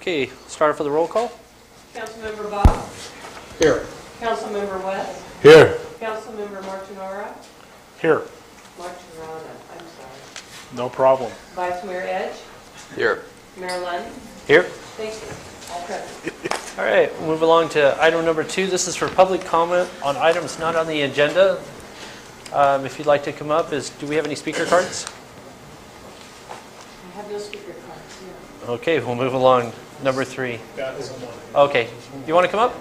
Okay, start off with a roll call. Councilmember Bob? Here. Councilmember West? Here. Councilmember Martinora? Here. Martinona, I'm sorry. No problem. Vice Mayor Edge? Here. Mayor Lund? Here. Thank you. All present. All right, we'll move along to item number 2. This is for public comment on items not on the agenda. If you'd like to come up, do we have any speaker cards? I have no speaker cards, yeah. Okay, we'll move along. Number 3. Got someone. Okay, you want to come up?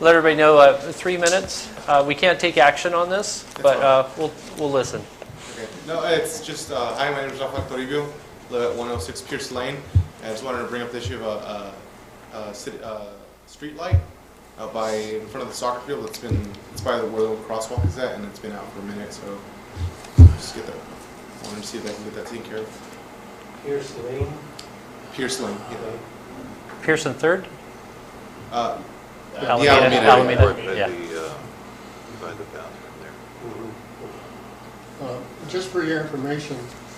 Let everybody know, 3 minutes. We can't take action on this, but we'll listen. Okay. No, it's just, hi, my name is Rafael Toribio, live at 106 Pierce Lane. I just wanted to bring up the issue of a street light out in front of the soccer field. It's by where the crosswalk is at, and it's been out for a minute, so just wanted to see if I can get that taken care of. Pierce Lane. Pierce Lane, yeah. Pearson 3rd? The Alameda. Yeah. By the bathroom there. Just for your information,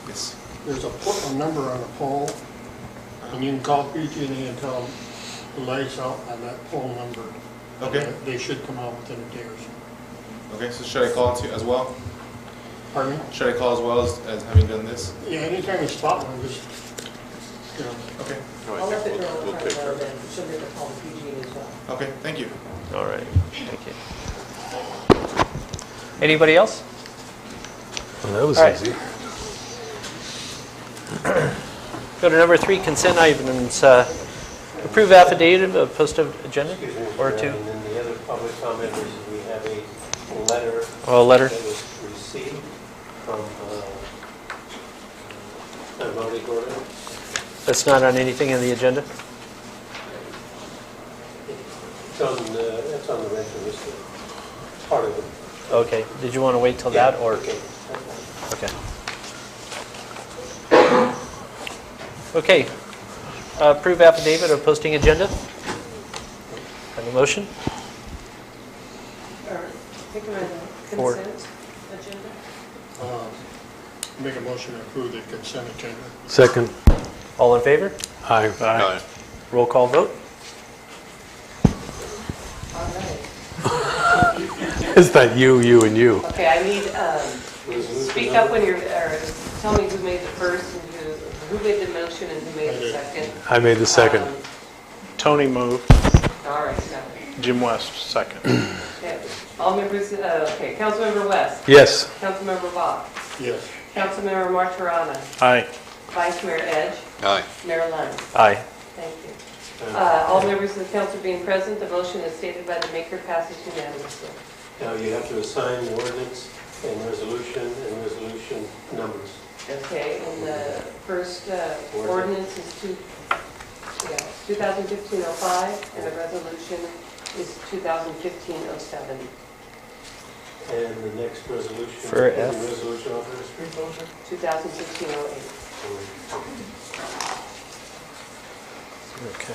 Yes. there's a number on a pole, and you can call PG&E and tell them the lights out on that pole number. Okay. They should come out within a day or so. Okay, so should I call as well? Pardon me? Should I call as well as having done this? Yeah, anytime you spot one, just, you know. Okay. No, I I'll let the think girl we'll take care know of it. then, she'll get the call to PG as well. Okay, thank you. All right, thank you. Anybody else? Well, that was All right. easy. Go to number 3, consent items. Approve affidavit of post agenda, Excuse me, or Mr. 2. Chairman, and the other public comment is we have a letter Oh, a letter. that was received from Valley Gordon. That's not on anything in the agenda? It's on the rental list, part of it. Okay, did you want to wait till that, or? Okay. Okay. Okay, approve affidavit of posting agenda. Have a motion? Or take them as a Four. consent agenda? Make a motion to approve the consent agenda. Second. All in favor? Aye. Aye. Roll call vote? All right. Is that you, and you? Okay, I need, speak up when or tell me who made the first and who made the motion and who made the second. I made the second. Tony moved. All right, no. Jim West, second. Okay. All members, okay, Councilmember West. Yes. Councilmember Bob. Yes. Councilmember Martirana. Aye. Vice Mayor Edge. Aye. Mayor Lund. Aye. Thank you. All members of the council being present, the motion as stated by the maker passes unanimously. Now you have to assign the ordinance and resolution numbers. Okay, and the first ordinance is 2015-05, and the resolution is 2015-07. And the next resolution. For F. Resolution of the street closure. 2016-08. Okay.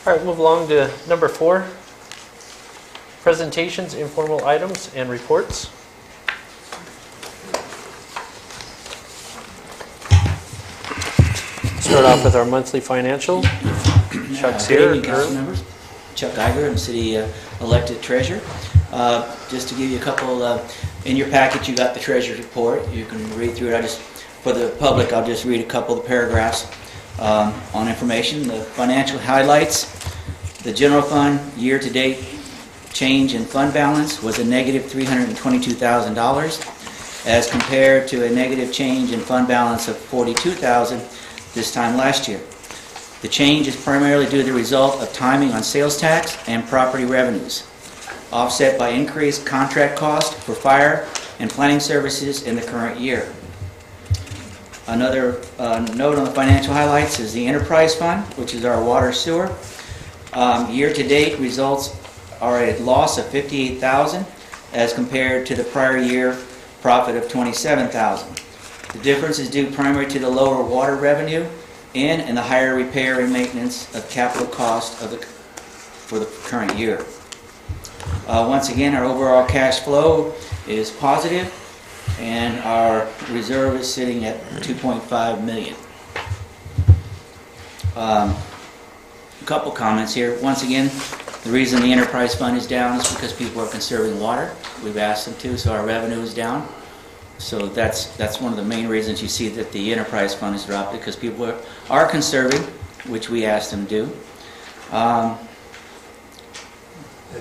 All right, move along to number 4. Presentations, informal items, and reports. Start off with our monthly financial. Chuck's Good here. evening, council members. Chuck Geiger, I'm city elected treasurer. Just to give you a couple, in your packet you got the treasurer's report. You can read through it. For the public, I'll just read a couple of the paragraphs on information. The financial highlights. The general fund year-to-date change in fund balance was a negative $322,000 as compared to a negative change in fund balance of $42,000 this time last year. The change is primarily due to the result of timing on sales tax and property revenues, offset by increased contract costs for fire and planning services in the current year. Another note on the financial highlights is the enterprise fund, which is our water sewer. Year-to-date results are a loss of $58,000 as compared to the prior year profit of $27,000. The difference is due primarily to the lower water revenue and the higher repair and maintenance of capital cost for the current year. Once again, our overall cash flow is positive and our reserve is sitting at 2.5 million. A couple comments here. Once again, the reason the enterprise fund is down is because people are conserving water. We've asked them to, so our revenue is down. So that's one of the main reasons you see that the enterprise fund is dropped, because people are conserving, which we asked them to do. And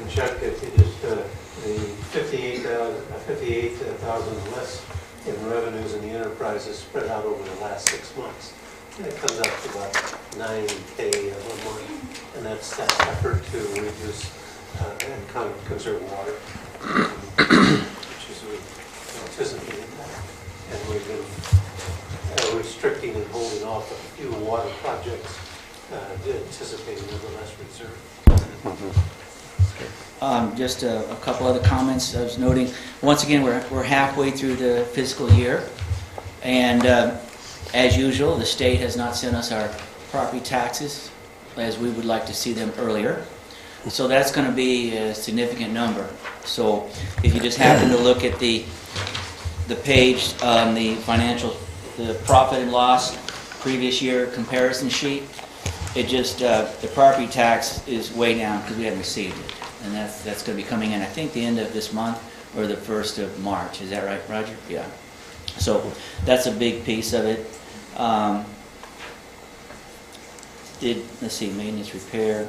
Chuck, if you just, the 58,000 less in revenues in the enterprise is spread out over the last 6 months. And it comes up to about 9K a month. And that's that effort to reduce and conserve water, which is anticipated that. And we've been restricting and holding off a few water projects, anticipating a little less reserve. Just a couple other comments. I was noting, once again, we're halfway through the fiscal year, and as usual, the state has not sent us our property taxes as we would like to see them earlier. So that's going to be a significant number. So if you just happen to look at the page on the profit and loss previous year comparison sheet, it just, the property tax is way down because we haven't received it. And that's going to be coming in, I think, the end of this month or the 1st of March. Is that right, Roger? Yeah. So that's a big piece of it. Let's see, maintenance, repair.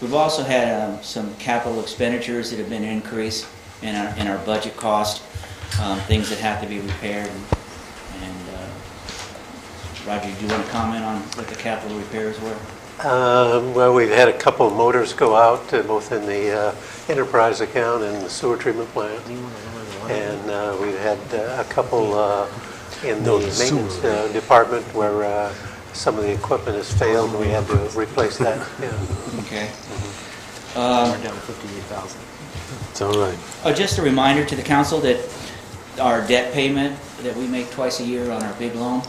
We've also had some capital expenditures that have been increased in our budget cost, things that have to be repaired. And Roger, do you want to comment on what the capital repairs were? Well, we've had a couple of motors go out, both in the enterprise account and the sewer treatment plant. And we've had a couple in the maintenance department where some of the equipment has failed and we had to replace that. Yeah. Okay. We're down to 58,000. It's all right. Just a reminder to the council that our debt payment that we make twice a year on our big loan,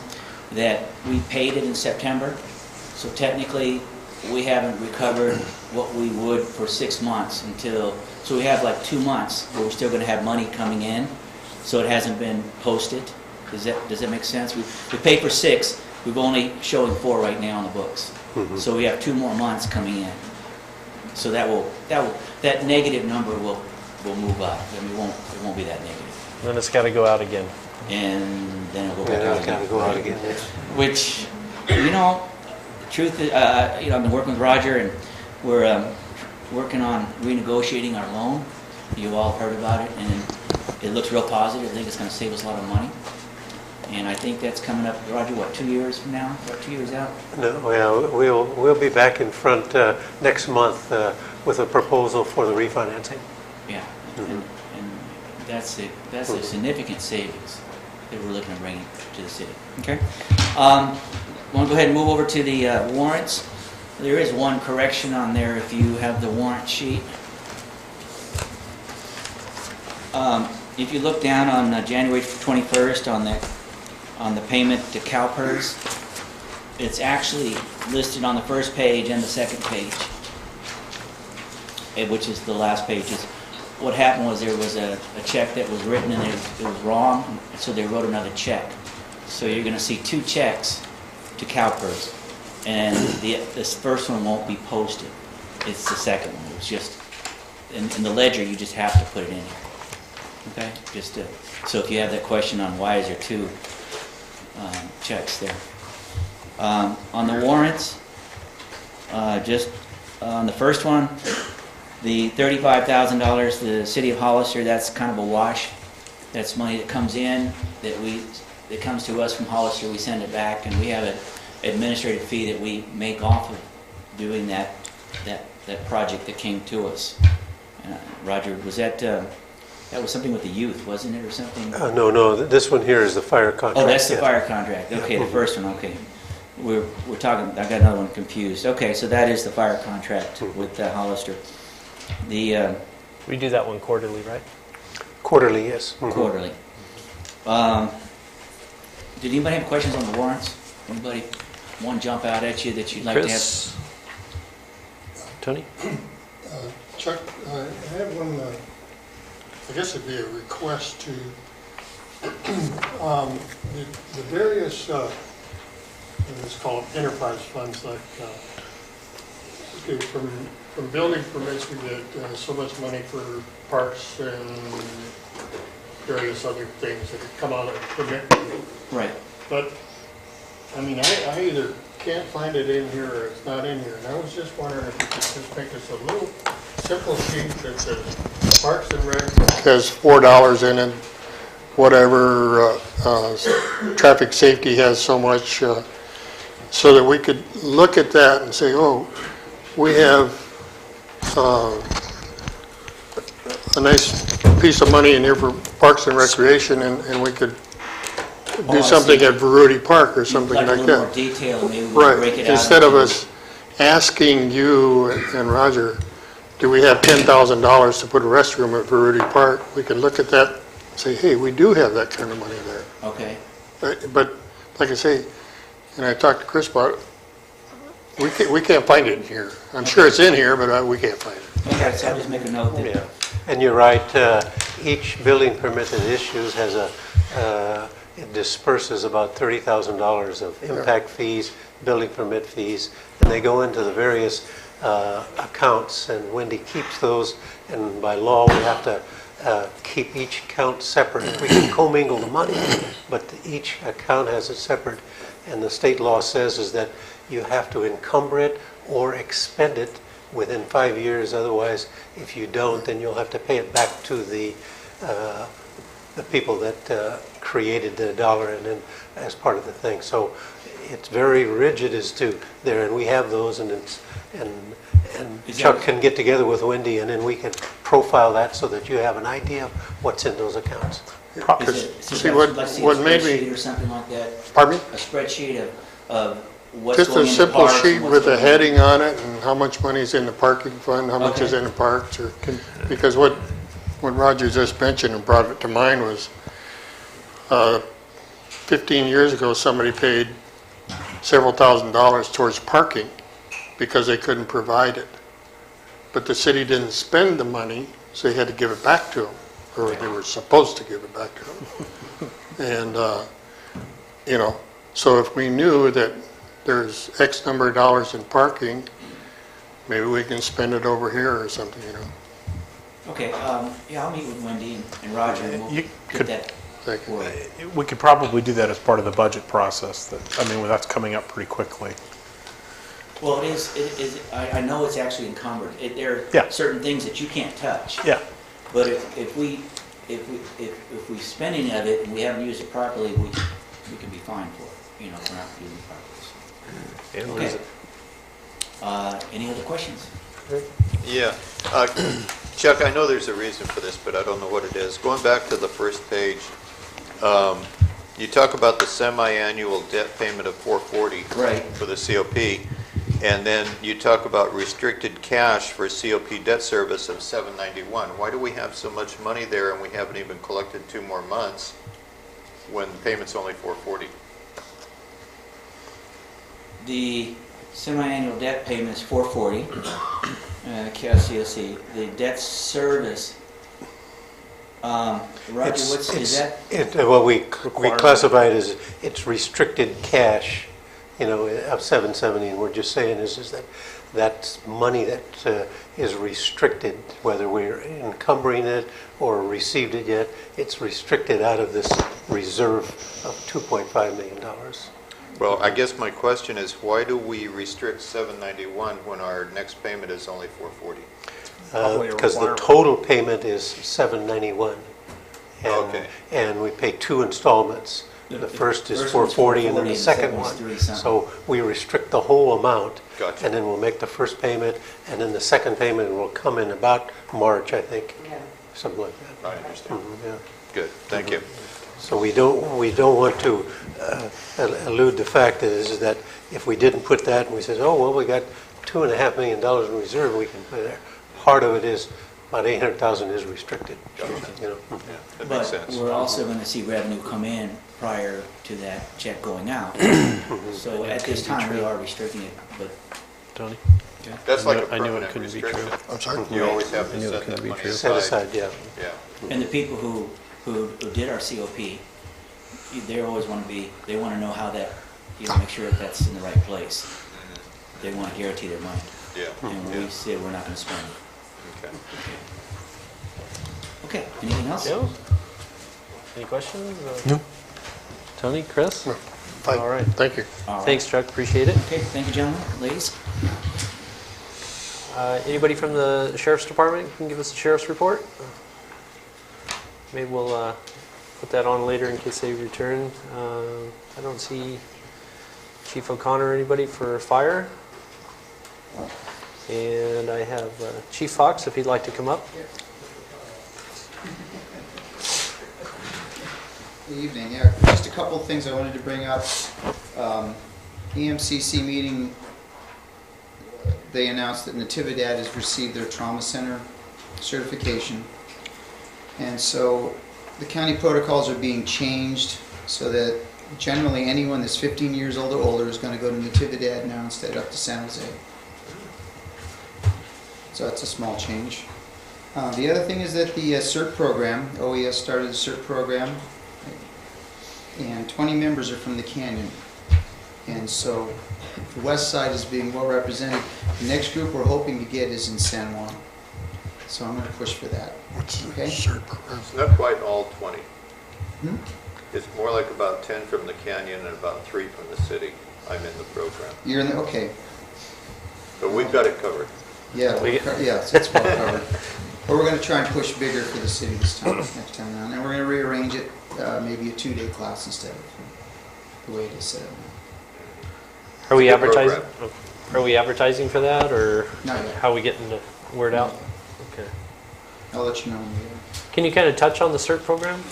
that we paid it in September. So technically, we haven't recovered what we would for 6 months so we have like 2 months where we're still going to have money coming in. So it hasn't been posted. Does that make sense? We paid for 6. We're only showing 4 right now on the books. Mm-hmm. So we have 2 more months coming in. So that negative number will move up. I mean, it won't be that negative. Then it's got to go out again. And then it'll go Yeah, back it's out got to go out again. Which, the truth is, I've been working with Roger, and we're working on renegotiating our loan. You all heard about it, and it looks real positive. I think it's going to save us a lot of money. And I think that's coming up, Roger, what, 2 years from now? What, 2 years out? No, well, we'll be back in front next month with a proposal for the refinancing. Yeah, Mm-hmm. and that's a significant savings that we're looking to bring to the city. Okay. Want to go ahead and move over to the warrants. There is one correction on there if you have the warrant sheet. If you look down on January 21st on the payment to CalPERS, it's actually listed on the first page and the second page, which is the last pages. What happened was there was a check that was written and it was wrong, so they wrote another check. So you're going to see 2 checks to CalPERS, and this first one won't be posted. It's the second one. It's just in the ledger. You just have to put it in here. Okay, so if you have that question on why is there 2 checks there. On the warrants, just on the first one, the $35,000, the city of Hollister, that's kind of a wash. That's money that comes in, that comes to us from Hollister, we send it back, and we have an administrative fee that we make off of doing that project that came to us. Roger, was that was something with the youth, wasn't it, or something? No, this one here is the fire contract. Oh, that's the yeah. fire contract. Okay, the first one, okay. We're talking, I got another one confused. Okay, so that is the fire contract with Hollister. We do that one quarterly, right? Quarterly, yes. Mhm. Quarterly. Did anybody have questions on the warrants? Anybody one jump out at you that you'd like Chris? Tony? Chuck, I have one, I guess it'd be a request to The various, let's call it enterprise funds, like, okay, from building permits, we get so much money for parks and various other things that come out of permit. Right. But, I mean, I either can't find it in here or it's not in here. And I was just wondering if you could just make us a little simple sheet that says Parks and Rec has $4 in it, whatever, traffic safety has so much, so that we could look at that and say, oh, we have a nice piece of money in here for Parks and Recreation, and we could Oh, do I something see. at Veruti Park or something Like like a little more that. detail, maybe we can break Right, it out. instead of into- us asking you and Roger, do we have $10,000 to put a restroom at Veruti Park? We can look at that and say, hey, we do have that kind of money there. Okay. But like I say, and I talked to Chris about it, we can't find it in here. I'm sure it's in here, but we can't find it. Okay, so I'll just make a note that, Yeah, and you're right, each building permit that issues has it disperses about $30,000 of impact fees, building permit fees, and they go into the various accounts, and Wendy keeps those, and by law, we have to keep each account separate. We can commingle the money, but each account has it separate, and the state law says is that you have to encumber it or expend it within 5 years. Otherwise, if you don't, then you'll have to pay it back to the people that created the dollar and then as part of the thing. So it's very rigid as to there, and we have those, and Is Chuck that- can get together with Wendy, and then we can profile that so that you have an idea of what's in those accounts. is it, See, what made me- or something like that? Pardon me? A spreadsheet of what's Just going a in the simple parks sheet and what's with a going heading on it and how much money's in the parking fund, how much is Okay. in the parks, or, because what Roger just mentioned and brought it to mind was, 15 years ago, somebody paid several $1,000s towards parking because they couldn't provide it. But the city didn't spend the money, so they had to give it back to them, or they were supposed to give it back to them. And, you know, so if we knew that there's X number of dollars in parking, maybe we can spend it over here or something, you know. Okay, yeah, I'll meet with Wendy and Roger, and we'll You get could- that Thank you. for you. We could probably do that as part of the budget process. That's coming up pretty quickly. Well, it is, I know it's actually encumbered. There Yeah. are certain things that you can't touch. Yeah. But if we spend any of it and we haven't used it properly, we can be fined for it, if we're not using it properly. Okay. Any other questions? Yeah. Chuck, I know there's a reason for this, but I don't know what it is. Going back to the first page, you talk about the semi-annual debt payment of $440 Right. for the COP, and then you talk about restricted cash for COP debt service of $791. Why do we have so much money there and we haven't even collected 2 more months when the payment's only $440? The semi-annual debt payment is $440, COC. The debt service, Roger, is that? Well, we classify it as, it's restricted cash, of 770, and we're just saying is that that's money that is restricted, whether we're encumbering it or received it yet, it's restricted out of this reserve of $2.5 million. Well, I guess my question is, why do we restrict 791 when our next payment is only 440? Probably a Because the requirement. total payment is 791. Okay. And we pay 2 installments. The first is 440 and then the second one. So we restrict the whole amount. Gotcha. And then we'll make the first payment, and then the second payment will come in about March, I think, Yeah. something like that. I understand. Yeah. Good, thank you. So we don't want to elude the fact that if we didn't put that, and we said, oh, well, we got $2.5 million in reserve, we can put it there. Part of it is, about $800,000 is restricted. That makes But sense. we're also going to see revenue come in prior to that check going out. So at this time, we are restricting it, but Tony? That's like a I knew it permanent couldn't be true. restriction. I'm sorry? You always have I to knew it set couldn't that be money true. Set aside. aside, yeah. Yeah, and the people who did our COP they always want to be, they want to know how that, make sure that that's in the right place. They want to guarantee their money. Yeah. And when we say we're not going to spend it. Okay. Okay, anything else? Joe? Any questions? No. Tony, Chris? Fine. All right. Thank you. All right. Thanks, Chuck. Appreciate it. Okay, thank you, gentlemen, ladies. Anybody from the Sheriff's Department can give us a sheriff's report? Maybe we'll put that on later in case they return. I don't see Chief O'Connor or anybody for fire. And I have Chief Fox, if he'd like to come up. Good evening. Yeah, just a couple of things I wanted to bring up. EMCC meeting, they announced that Natividad has received their trauma center certification. And so the county protocols are being changed so that generally anyone that's 15 years old or older is going to go to Natividad now instead up to San Jose. So that's a small change. The other thing is that the CERT program, OES started the CERT program, and 20 members are from the Canyon. And so the west side is being well represented. The next group we're hoping to get is in San Juan. So I'm going to push for that. Okay? It's not quite all 20. Hmm? It's more like about 10 from the canyon and about 3 from the city. I'm in the program. You're in the, okay. But we've got it covered. Yeah, so it's well covered. But we're going to try and push bigger for the city this time, next time around. And we're going to rearrange it, maybe a 2-day class instead of the way it is set up now. Are we Good advertising? program. Are we advertising for that, or Not yet. how are we getting the word out? Okay. I'll let you know when we get Can you kind of touch on the CERT program?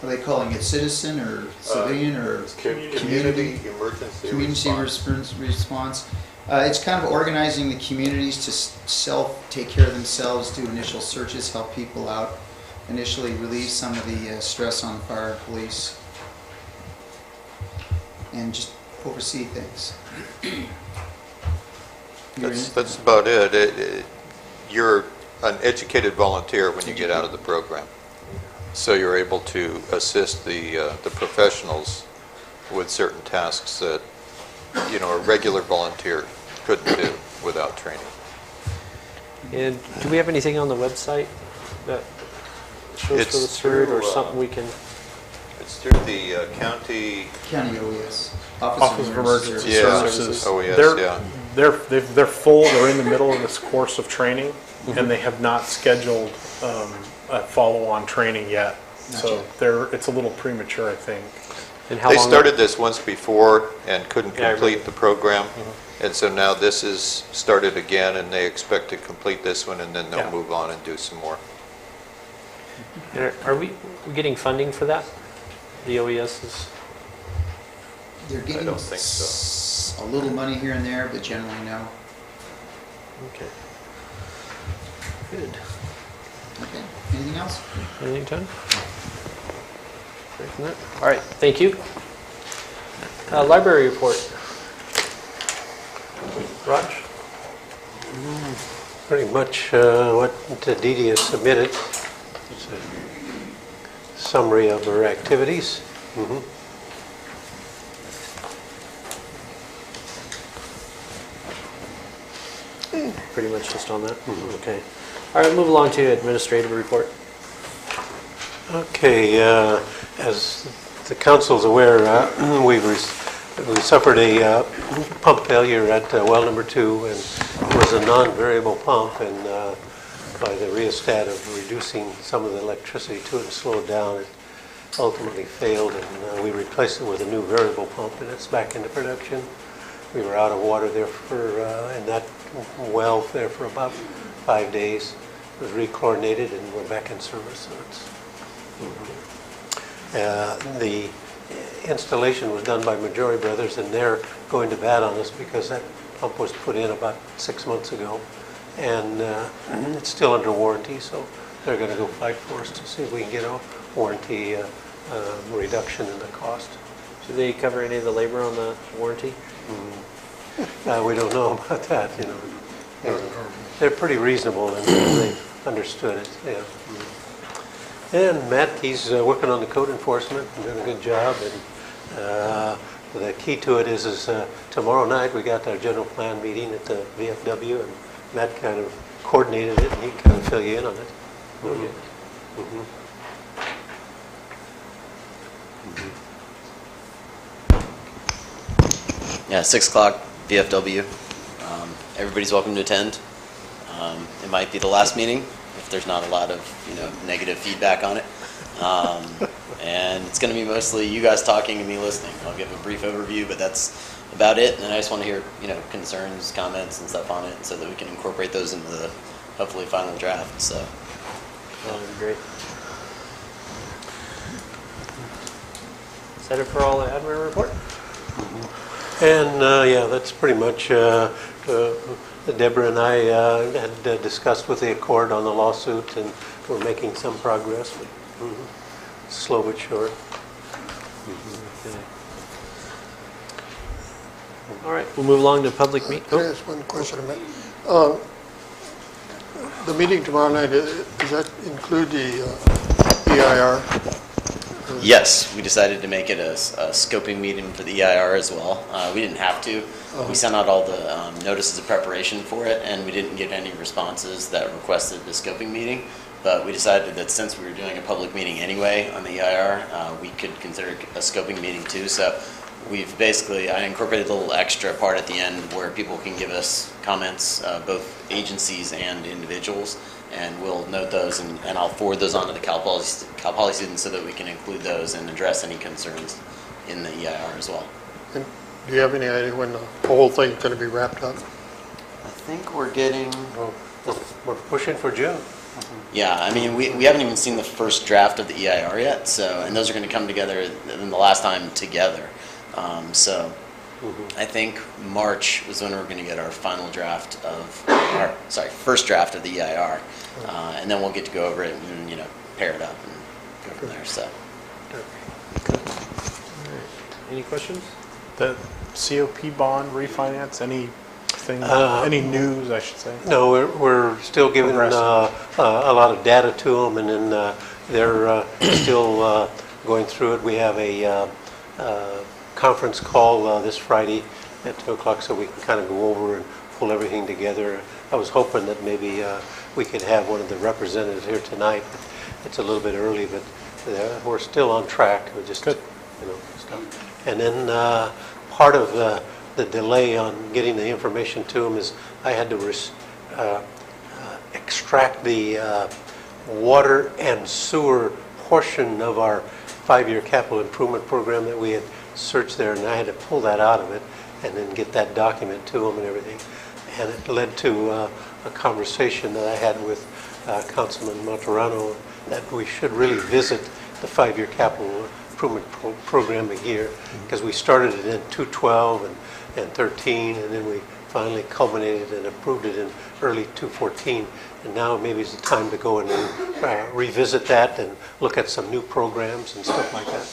Are they calling it citizen or civilian or Community emergency response? It's kind of organizing the communities to take care of themselves, do initial searches, help people out, initially relieve some of the stress on fire and police, and just oversee things. That's about it. You're an educated volunteer when you get out of the program. So you're able to assist the professionals with certain tasks that, a regular volunteer couldn't do without training. And do we have anything on the website that shows It's for the CERT or through, something we can? It's through the county. County OES. Office of Emergency Yeah, Services. OES, They're- yeah. They're full, they're in the middle of this course of training, and they have not scheduled a follow-on training yet. Not So yet. it's a little premature, I think. And how They long? started this once before and couldn't Yeah, I complete the program. And so now this is started again, and they expect to complete this one, and then Yeah. they'll move on and do some more. And are we getting funding for that? The OES is. They're getting don't think a little money here and there, but generally no. Okay. Good. Okay. Anything else? Anything, Tony? Great from that. All right, thank you. Library report. Raj? Pretty much what Dee Dee has submitted. It's a summary of her activities. Pretty much just on that? Okay. All right, move along to administrative report. Okay, as the council's aware, we suffered a pump failure at well number 2, and it was a non-variable pump, and by the rheostat of reducing some of the electricity to it and slow it down, it ultimately failed, and we replaced it with a new variable pump, and it's back into production. We were out of water there in that well there for about 5 days. It was rechlorinated, and we're back in service. So it's, the installation was done by Majori Brothers, and they're going to bat on us because that pump was put in about 6 months ago, and it's still under warranty. So they're going to go fight for us to see if we can get a warranty reduction in the cost. Do they cover any of the labor on the warranty? We don't know about that, They're pretty reasonable, and they've understood it, yeah. And Matt, he's working on the code enforcement and doing a good job. And the key to it is tomorrow night we got our general plan meeting at the VFW, and Matt kind of coordinated it, and he kind of fill you in on it. Mhm. Yeah, 6 o'clock, VFW. Everybody's welcome to attend. It might be the last meeting if there's not a lot of negative feedback on it. And it's going to be mostly you guys talking and me listening. I'll give a brief overview, but that's about it. And I just want to hear concerns, comments, and stuff on it, so that we can incorporate those into the hopefully final draft. So. Great. Is that it for all the admin report? And yeah, that's pretty much, Deborah and I had discussed with the Accord on the lawsuit, and we're making some progress, but slow but sure. All right, we'll move along to public meet. Can I ask one question? The meeting tomorrow night, does that include the EIR? Yes, we decided to make it a scoping meeting for the EIR as well. We didn't have to. We sent out all the notices of preparation for it, and we didn't get any responses that requested the scoping meeting. But we decided that since we were doing a public meeting anyway on the EIR, we could consider a scoping meeting too. So we've basically, I incorporated a little extra part at the end where people can give us comments, both agencies and individuals, and we'll note those, and I'll forward those on to the Cal Poly students so that we can include those and address any concerns in the EIR as well. And do you have any idea when the whole thing's going to be wrapped up? I think we're getting... We're pushing for June. Yeah, I mean, we haven't even seen the first draft of the EIR yet, so, and those are going to come together in the last time together. I think March was when we're going to get our final draft of, first draft of the EIR, and then we'll get to go over it and pair it up and go from there. So. Any questions? The COP bond refinance, anything, any news, I should say? No, we're still giving a lot of data to them, and then they're still going through it. We have a conference call this Friday at 2 o'clock, so we can kind of go over and pull everything together. I was hoping that maybe we could have one of the representatives here tonight. It's a little bit early, but we're still on track. We're just, stuff. And then part of the delay on getting the information to them is I had to extract the water and sewer portion of our 5-year capital improvement program that we had searched there, and I had to pull that out of it and then get that document to them and everything. And it led to a conversation that I had with Councilman Monterano that we should really visit the 5-year capital improvement program here, because we started it in 2012 and 13, and then we finally culminated and approved it in early 2014. And now maybe it's the time to go and revisit that and look at some new programs and stuff like that.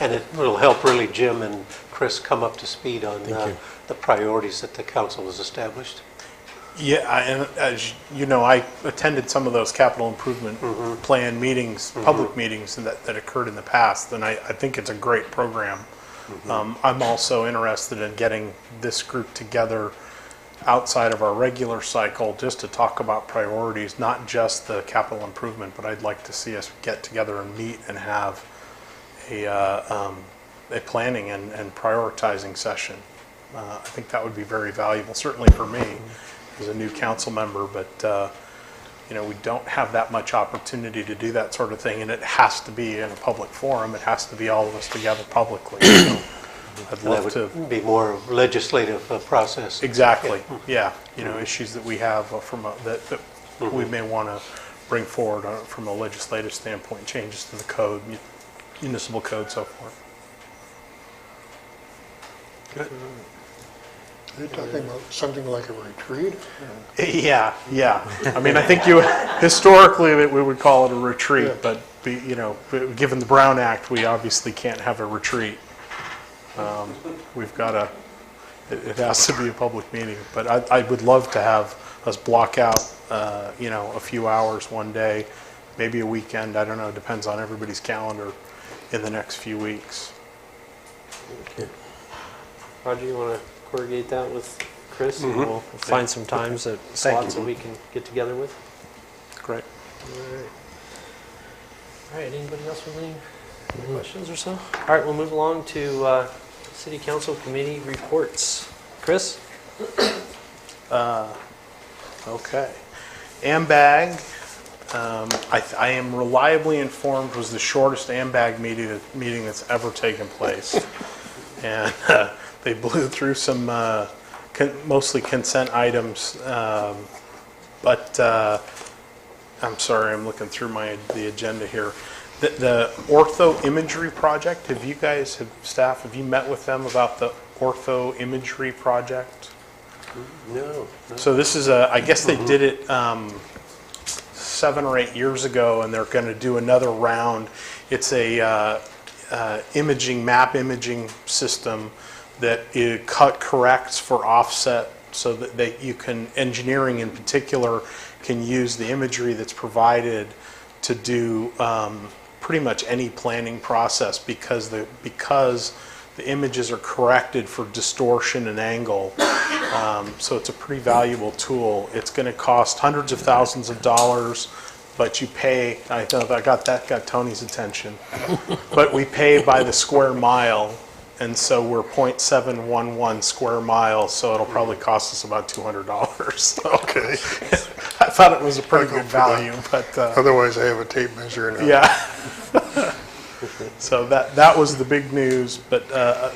And it will help really Jim and Chris come up to speed on the priorities that the council has established. Yeah, and as you know, I attended some of those capital improvement plan meetings, public meetings that occurred in the past, and I think it's a great program. I'm also interested in getting this group together outside of our regular cycle just to talk about priorities, not just the capital improvement, but I'd like to see us get together and meet and have a planning and prioritizing session. I think that would be very valuable, certainly for me as a new council member, but we don't have that much opportunity to do that sort of thing, and it has to be in a public forum. It has to be all of us together publicly. So I'd love to be more legislative process. Exactly. Yeah. Issues that we have that we may want to bring forward from a legislative standpoint, changes to the code, municipal code, so forth. Good. Are you talking about something like a retreat? Yeah. I mean, I think historically that we would call it a retreat, but given the Brown Act, we obviously can't have a retreat. We've got it has to be a public meeting, but I would love to have us block out, a few hours one day maybe a weekend, I don't know, depends on everybody's calendar in the next few weeks. Roger, you want to coordinate that with Chris? And we'll find some times that slots that we can get together with. Great. All right. All right, anybody else with any questions or so? All right, we'll move along to City Council Committee reports. Chris? Okay. AMBAG, I am reliably informed, was the shortest AMBAG meeting that's ever taken place. And they blew through some mostly consent items, but I'm sorry, I'm looking through the agenda here. The ortho imagery project, staff, have you met with them about the ortho imagery project? No. So this is I guess they did it 7 or 8 years ago, and they're going to do another round. It's a map imaging system that it corrects for offset, so that you can, engineering in particular, can use the imagery that's provided to do pretty much any planning process, because the images are corrected for distortion and angle. So it's a pretty valuable tool. It's going to cost hundreds of thousands of dollars, but you pay, I know that got Tony's attention, but we pay by the square mile, and so we're 0.711 square miles, so it'll probably cost us about $200. Okay. I thought it was a pretty good value, but Otherwise, I have a tape measure now. yeah. So that was the big news, but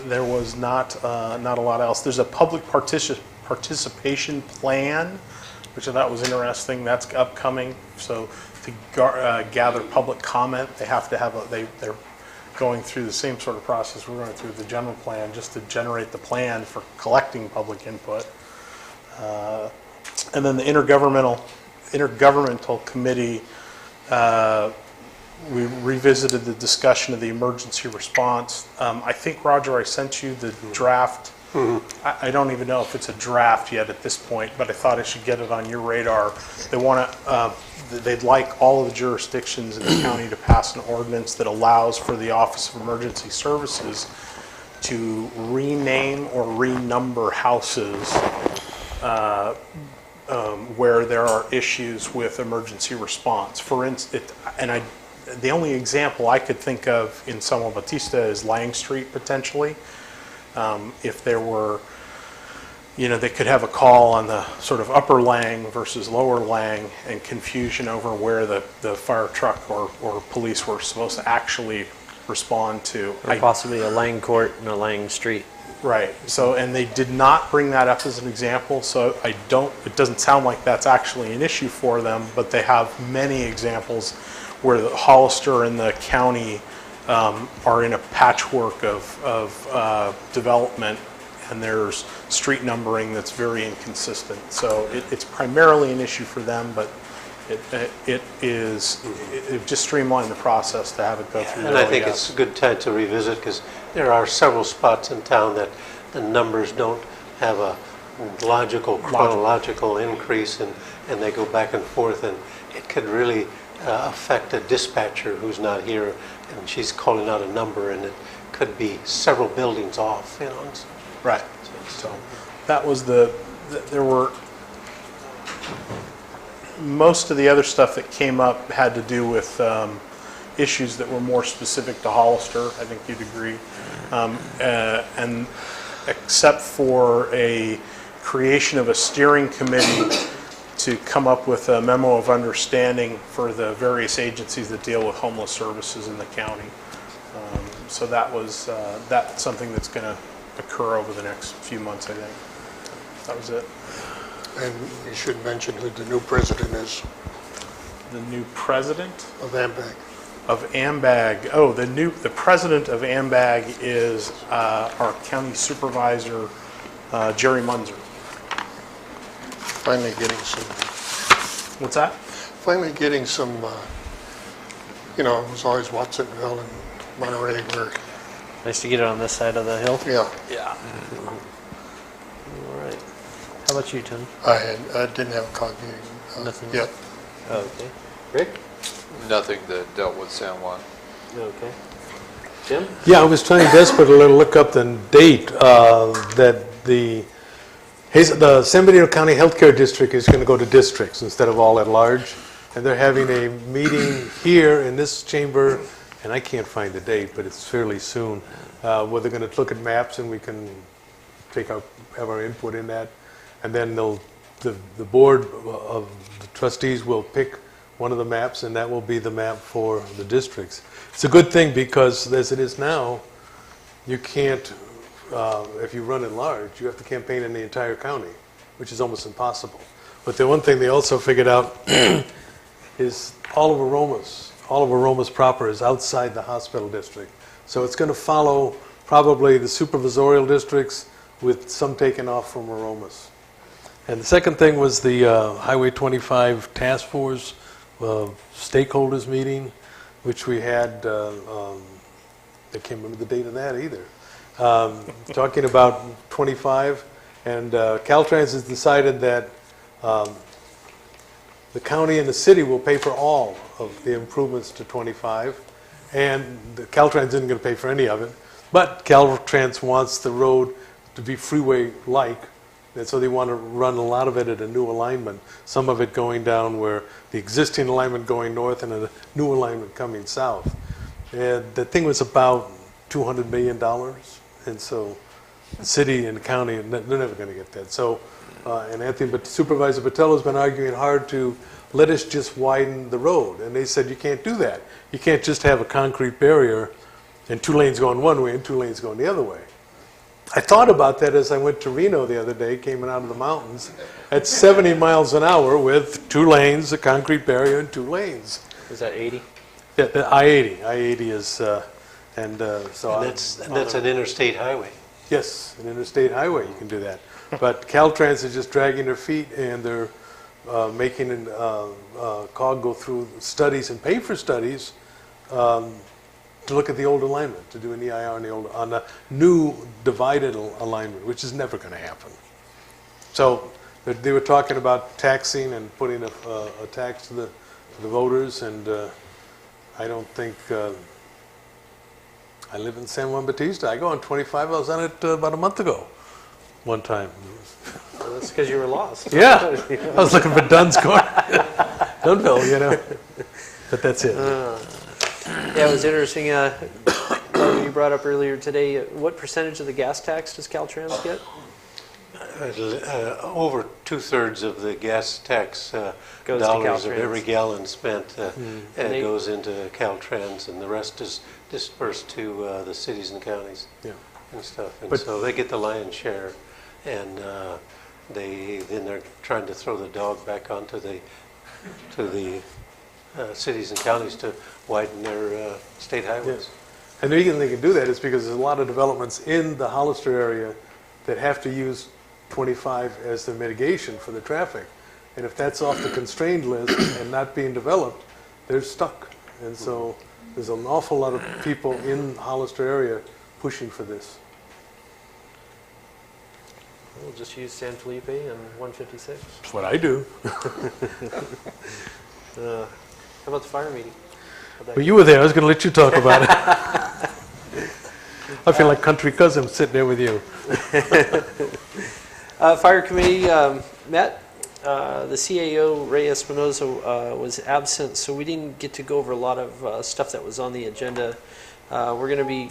there was not a lot else. There's a public participation plan, which I thought was interesting. That's upcoming. So to gather public comment, they have to have they're going through the same sort of process we're going through the general plan, just to generate the plan for collecting public input. And then the intergovernmental committee, we revisited the discussion of the emergency response. I think, Roger, I sent you the draft. I don't even know if it's a draft yet at this point, but I thought I should get it on your radar. They'd like all of the jurisdictions in the county to pass an ordinance that allows for the Office of Emergency Services to rename or renumber houses where there are issues with emergency response. For instance, the only example I could think of in San Juan Bautista is Lang Street, potentially. If there were, they could have a call on the sort of upper Lang versus lower Lang, and confusion over where the fire truck or police were supposed to actually respond to. Or possibly a Lang Court and a Lang Street. Right. So, and they did not bring that up as an example, so it doesn't sound like that's actually an issue for them, but they have many examples where the Hollister and the county are in a patchwork of development, and there's street numbering that's very inconsistent. So it's primarily an issue for them, but it just streamlined the process to have it go through. And I think it's a good time to revisit, because there are several spots in town that the numbers don't have a chronological increase, and they go back and forth, and it could really affect a dispatcher who's not here, and she's calling out a number, and it could be several buildings off, Right. So that was there were, most of the other stuff that came up had to do with issues that were more specific to Hollister, I think you'd agree. And except for a creation of a steering committee to come up with a memo of understanding for the various agencies that deal with homeless services in the county. So that's something that's going to occur over the next few months, I think. That was it. And you should mention who the new president is The new president of AMBAG. of AMBAG. Oh, the president of AMBAG is our county supervisor, Jerry Munzer. Finally getting some, What's that? finally getting some, it was always Watsonville and Monterey where, Nice to get it on this side of the hill. yeah, Yeah. All right. How about you, Tony? I didn't have a cog meeting Nothing yet. Oh, okay. Rick? Nothing that dealt with San Juan. Okay. Jim? Yeah, I was trying desperately to look up the date that the San Bernardino County Healthcare District is going to go to districts instead of all at large. And they're having a meeting here in this chamber, and I can't find the date, but it's fairly soon, where they're going to look at maps and we can have our input in that. And then the board of the trustees will pick one of the maps, and that will be the map for the districts. It's a good thing because as it is now, you can't, if you run at large, you have to campaign in the entire county, which is almost impossible. But the one thing they also figured out is all of Aromas proper is outside the hospital district. So it's going to follow probably the supervisorial districts with some taken off from Aromas. And the second thing was the Highway 25 Task Force stakeholders meeting, which we had, I can't remember the date of that either, talking about 25, and Caltrans has decided that the county and the city will pay for all of the improvements to 25, and the Caltrans isn't going to pay for any of it, but Caltrans wants the road to be freeway-like, and so they want to run a lot of it at a new alignment, some of it going down where the existing alignment going north and a new alignment coming south. And the thing was about $200 million, and so the city and the county, they're never going to get that. So, and Anthony, but Supervisor Patel has been arguing hard to let us just widen the road, and they said you can't do that. You can't just have a concrete barrier and 2 lanes going one way and 2 lanes going the other way. I thought about that as I went to Reno the other day, came out of the mountains, at 70 miles an hour with 2 lanes, a concrete barrier, and 2 lanes. Is that 80? Yeah, the I-80. I-80 is, so... And that's an interstate highway. Yes, an interstate highway, you can do that. But Caltrans is just dragging their feet, and they're making COG go through studies and pay for studies to look at the old alignment, to do an EIR on the new divided alignment, which is never going to happen. So they were talking about taxing and putting a tax to the voters, and I don't think... I live in San Juan Bautista. I go on 25. I was on it about a month ago, one time. Well, that's because you were lost. Yeah, I was looking for Dunn's Corner, Dunnville, you know. But that's it. Yeah, it was interesting. You brought up earlier today. What percentage of the gas tax does Caltrans get? Over 2/3 of the gas tax Goes dollars to of Caltrans. every gallon spent They- goes into Caltrans, and the rest is dispersed to the cities and counties Yeah. and stuff. And But- so they get the lion's share, and they're trying to throw the dog back onto the cities and counties to widen their state highways. Yes. And the reason they can do that is because there's a lot of developments in the Hollister area that have to use 25 as the mitigation for the traffic. And if that's off the constrained list and not being developed, they're stuck. And so there's an awful lot of people in the Hollister area pushing for this. We'll just use San Felipe and 156. That's what I do. How about the fire meeting? But you were there. I was going to let you talk about it. I feel like country cousin sitting there with you. Fire committee met. The CAO, Ray Espinoza, was absent, so we didn't get to go over a lot of stuff that was on the agenda. We're going to be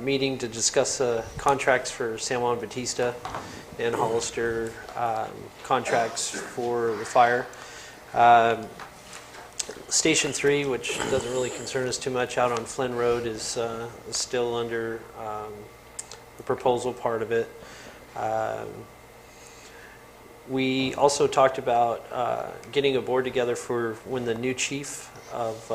meeting to discuss contracts for San Juan Bautista and Hollister, contracts for the fire. Station 3, which doesn't really concern us too much, out on Flynn Road, is still under the proposal part of it. We also talked about getting a board together for when the new chief of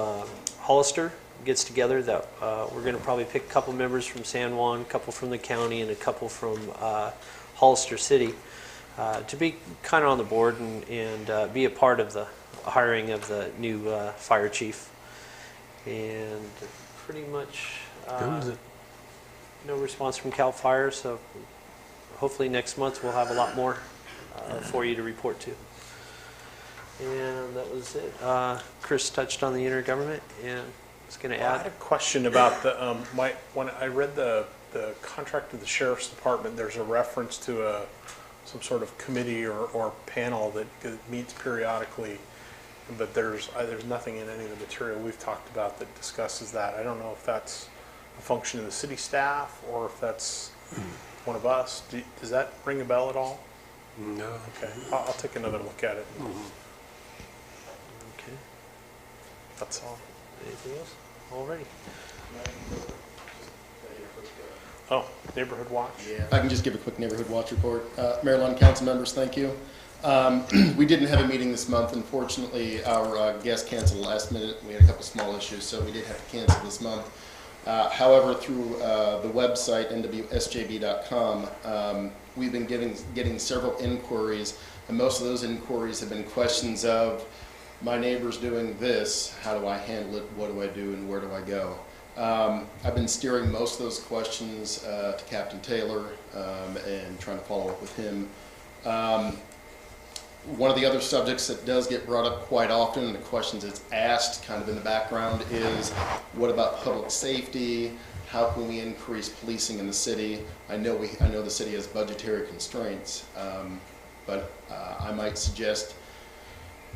Hollister gets together, that we're going to probably pick a couple members from San Juan, a couple from the county, and a couple from Hollister City to be kind of on the board and be a part of the hiring of the new fire chief. And pretty much no response from CAL FIRE, so hopefully next month we'll have a lot more for you to report to. And that was it. Chris touched on the intergovernment and was going to I had add. a question about the, when I read the contract of the sheriff's department, there's a reference to some sort of committee or panel that meets periodically, but there's nothing in any of the material we've talked about that discusses that. I don't know if that's a function of the city staff or if that's one of us. Does that ring a bell at all? No. Okay, I'll take another look at it. Okay. That's all. Anything else? Alrighty. Oh, neighborhood watch? Yeah, I can just give a quick neighborhood watch report. Mayor, Lund, council members, thank you. We didn't have a meeting this month. Unfortunately, our guest canceled last minute. We had a couple small issues, so we did have to cancel this month. However, through the website, nwsjb.com, we've been getting several inquiries, and most of those inquiries have been questions of, my neighbor's doing this, how do I handle it, what do I do, and where do I go? I've been steering most of those questions to Captain Taylor and trying to follow up with him. One of the other subjects that does get brought up quite often, and the questions it's asked kind of in the background, is what about public safety? How can we increase policing in the city? I know the city has budgetary constraints, but I might suggest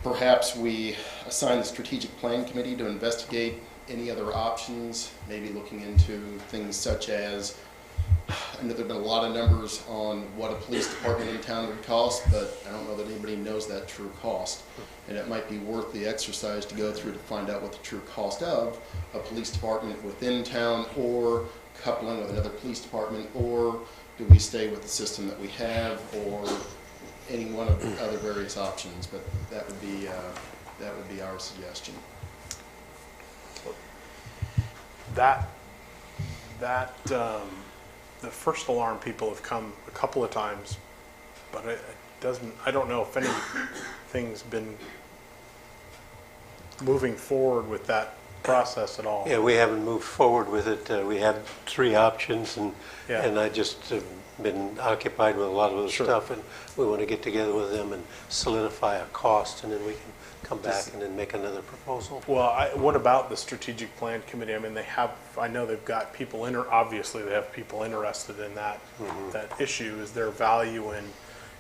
perhaps we assign the strategic plan committee to investigate any other options, maybe looking into things such as, I know there have been a lot of numbers on what a police department in town would cost, but I don't know that anybody knows that true cost. And it might be worth the exercise to go through to find out what the true cost of a police department within town, or coupling with another police department, or do we stay with the system that we have, or any one of the other various options. But that would be our suggestion. The first alarm people have come a couple of times, but I don't know if anything's been moving forward with that process at all. Yeah, we haven't moved forward with it. We had 3 options, and I just have been occupied with a lot of other stuff, and we want to get together with them and solidify a cost, and then we can come back and then make another proposal. Well, what about the strategic plan committee? I mean, I know they've got people obviously they have people interested in that issue. Is there value in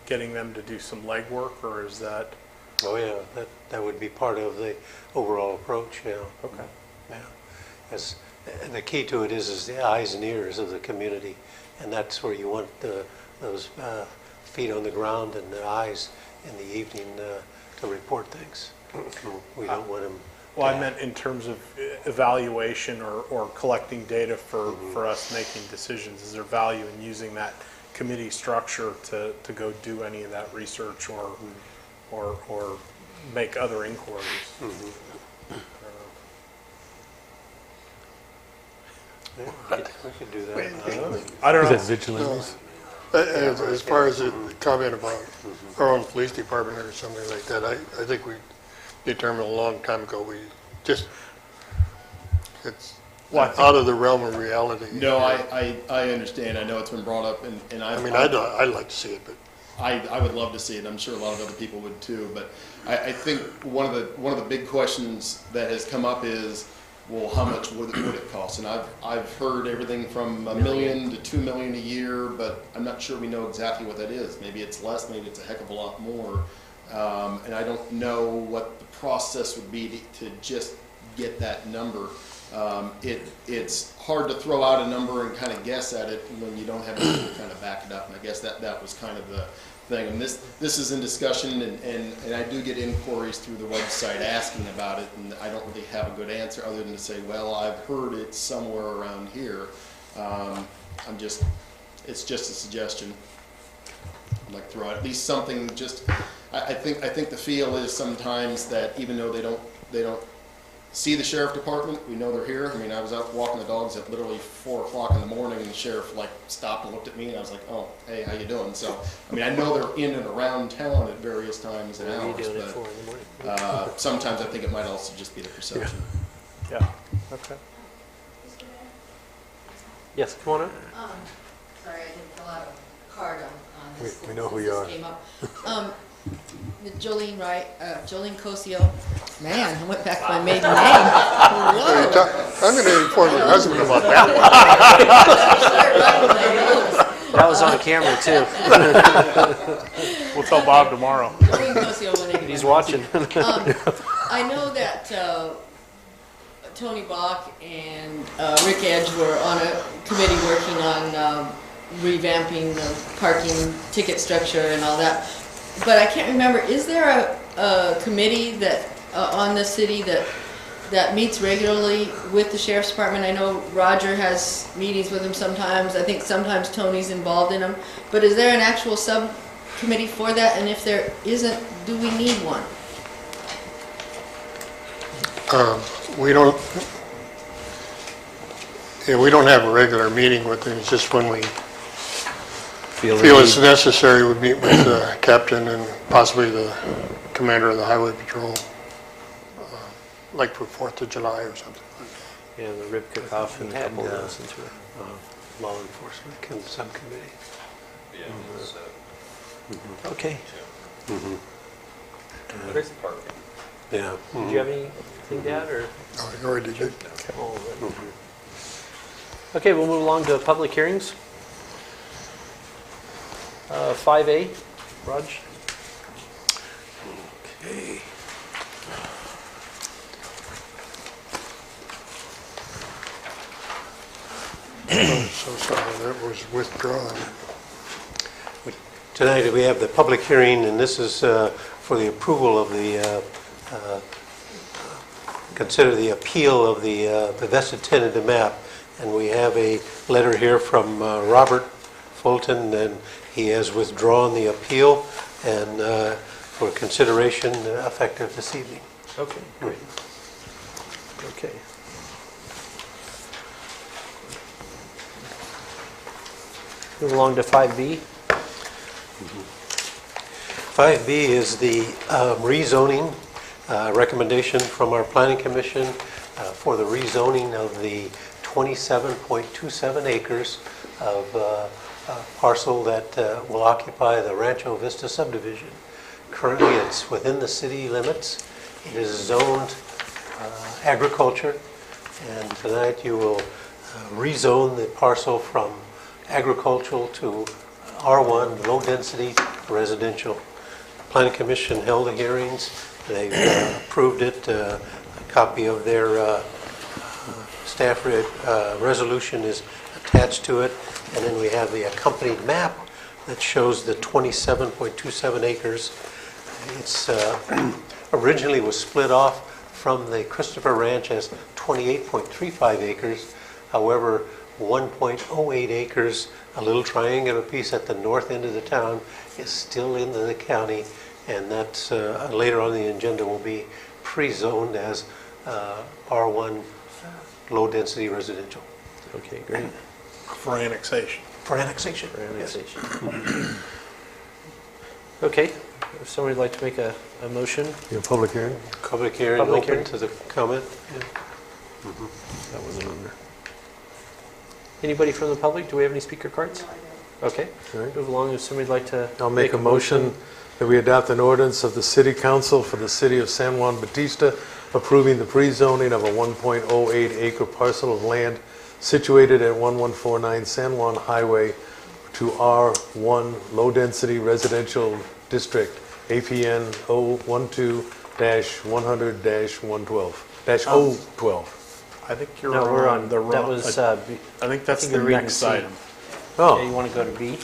getting them to do some legwork, or is that? Oh yeah, that would be part of the overall approach. Yeah. Okay. Yeah. The key to it is the eyes and ears of the community, and that's where you want those feet on the ground and the eyes in the evening to report things. We don't want them. Well, I meant in terms of evaluation or collecting data for us making decisions. Is there value in using that committee structure to go do any of that research or make other inquiries? Yeah, we could do that. I don't know. Is that vigilantes? As far as the comment about our own police department or something like that, I think we determined a long time ago, it's out of the realm of reality. No, I understand. I know it's been brought up, and I'd like to see it, but I would love to see it. I'm sure a lot of other people would too. But I think one of the big questions that has come up is, well, how much would it cost? And I've heard everything from $1 million to $2 million a year, but I'm not sure we know exactly what that is. Maybe it's less, maybe it's a heck of a lot more. And I don't know what the process would be to just get that number. It's hard to throw out a number and kind of guess at it when you don't have anything to kind of back it up. And I guess that was kind of the thing. And this is in discussion, and I do get inquiries through the website asking about it, and I don't really have a good answer other than to say, well, I've heard it's somewhere around here. It's just a suggestion. I'd like to throw out at least something. I think the feel is sometimes that even though they don't see the sheriff department, we know they're here. I mean, I was out walking the dogs at literally 4 o'clock in the morning, and the sheriff stopped and looked at me, and I was like, "Oh, hey, how you doing?" So, I mean, I know they're in and around town at various times and hours, but sometimes I think it might also just be the perception. Yeah. Okay. Yes, come on up. Sorry, I didn't fill out a card on this. We know who you are. Came up. Jolene Wright, Jolene Cosio. Man, I went back to my maiden name. Whoa. I'm going to inform your husband about that one. That was on camera too. We'll tell Bob tomorrow. Jolene Cosio, 181. He's watching. I know that Tony Bach and Rick Edge were on a committee working on revamping the parking ticket structure and all that. But I can't remember, is there a committee that on the city that meets regularly with the sheriff's department? I know Roger has meetings with them sometimes. I think sometimes Tony's involved in them. But is there an actual subcommittee for that? And if there isn't, do we need one? We don't have a regular meeting with them. It's just when we feel it's necessary, we meet with the captain and possibly the commander of the highway patrol, like for 4th of July or something. Yeah, the rib cook-off and a couple of those into it. Law enforcement subcommittee. Okay. There's parking. Yeah. Did you have anything to add, or? Oh, you already did. All right. Okay, we'll move along to public hearings. 5A, Raj. Okay. So sorry, that was withdrawn. Tonight we have the public hearing, and this is for the approval of the, consider the appeal of the vested tentative map. And we have a letter here from Robert Fulton, and he has withdrawn the appeal and for consideration effective this evening. Okay, great. Okay. Move along to 5B. 5B is the rezoning recommendation from our Planning Commission for the rezoning of the 27.27 acres of parcel that will occupy the Rancho Vista subdivision. Currently, it's within the city limits. It is zoned agriculture, and tonight you will rezone the parcel from agricultural to R1, low-density residential. Planning Commission held the hearings. They approved it. A copy of their staff resolution is attached to it. And then we have the accompanied map that shows the 27.27 acres. It's originally was split off from the Christopher Ranch as 28.35 acres. However, 1.08 acres, a little triangular piece at the north end of the town, is still in the county, and that's later on the agenda will be pre-zoned as R1 low-density residential. Okay, great. For annexation. For annexation. For annexation. Okay, if somebody would like to make a motion. Your public hearing? Public hearing Public open hearing. to the comment. Yeah. That wasn't under. Anybody from the public? Do we have any speaker cards? No, I don't. Okay, All right. move along. If somebody'd like to I'll make a motion that we adopt an ordinance of the City Council for the City of San Juan Bautista approving the pre-zoning of a 1.08 acre parcel of land situated at 1149 San Juan Highway to R1 Low-Density Residential District, APN 012-100-112. I think you're No, we're on the wrong. That was. I think that's I think the you're reading next C. item. Yeah, Oh, you want to go to B?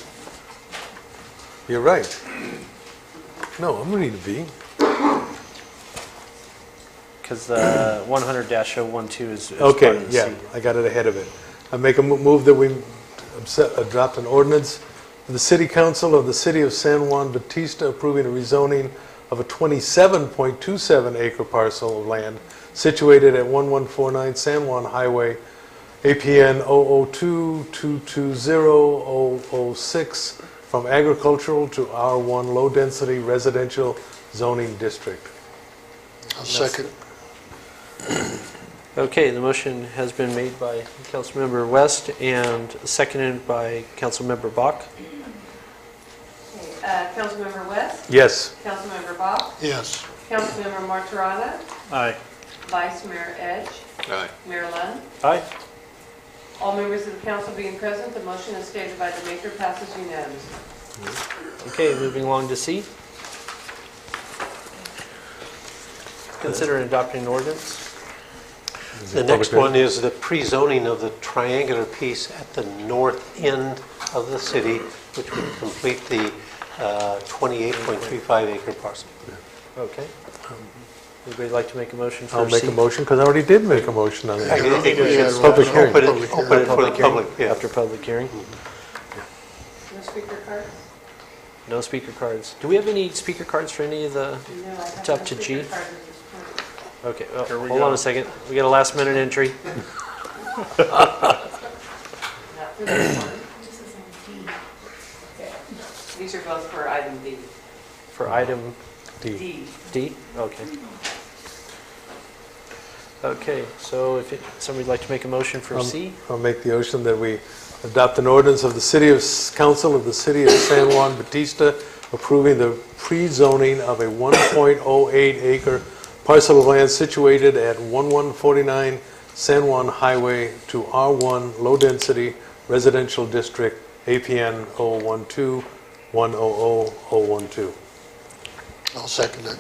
you're right. No, I'm reading B. Because 100-012 is part Okay, of the yeah, C. I got it ahead of it. I make a move that we adopt an ordinance of the City Council of the City of San Juan Bautista approving a rezoning of a 27.27 acre parcel of land situated at 1149 San Juan Highway, APN 002-220-006, from agricultural to R1 low-density residential zoning district. I'll second. Okay, the motion has been made by Councilmember West and seconded by Councilmember Bach. Councilmember West, Yes. Councilmember Bach, Yes. Councilmember Martirana, Aye. Vice Mayor Edge, Aye. Mayor Lund. Aye. All members of the council being present, the motion as stated by the maker passes unanimously. Okay, moving along to C. Consider adopting an ordinance. The next one is the pre-zoning of the triangular piece at the north end of the city, which would complete the 28.35 acre parcel. Okay. Anybody like to make a motion for I'll make C? a motion, because I already did make a motion on that. Yeah, Public hearing. Open it for the hearing? public, yeah. After public hearing? No speaker cards? No speaker cards. Do we have any speaker cards for any of the, No, I have It's no up to G. speaker cards at this point. okay, Here we hold go. on a second. We got a last minute entry. Not for this one. Okay. These are both for item D. For item D. D? Okay. Okay, so if somebody'd like to make a motion for C? I'll make the motion that we adopt an ordinance of the Council of the City of San Juan Bautista approving the pre-zoning of a 1.08 acre parcel of land situated at 1149 San Juan Highway to R1 Low Density Residential District, APN 012-100-012. I'll second it.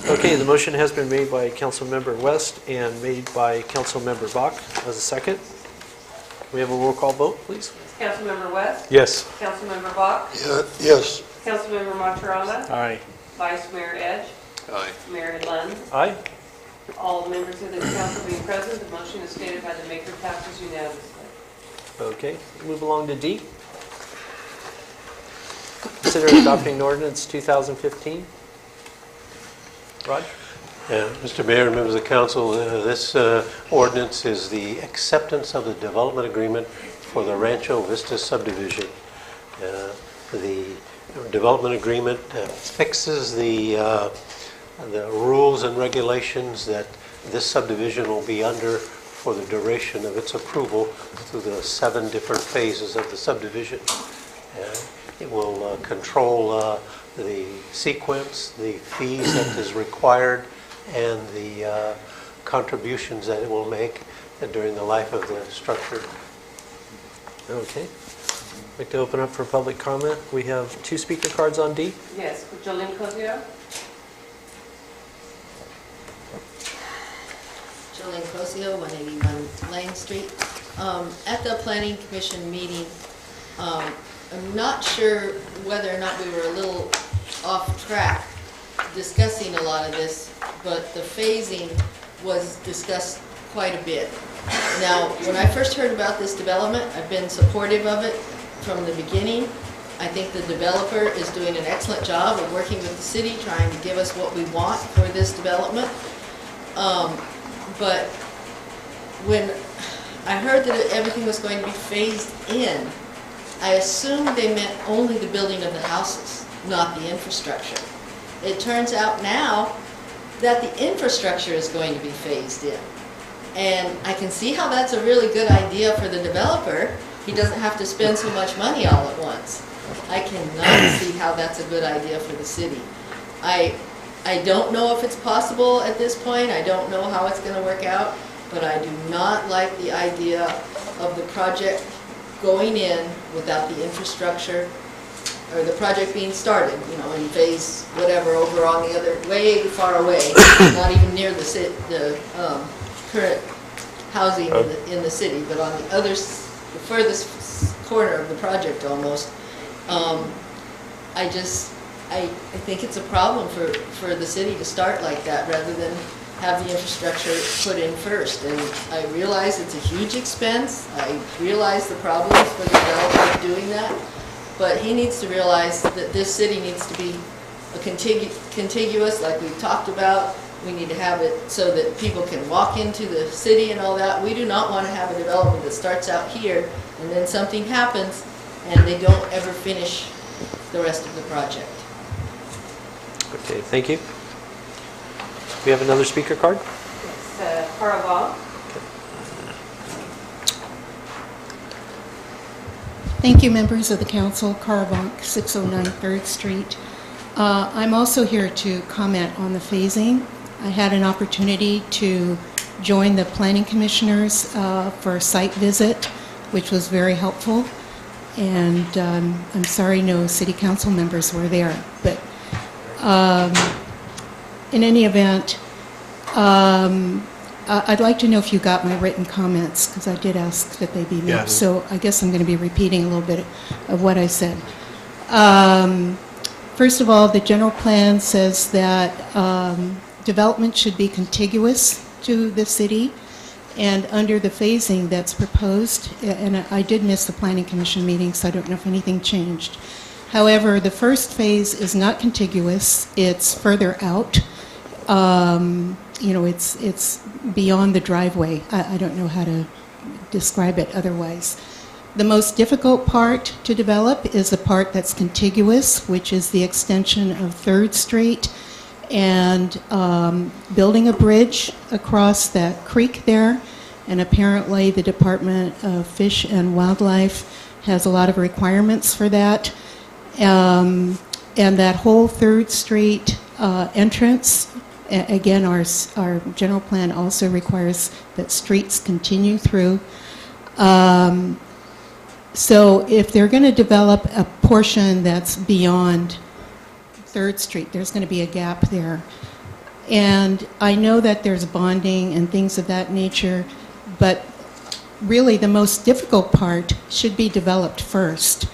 Okay, the motion has been made by Councilmember West and made by Councilmember Bach as a second. Can we have a roll call vote, please? Councilmember West, Yes. Councilmember Bach, Yes. Councilmember Martirana, Aye. Vice Mayor Edge, Aye. Mayor Lund. Aye. All members of the council being present, the motion is stated by the maker passes unanimously. Okay, move along to D. Consider adopting ordinance 2015. Rod? Mr. Mayor and members of the council, this ordinance is the acceptance of the development agreement for the Rancho Vista subdivision. The development agreement fixes the rules and regulations that this subdivision will be under for the duration of its approval through the 7 different phases of the subdivision. It will control the sequence, the fees that is required, and the contributions that it will make during the life of the structure. Okay. I'd like to open up for public comment. We have 2 speaker cards on D. Yes, Jolene Cosio? Jolene Cosio, 181 Lane Street. At the Planning Commission meeting, I'm not sure whether or not we were a little off track discussing a lot of this, but the phasing was discussed quite a bit. Now, when I first heard about this development, I've been supportive of it from the beginning. I think the developer is doing an excellent job of working with the city, trying to give us what we want for this development. But when I heard that everything was going to be phased in, I assumed they meant only the building of the houses, not the infrastructure. It turns out now that the infrastructure is going to be phased in. And I can see how that's a really good idea for the developer. He doesn't have to spend so much money all at once. I cannot see how that's a good idea for the city. I don't know if it's possible at this point. I don't know how it's going to work out, but I do not like the idea of the project going in without the infrastructure, or the project being started, you know, in phase whatever over on the other, way far away, not even near the current housing in the city, but on the other, the furthest corner of the project almost. I think it's a problem for the city to start like that rather than have the infrastructure put in first. And I realize it's a huge expense. I realize the problems for the developer of doing that. But he needs to realize that this city needs to be a contiguous, like we've talked about. We need to have it so that people can walk into the city and all that. We do not want to have a development that starts out here and then something happens and they don't ever finish the rest of the project. Okay, thank you. We have another speaker card? It's Caraval. Thank you, members of the council. Carvonk, 609 3rd Street. I'm also here to comment on the phasing. I had an opportunity to join the planning commissioners for a site visit, which was very helpful. And I'm sorry no city council members were there. But in any event, I'd like to know if you got my written comments, because I did ask that they be made. Yeah. So I guess I'm going to be repeating a little bit of what I said. First of all, the general plan says that development should be contiguous to the city, and under the phasing that's proposed, and I did miss the planning commission meeting, so I don't know if anything changed. However, the first phase is not contiguous, it's further out. You know, it's beyond the driveway. I don't know how to describe it otherwise. The most difficult part to develop is the part that's contiguous, which is the extension of 3rd Street and building a bridge across that creek there. And apparently the Department of Fish and Wildlife has a lot of requirements for that. And that whole 3rd Street entrance, again, our general plan also requires that streets continue through. So if they're going to develop a portion that's beyond 3rd Street, there's going to be a gap there. And I know that there's bonding and things of that nature, but really the most difficult part should be developed first,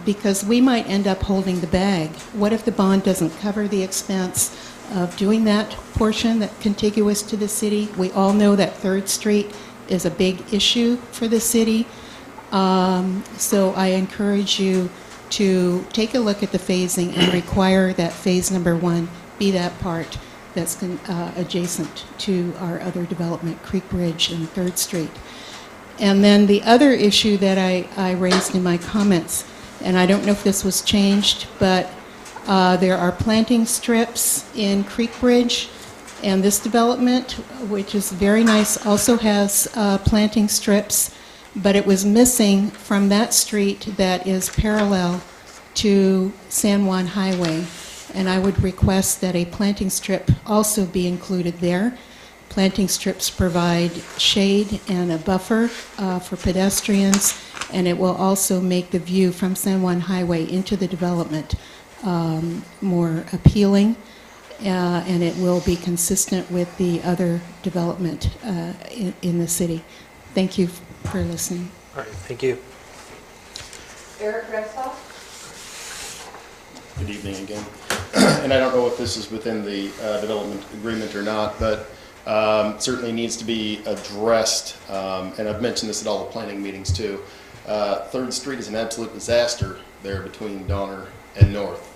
because we might end up holding the bag. What if the bond doesn't cover the expense of doing that portion that's contiguous to the city? We all know that 3rd Street is a big issue for the city. So I encourage you to take a look at the phasing and require that phase number 1 be that part that's adjacent to our other development, Creek Ridge and 3rd Street. And then the other issue that I raised in my comments, and I don't know if this was changed, but there are planting strips in Creek Bridge, and this development, which is very nice, also has planting strips, but it was missing from that street that is parallel to San Juan Highway. And I would request that a planting strip also be included there. Planting strips provide shade and a buffer for pedestrians, and it will also make the view from San Juan Highway into the development more appealing, and it will be consistent with the other development in the city. Thank you for listening. All right, thank you. Eric Rexall? Good evening again. And I don't know if this is within the development agreement or not, but certainly needs to be addressed, and I've mentioned this at all the planning meetings too. 3rd Street is an absolute disaster there between Donner and North.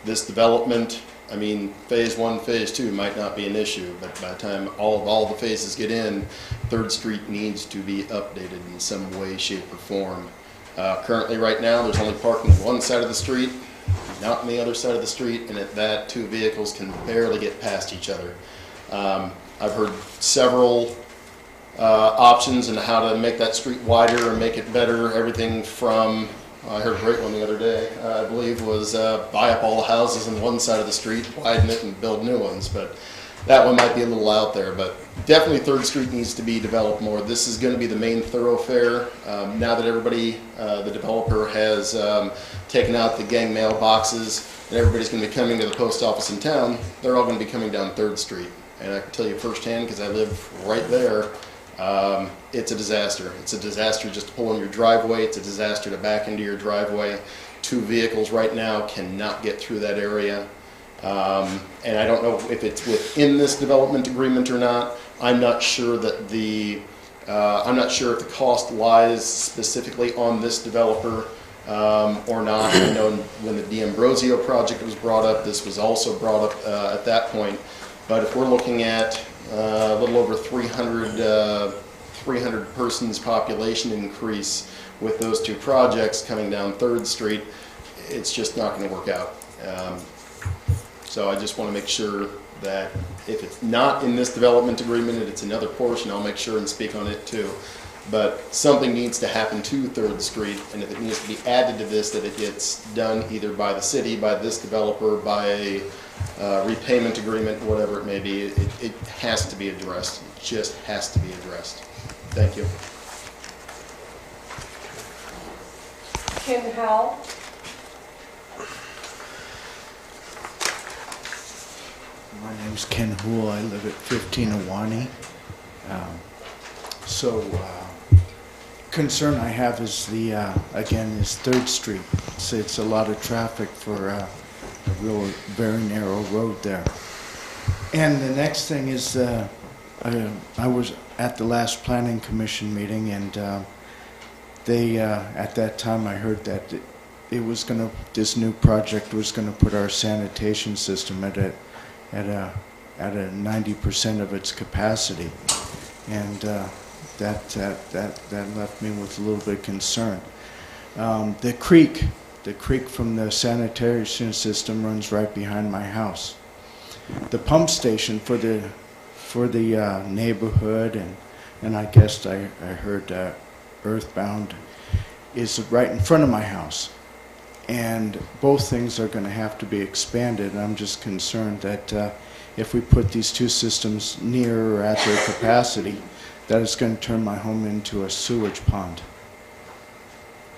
This development, I mean, phase 1, phase 2 might not be an issue, but by the time all the phases get in, 3rd Street needs to be updated in some way, shape, or form. Currently, right now, there's only parking on one side of the street, not on the other side of the street, and at that, 2 vehicles can barely get past each other. I've heard several options on how to make that street wider or make it better. Everything from, I heard a great one the other day, I believe, was buy up all the houses on one side of the street, widen it, and build new ones. But that one might be a little out there. But definitely 3rd Street needs to be developed more. This is going to be the main thoroughfare. Now that everybody, the developer has taken out the gang mailboxes and everybody's going to be coming to the post office in town, they're all going to be coming down 3rd Street. And I can tell you firsthand, because I live right there, it's a disaster. It's a disaster just to pull in your driveway. It's a disaster to back into your driveway. 2 vehicles right now cannot get through that area. And I don't know if it's within this development agreement or not. I'm not sure that I'm not sure if the cost lies specifically on this developer or not. I know when the D'Ambrosio project was brought up, this was also brought up at that point. But if we're looking at a little over 300 persons population increase with those 2 projects coming down 3rd Street, it's just not going to work out. So I just want to make sure that if it's not in this development agreement and it's another portion, I'll make sure and speak on it too. But something needs to happen to 3rd Street, and if it needs to be added to this, that it gets done either by the city, by this developer, by a repayment agreement, whatever it may be. It has to be addressed. It just has to be addressed. Thank you. Ken Howell? My name's Ken Hool. I live at 15 Awani. Concern I have is again, is 3rd Street. It's a lot of traffic for a real, very narrow road there. And the next thing is, I was at the last Planning Commission meeting, and they, at that time, I heard that this new project was gonna put our sanitation system at a 90% of its capacity, and that left me with a little bit of concern. The creek from the sanitation system runs right behind my house. The pump station for the neighborhood and I guess I heard Earthbound is right in front of my house. And both things are going to have to be expanded. And I'm just concerned that if we put these two systems near or at their capacity, that it's going to turn my home into a sewage pond.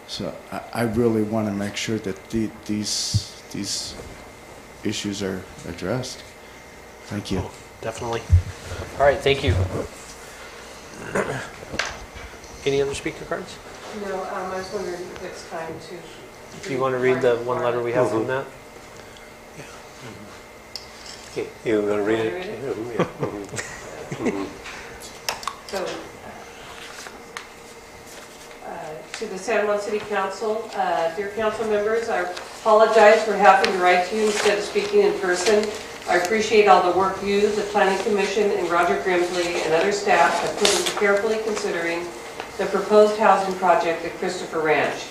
So I really want to make sure that these issues are addressed. Thank you. Oh, definitely. All right, thank you. Any other speaker cards? No, I was wondering if it's time to... Do you want to read the one letter we have from that? Okay, you want to read it? Yeah. So, to the San Juan City Council, dear council members, I apologize for having to write to you instead of speaking in person. I appreciate all the work you, the Planning Commission, and Roger Grimsley and other staff have put into carefully considering the proposed housing project at Christopher Ranch.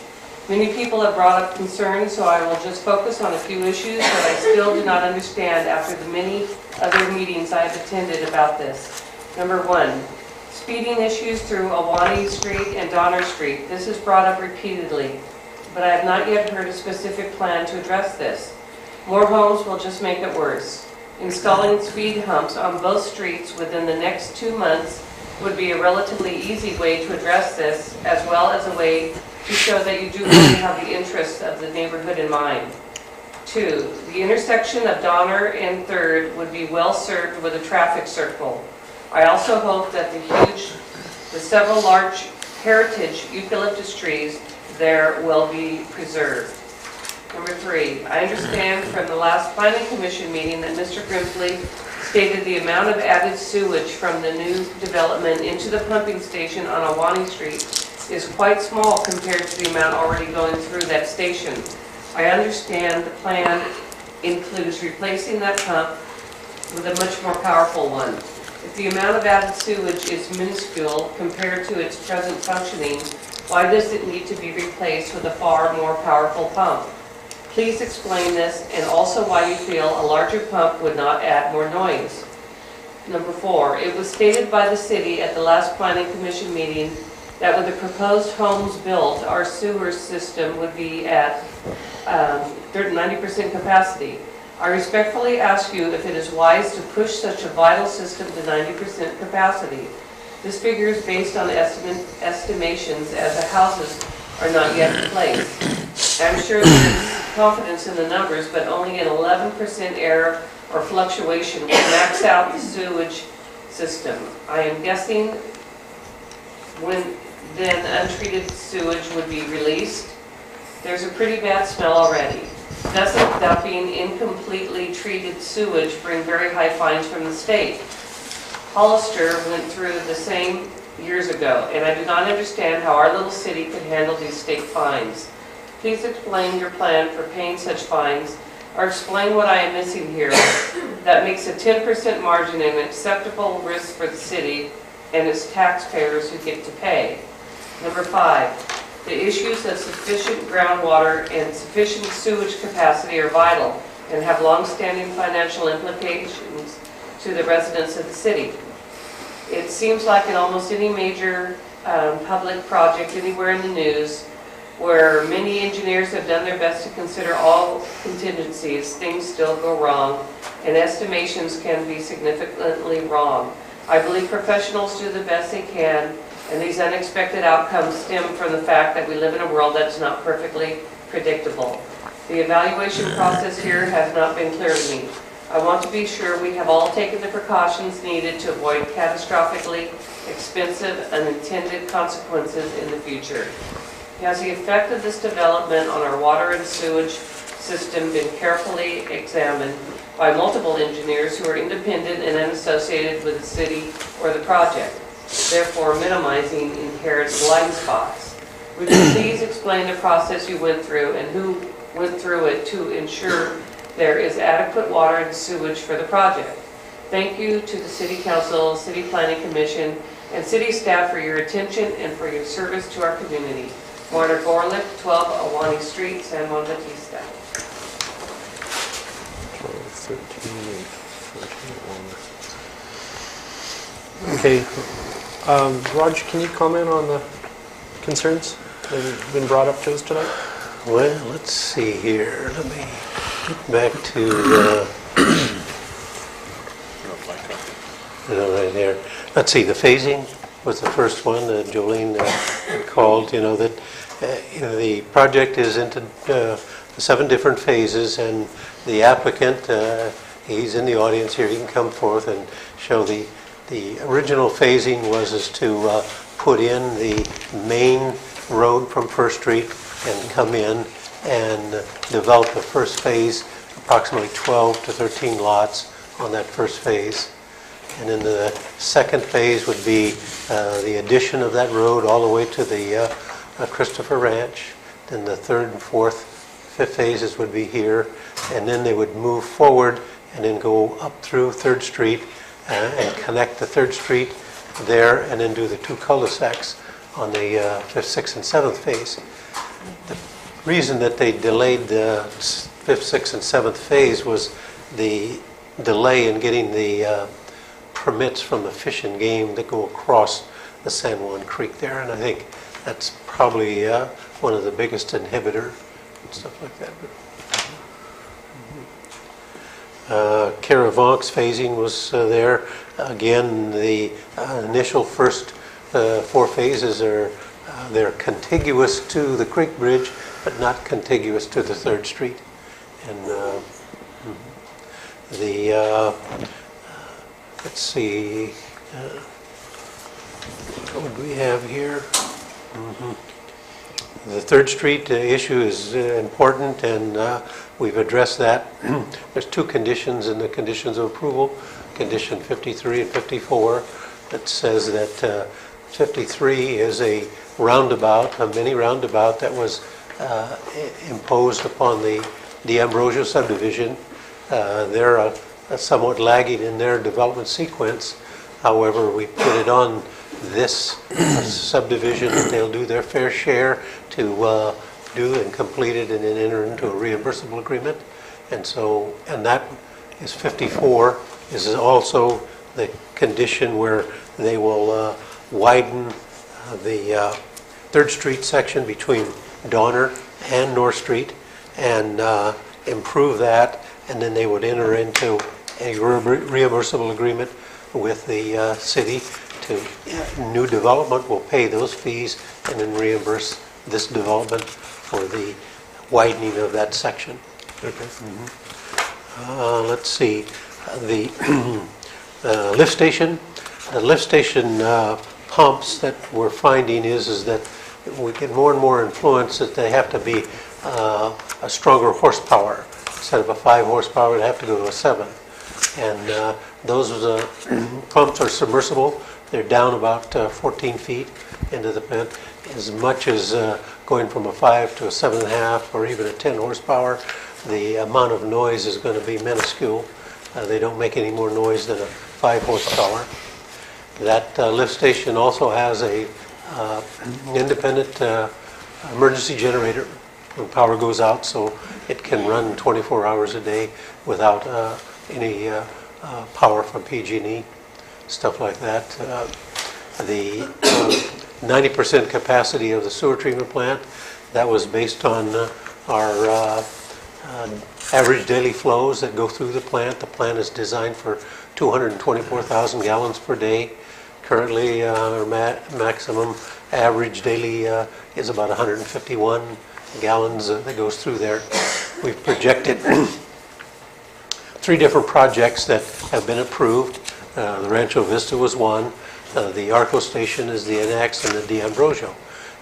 Many people have brought up concerns, so I will just focus on a few issues that I still do not understand after the many other meetings I have attended about this. Number 1, speeding issues through Awani Street and Donner Street. This is brought up repeatedly, but I have not yet heard a specific plan to address this. More homes will just make it worse. Installing speed humps on both streets within the next 2 months would be a relatively easy way to address this, as well as a way to show that you do really have the interests of the neighborhood in mind. 2, the intersection of Donner and 3rd would be well served with a traffic circle. I also hope that the several large heritage eucalyptus trees there will be preserved. Number 3, I understand from the last Planning Commission meeting that Mr. Grimsley stated the amount of added sewage from the new development into the pumping station on Awani Street is quite small compared to the amount already going through that station. I understand the plan includes replacing that pump with a much more powerful one. If the amount of added sewage is minuscule compared to its present functioning, why does it need to be replaced with a far more powerful pump? Please explain this, and also why you feel a larger pump would not add more noise. Number 4, it was stated by the city at the last Planning Commission meeting that with the proposed homes built, our sewer system would be at 90% capacity. I respectfully ask you if it is wise to push such a vital system to 90% capacity. This figure is based on estimations as the houses are not yet in place. I'm sure there is confidence in the numbers, but only an 11% error or fluctuation will max out the sewage system. I am guessing when then untreated sewage would be released. There's a pretty bad smell already. Doesn't that being incompletely treated sewage bring very high fines from the state? Hollister went through the same years ago, and I do not understand how our little city could handle these state fines. Please explain your plan for paying such fines, or explain what I am missing here that makes a 10% margin an acceptable risk for the city and its taxpayers who get to pay. Number 5, the issues of sufficient groundwater and sufficient sewage capacity are vital and have long-standing financial implications to the residents of the city. It seems like in almost any major public project anywhere in the news where many engineers have done their best to consider all contingencies, things still go wrong, and estimations can be significantly wrong. I believe professionals do the best they can, and these unexpected outcomes stem from the fact that we live in a world that's not perfectly predictable. The evaluation process here has not been clear to me. I want to be sure we have all taken the precautions needed to avoid catastrophically expensive unintended consequences in the future. Has the effect of this development on our water and sewage system been carefully examined by multiple engineers who are independent and unassociated with the city or the project, therefore minimizing inherent blind spots? Would you please explain the process you went through and who went through it to ensure there is adequate water and sewage for the project? Thank you to the City Council, City Planning Commission, and City staff for your attention and for your service to our community. Marta Gorlick, 12 Awani Street, San Juan Bautista. 12, 13, 14. Okay. Raj, can you comment on the concerns that have been brought up to us tonight? Well, let's see here. Let me get back to right there. Let's see, the phasing was the first one that Jolene called, that the project is into 7 different phases, and the applicant, he's in the audience here, he can come forth and show the original phasing was to put in the main road from First Street and come in and develop the first phase, approximately 12 to 13 lots on that first phase. And then the second phase would be the addition of that road all the way to the Christopher Ranch. Then the third and fourth, fifth phases would be here. And then they would move forward and then go up through 3rd Street and connect the 3rd Street there and then do the 2 cul-de-sacs on the 5th, 6th, and 7th phase. The reason that they delayed the 5th, 6th, and 7th phase was the delay in getting the permits from the Fish and Game that go across the San Juan Creek there, and I think that's probably one of the biggest inhibitor and stuff like that. Caravance phasing was there. Again, the initial first 4 phases are they're contiguous to the creek bridge, but not contiguous to the 3rd Street. And let's see, what would we have here? The 3rd Street issue is important, and we've addressed that. There's 2 conditions in the conditions of approval, condition 53 and 54, that says that 53 is a roundabout, a mini roundabout that was imposed upon the D'Ambrosio subdivision. They're somewhat lagging in their development sequence. However, we put it on this subdivision, and they'll do their fair share to do and complete it and then enter into a reimbursable agreement. And that is 54, is also the condition where they will widen the 3rd Street section between Donner and North Street and improve that, and then they would enter into a reimbursable agreement with the city to new development will pay those fees and then reimburse this development for the widening of that section. Okay. Let's see, the lift station. The lift station pumps that we're finding is that we get more and more influence that they have to be a stronger horsepower. Instead of a 5 horsepower, they have to go to a 7. And those pumps are submersible. They're down about 14 feet into the pit. As much as going from a 5 to a 7.5 or even a 10 horsepower, the amount of noise is going to be minuscule. They don't make any more noise than a 5 horsepower. That lift station also has a independent emergency generator when power goes out, so it can run 24 hours a day without any power from PG&E, stuff like that. the 90% capacity of the sewer treatment plant. That was based on our average daily flows that go through the plant. The plant is designed for 224,000 gallons per day. Currently, our maximum average daily is about 151 gallons that goes through there. We've projected 3 different projects that have been approved. The Rancho Vista was one, the Arco Station is the next, and the D'Ambrosio.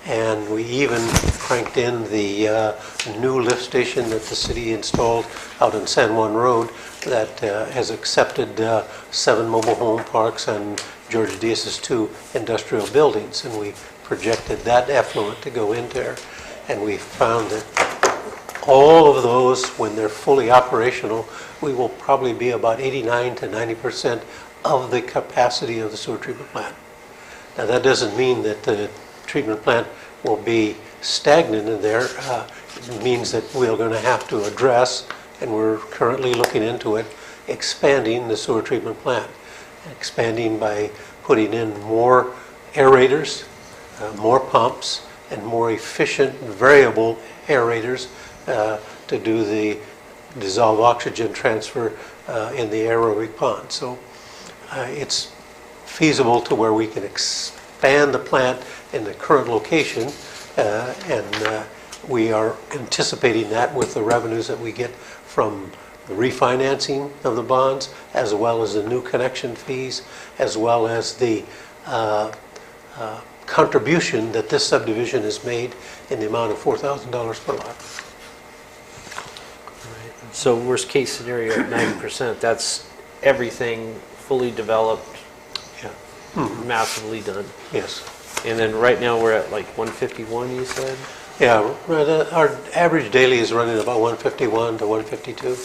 And we even cranked in the new lift station that the city installed out on San Juan Road that has accepted 7 mobile home parks and George Diaz's 2 industrial buildings. And we projected that effluent to go in there. And we found that all of those, when they're fully operational, we will probably be about 89 to 90% of the capacity of the sewer treatment plant. Now, that doesn't mean that the treatment plant will be stagnant in there. It means that we're going to have to address, and we're currently looking into it, expanding the sewer treatment plant. Expanding by putting in more aerators, more pumps, and more efficient variable aerators to do the dissolved oxygen transfer in the aerobic pond. So it's feasible to where we can expand the plant in the current location, and we are anticipating that with the revenues that we get from the refinancing of the bonds, as well as the new connection fees, as well as the contribution that this subdivision has made in the amount of $4,000 per lot. So worst case scenario at 90%, that's everything fully developed, Yeah. massively done. Yes. And then right now we're at like 151, you said? Yeah, our average daily is running about 151 to 152.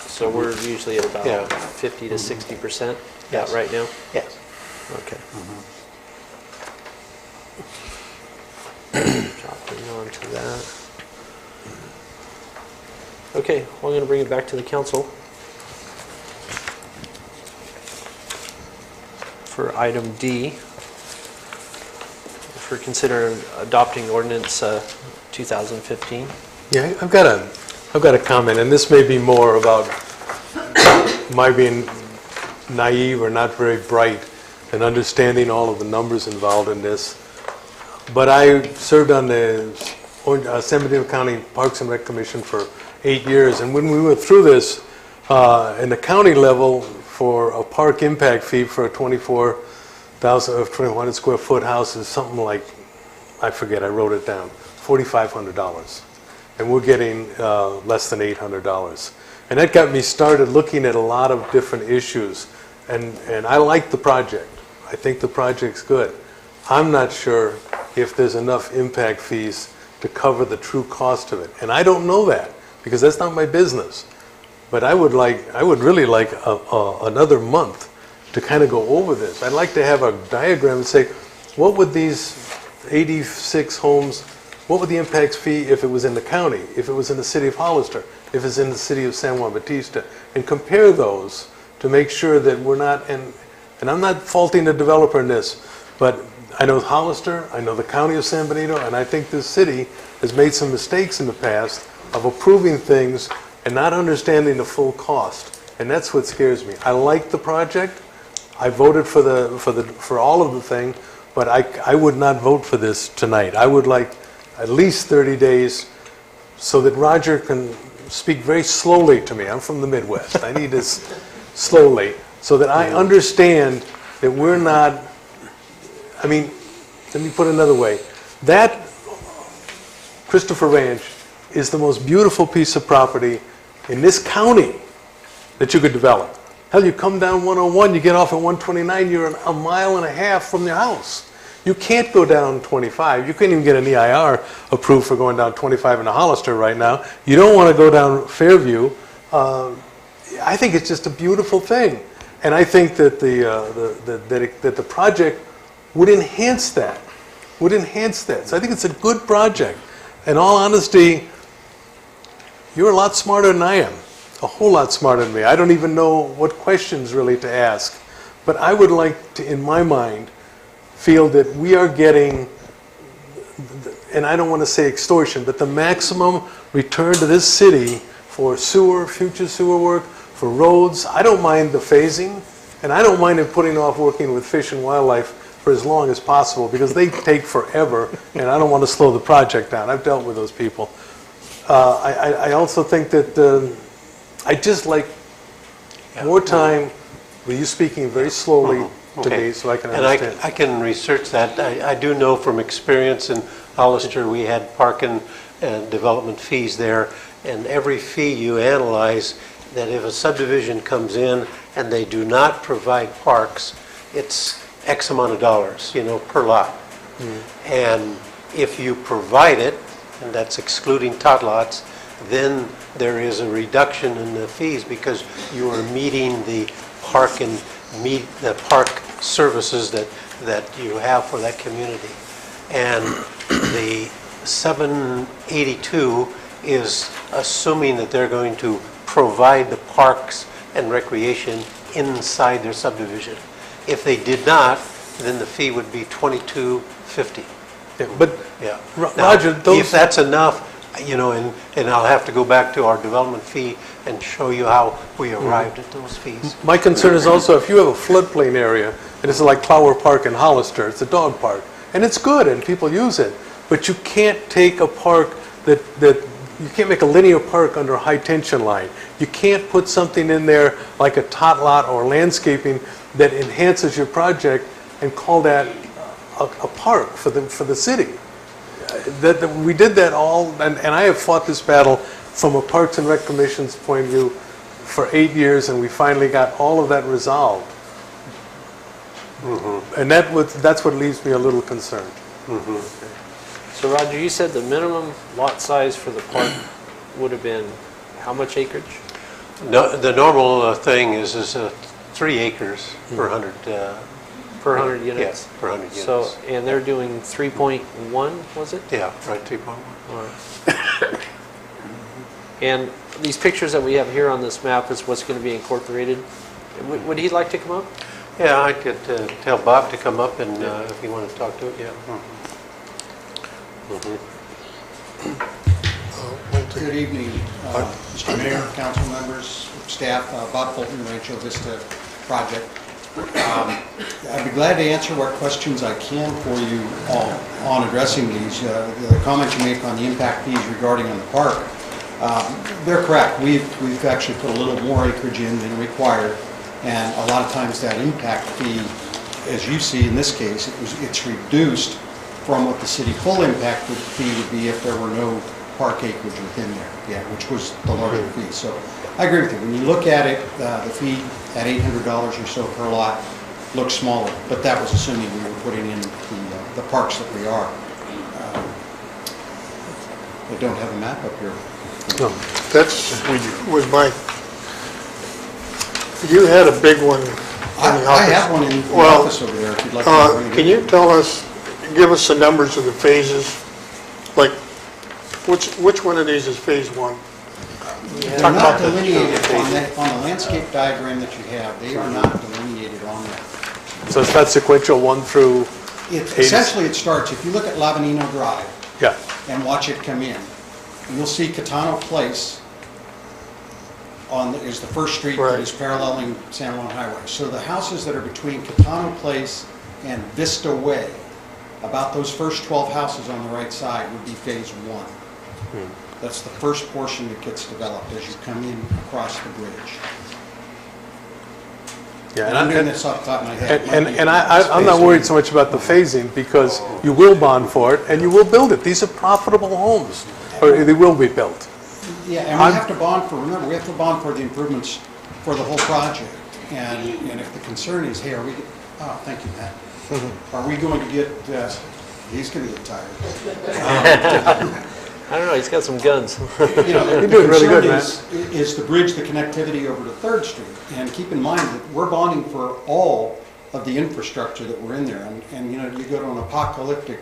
So we're usually at about Yeah. 50 to 60% Yes. right now? Yes. Okay. Dropping on to that. Okay, well, I'm going to bring it back to the council for item D, for considering adopting ordinance 2015. Yeah, I've got a comment, and this may be more about my being naive or not very bright and understanding all of the numbers involved in this. But I served on the San Bernardino County Parks and Rec Commission for 8 years, and when we went through this, in the county level, for a park impact fee for a 2,400 square foot house is something like, I forget, I wrote it down, $4,500. And we're getting less than $800. And that got me started looking at a lot of different issues. And I like the project. I think the project's good. I'm not sure if there's enough impact fees to cover the true cost of it. And I don't know that, because that's not my business. But I would really like another month to kind of go over this. I'd like to have a diagram and say, what would these 86 homes, what would the impact fee if it was in the county, if it was in the city of Hollister, if it's in the city of San Juan Bautista, and compare those to make sure that we're not, and I'm not faulting the developer in this, but I know Hollister, I know the county of San Benito, and I think this city has made some mistakes in the past of approving things and not understanding the full cost. And that's what scares me. I like the project. I voted for all of the thing, but I would not vote for this tonight. I would like at least 30 days so that Roger can speak very slowly to me. I'm from the Midwest. I need this slowly so that I understand that we're not, I mean, let me put it another way. That Christopher Ranch is the most beautiful piece of property in this county that you could develop. Hell, you come down 101, you get off at 129, you're a mile and a half from your house. You can't go down 25. You couldn't even get an EIR approved for going down 25 in the Hollister right now. You don't want to go down Fairview. I think it's just a beautiful thing. And I think that the project would enhance that. So I think it's a good project. In all honesty, you're a lot smarter than I am. A whole lot smarter than me. I don't even know what questions really to ask. But I would like to, in my mind, feel that we are getting, and I don't want to say extortion, but the maximum return to this city for sewer, future sewer work, for roads. I don't mind the phasing, and I don't mind it putting off working with Fish and Wildlife for as long as possible, because they take forever, and I don't want to slow the project down. I've dealt with those people. I also think that I just like more time with you speaking very slowly to me so I can understand. And I can research that. I do know from experience in Hollister, we had park and development fees there, and every fee you analyze, that if a subdivision comes in and they do not provide parks, it's X amount of dollars, per lot. And if you provide it, and that's excluding tot lots, then there is a reduction in the fees because you are meeting the park and the park services that you have for that community. And the 782 is assuming that they're going to provide the parks and recreation inside their subdivision. If they did not, then the fee would be $22.50. Yeah, but Yeah. Now, Roger, if that's enough, and I'll have to go back to our development fee and show you how we arrived at those fees. my concern is also if you have a floodplain area, and it's like Flower Park in Hollister, it's a dog park, and it's good and people use it, but you can't take a park that you can't make a linear park under a high tension line. You can't put something in there like a tot lot or landscaping that enhances your project and call that a park for the city. We did that all, and I have fought this battle from a Parks and Rec Commission's point of view for 8 years, and we finally got all of that resolved. And that's what leaves me a little concerned. So Roger, you said the minimum lot size for the park would have been how much acreage? No, the normal thing is 3 acres per 100. Per 100 units? Yes, per 100 units. So, and they're doing 3.1, was it? Yeah, right, 3.1. All right. And these pictures that we have here on this map is what's going to be incorporated. Would he like to come up? Yeah, I could tell Bob to come up and if you want to talk to it, yeah. Good evening, Mr. Mayor, council members, staff, Bob Fulton, Rancho Vista Project. I'd be glad to answer what questions I can for you on addressing these. The comments you make on the impact fees regarding on the park, they're correct. We've actually put a little more acreage in than required, and a lot of times that impact fee, as you see in this case, it's reduced from what the city full impact fee would be if there were no park acreage within there, which was the larger fee. So I agree with you. When you look at it, the fee at $800 or so per lot looks smaller, but that was assuming we were putting in the parks that we are. I don't have a map up here. No, was my, you had a big one in the office. I have one in the office over there if you'd like to bring it in. Can you tell us, give us the numbers of the phases? Like, which one of these is phase 1? They're not delineated on the landscape diagram that you have. They are not delineated on there. So it's not sequential 1 through 8? Essentially, it starts, if you look at Lavanino Drive Yeah. and watch it come in, you'll see Catano Place is the first street that is paralleling San Juan Highway. So the houses that are between Catano Place and Vista Way, about those first 12 houses on the right side would be phase 1. That's the first portion that gets developed as you come in across the bridge. Yeah, I'm doing this off the top of my head. and I'm not worried so much about the phasing because you will bond for it and you will build it. These are profitable homes, or they will be built. Yeah, and we have to bond for, remember, we have to bond for the improvements for the whole project. And if the concern is, hey, thank you, Matt. Are we going to get, he's going to get tired. I don't know, he's got some guns. You're doing really good, man. Is the bridge, the connectivity over to 3rd Street. And keep in mind that we're bonding for all of the infrastructure that we're in there. And you go to an apocalyptic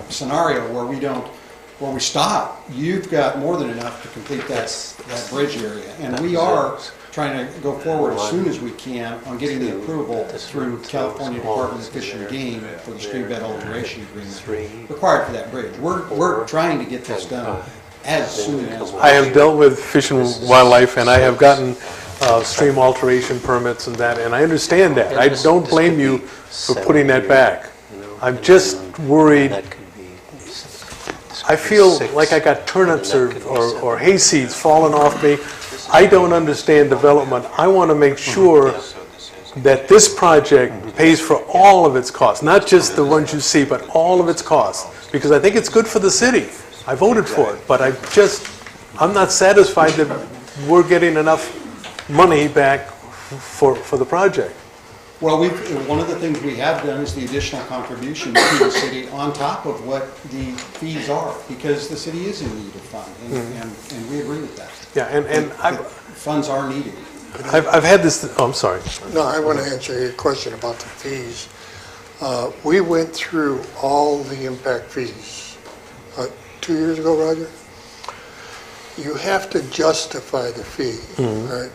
scenario where we stop, you've got more than enough to complete that bridge area. And we are trying to go forward as soon as we can on getting the approval through California Department of Fish and Game for the stream bed alteration agreement required for that bridge. We're trying to get this done as soon as possible. I have dealt with Fish and Wildlife, and I have gotten stream alteration permits and that, and I understand that. I don't blame you for putting that back. I'm just worried. I feel like I got turnips or hay seeds falling off me. I don't understand development. I want to make sure that this project pays for all of its costs, not just the ones you see, but all of its costs, because I think it's good for the city. I voted for it, but I'm not satisfied that we're getting enough money back for the project. Well, one of the things we have done is the additional contribution to the city on top of what the fees are, because the city is in need of funds, and we agree with that. Yeah, and funds are needed. I've had this, I'm sorry. No, I want to answer your question about the fees. We went through all the impact fees 2 years ago, Roger. You have to justify the fee, right?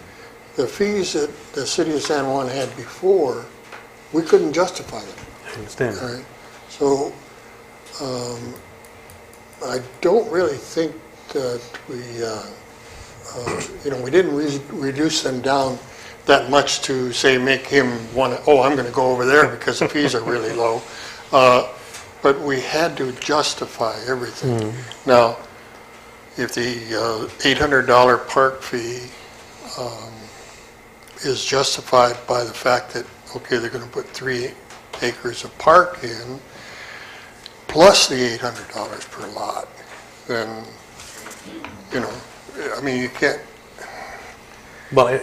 The fees that the city of San Juan had before, we couldn't justify them. I understand. Right? So I don't really think that we, we didn't reduce them down that much to say make him want to, oh, I'm going to go over there because the fees are really low. But we had to justify everything. Now, if the $800 park fee is justified by the fact that, okay, they're going to put 3 acres of park in, plus the $800 per lot, then, I mean, you can't. Well,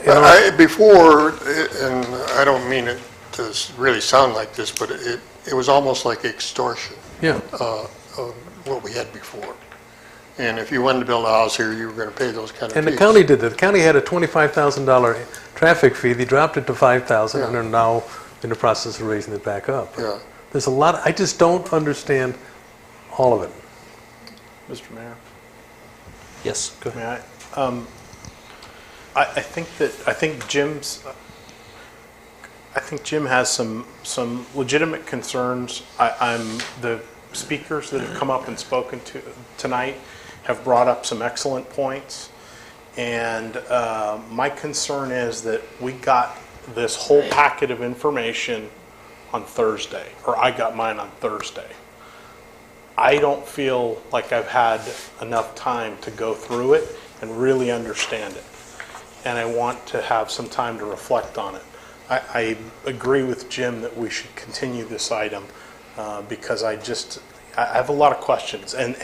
before, and I don't mean it to really sound like this, but it was almost like extortion. Yeah. Of what we had before. And if you wanted to build a house here, you were going to pay those kind of fees. And the county did that. The county had a $25,000 traffic fee. They dropped it to $5,000, and are now in the process of raising it back up. Yeah. There's a lot. I just don't understand all of it. Mr. Mayor? Yes, go ahead. May I? I think Jim has some legitimate concerns. The speakers that have come up and spoken to tonight have brought up some excellent points, and my concern is that we got this whole packet of information on Thursday, or I got mine on Thursday. I don't feel like I've had enough time to go through it and really understand it, and I want to have some time to reflect on it. I agree with Jim that we should continue this item because I have a lot of questions, and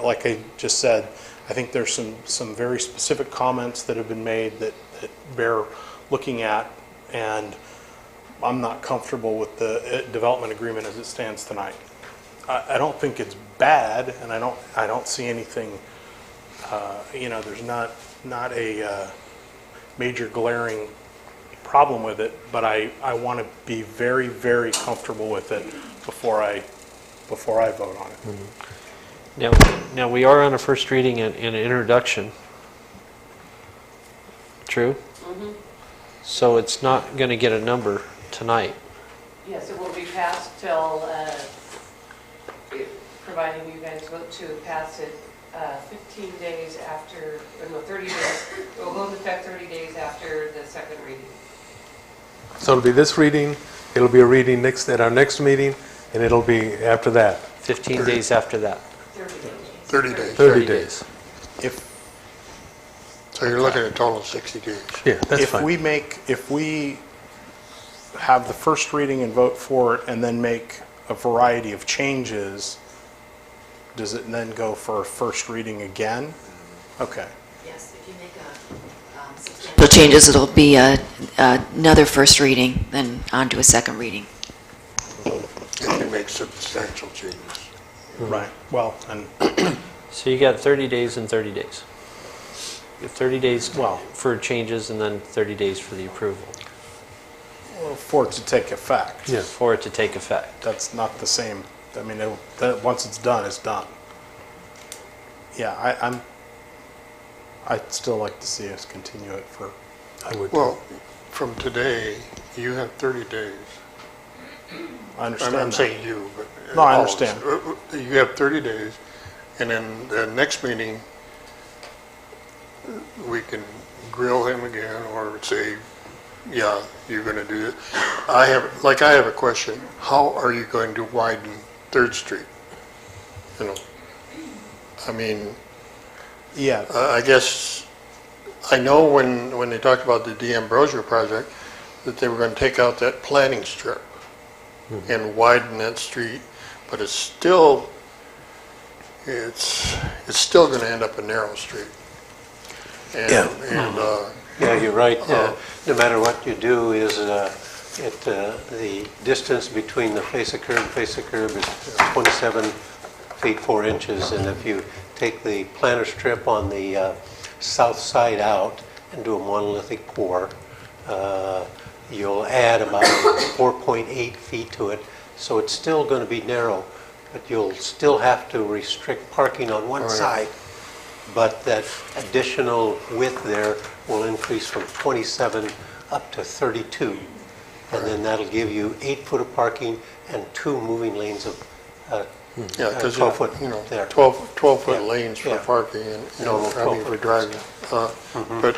like I just said, I think there's some very specific comments that have been made that bear looking at, and I'm not comfortable with the development agreement as it stands tonight. I don't think it's bad, and I don't see anything. There's not a major glaring problem with it, but I want to be very, very comfortable with it before I vote on it. Now we are on a first reading and an introduction. True? So it's not going to get a number tonight. Yes, it will be passed till, providing you guys vote to pass it 15 days after, or no, 30 days. It will go into effect 30 days after the second reading. So it'll be this reading, it'll be a reading at our next meeting, and it'll be after that. 15 days after that. 30 days. 30 days. So you're looking at a total of 60 days. Yeah, that's fine. If we have the first reading and vote for it and then make a variety of changes, does it then go for a first reading again? Okay. Yes, if you make substantial changes, it'll be another first reading, then on to a second reading. If you make substantial changes. Right. Well, and So you got 30 days and 30 days. You have 30 days for changes and then 30 days for the approval. for it to take effect. Yeah. For it to take effect. That's not the same. I mean, once it's done, it's done. Yeah, I'd still like to see us continue it for I would. Well, from today, you have 30 days. I understand I'm that. saying you, but. No, I all of us. understand. You have 30 days, and then the next meeting, we can grill him again or say, yeah, you're going to do it. I have a question. How are you going to widen 3rd Street? You know, I mean, Yeah, I guess, I know when they talked about the D'Ambrosio project, that they were going to take out that planting strip and widen that street, but it's still going to end up a narrow street. And, Yeah. Yeah, you're right. No matter what you do is, the distance between the face of curb is 27 feet 4 inches, and if you take the planter strip on the south side out and do a monolithic pour, you'll add about 4.8 feet to it, so it's still going to be narrow, but you'll still have to restrict parking on one side. But that additional width there will increase from 27 up to 32. And then that'll give you 8 foot of parking and 2 moving lanes of yeah, because 12 foot there. 12-foot lanes for parking and normal for driving. But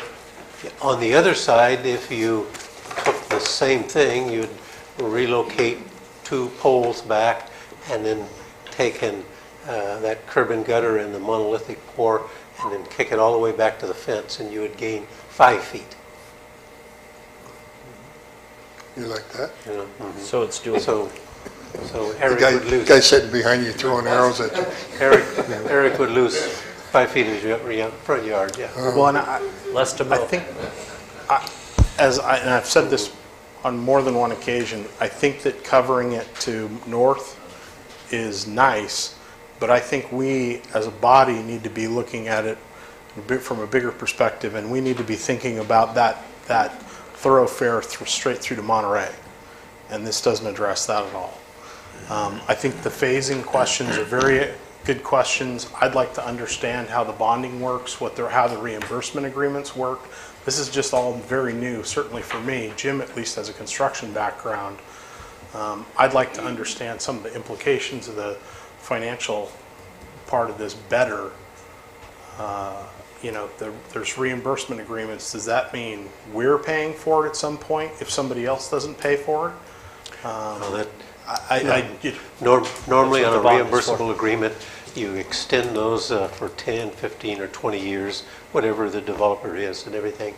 on the other side, if you took the same thing, you'd relocate 2 poles back and then taken that curb and gutter and the monolithic pour and then kick it all the way back to the fence, and you would gain 5 feet. you like that? You know? So it's doable. So Eric would The lose. guy sitting behind you throwing arrows at you. Eric would lose 5 feet of your front yard, yeah. well, and Less to mow. I think, and I've said this on more than one occasion, I think that covering it to north is nice, but I think we, as a body, need to be looking at it from a bigger perspective, and we need to be thinking about that thoroughfare straight through to Monterey, and this doesn't address that at all. I think the phasing questions are very good questions. I'd like to understand how the bonding works, how the reimbursement agreements work. This is just all very new, certainly for me. Jim at least has a construction background. I'd like to understand some of the implications of the financial part of this better. There's reimbursement agreements. Does that mean we're paying for it at some point if somebody else doesn't pay for it? Normally on a bond is reimbursable agreement, you extend those for 10, 15, or 20 years, whatever the developer is and everything.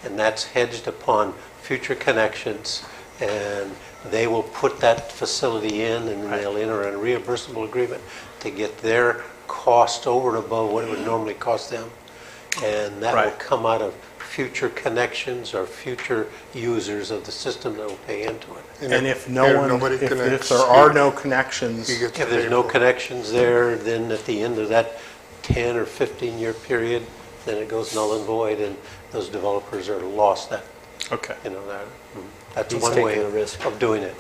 And that's hedged upon future connections, and they will put that facility in, and they'll enter a reimbursable agreement to get their cost over and above what it would normally cost them. And that will come out of future connections or future users of the system that will pay into it. And if there are no connections, If there's no connections there, then at the end of that 10 or 15 year period, then it goes null and void, and those developers are lost. That's He's one taking way a risk of doing it.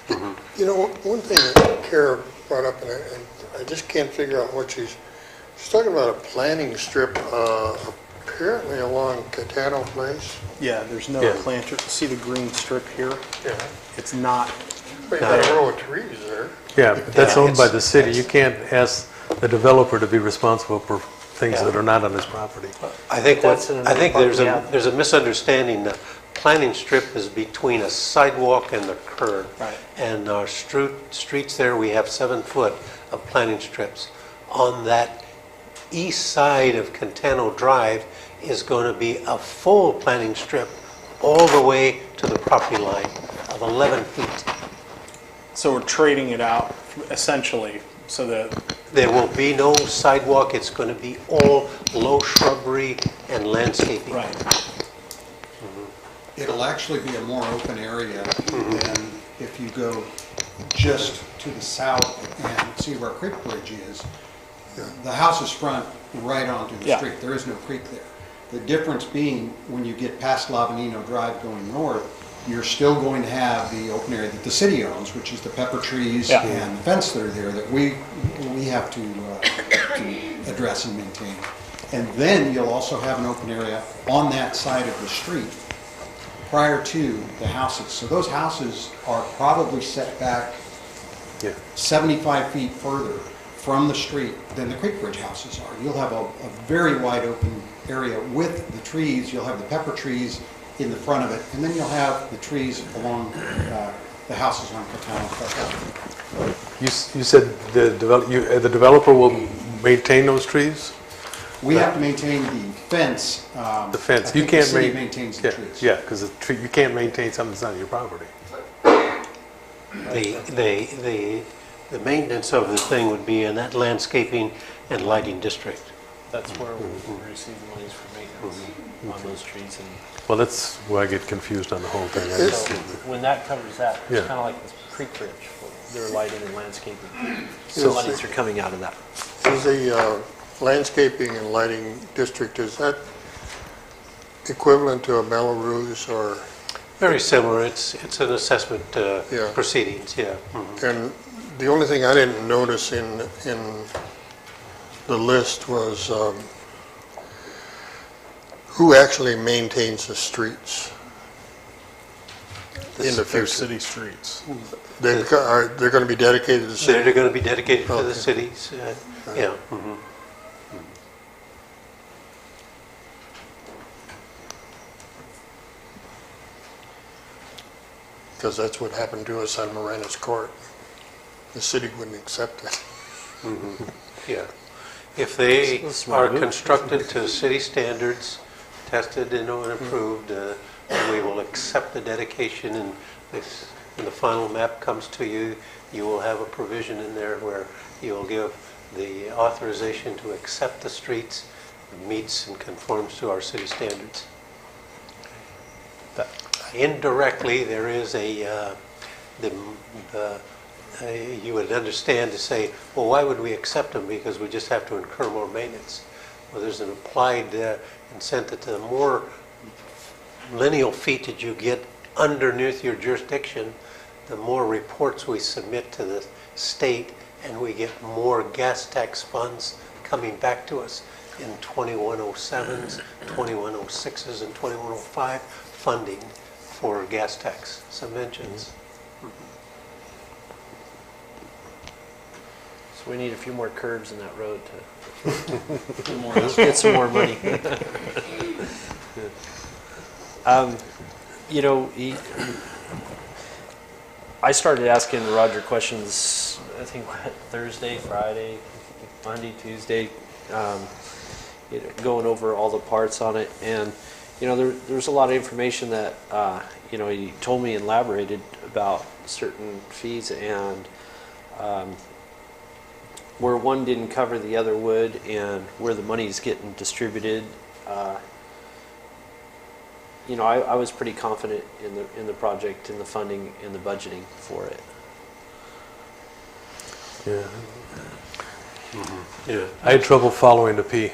You know, one thing that Kara brought up, and I just can't figure out what she's talking about, a planting strip apparently along Catano Place. yeah, there's no planter. See the green strip here? Yeah. It's not. But you got a row of trees there. Yeah, but that's owned by the city. You can't ask the developer to be responsible for things that are not on his property. I think there's a misunderstanding. The planting strip is between a sidewalk and the curb. Right. And our streets there, we have 7 foot of planting strips. On that east side of Cantano Drive is going to be a full planting strip all the way to the property line of 11 feet. So we're trading it out essentially so that there will be no sidewalk. It's going to be all low shrubbery and landscaping. Right. It'll actually be a more open area than if you go just to the south and see where Creek Bridge is. The houses front right onto the street. There is no creek there. The difference being when you get past Lavanino Drive going north, you're still going to have the open area that the city owns, which is the pepper trees and the fence that are there that we have to address and maintain. And then you'll also have an open area on that side of the street prior to the houses. So those houses are probably set back 75 feet further from the street than the Creek Bridge houses are. You'll have a very wide open area with the trees. You'll have the pepper trees in the front of it, and then you'll have the trees along the houses on Catawba. You said the developer will maintain those trees? We have to maintain the fence. The fence. I think the city maintains the trees. Yeah, because you can't maintain something that's not your property. The maintenance of the thing would be in that landscaping and lighting district. That's where we receive the monies for maintenance on those trees. And Well, that's where I get confused on the whole thing. so when that covers that, it's Yeah. kind of like the Creek Bridge, their lighting and landscaping. So- So monies are coming out of that. Is the landscaping and lighting district, is that equivalent to a Melrose or? Very similar. It's an assessment Yeah. proceedings, yeah. And the only thing I didn't notice in the list was who actually maintains the streets in the They're future? city streets. They're going to be dedicated to the city? They're going to be dedicated to the Okay. cities, yeah. Because that's what happened to us on Morena's Court. The city wouldn't accept it. Yeah. If they That's a smart are move. constructed to city standards, tested and approved, we will accept the dedication, and when the final map comes to you, you will have a provision in there where you will give the authorization to accept the streets, meets and conforms to our city standards. Indirectly, there is you would understand to say, well, why would we accept them? Because we just have to incur more maintenance. Well, there's an applied incentive. The more lineal feet that you get underneath your jurisdiction, the more reports we submit to the state, and we get more gas tax funds coming back to us in 2107s, 2106s, and 2105 funding for gas tax subventions. So we need a few more curbs in that road to get some more money. You know, I started asking Roger questions, I think, Thursday, Friday, Monday, Tuesday, going over all the parts on it. And, you know, there's a lot of information that, you know, he told me and elaborated about certain fees, and where one didn't cover, the other would, and where the money's getting distributed. You know, I was pretty confident in the project, in the funding, in the budgeting for it. Yeah. Yeah. I had trouble following the P.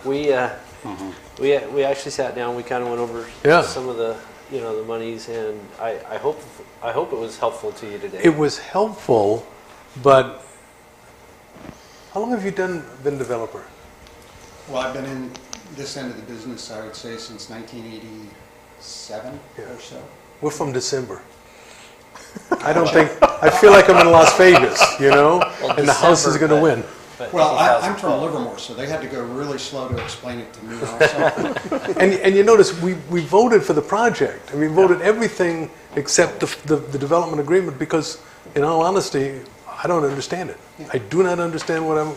We actually sat down. We kind of went over some of the the monies, and I hope it was helpful to you today. It was helpful, but how long have you been developer? Well, I've been in this end of the business, I would say, since 1987 or so. We're from December. I feel like I'm in Las Vegas, you know, and the house is going to win. Well, I'm from Livermore, so they had to go really slow to explain it to me also. And you notice we voted for the project. I mean, voted everything except the development agreement because, in all honesty, I don't understand it. I do not understand what I'm...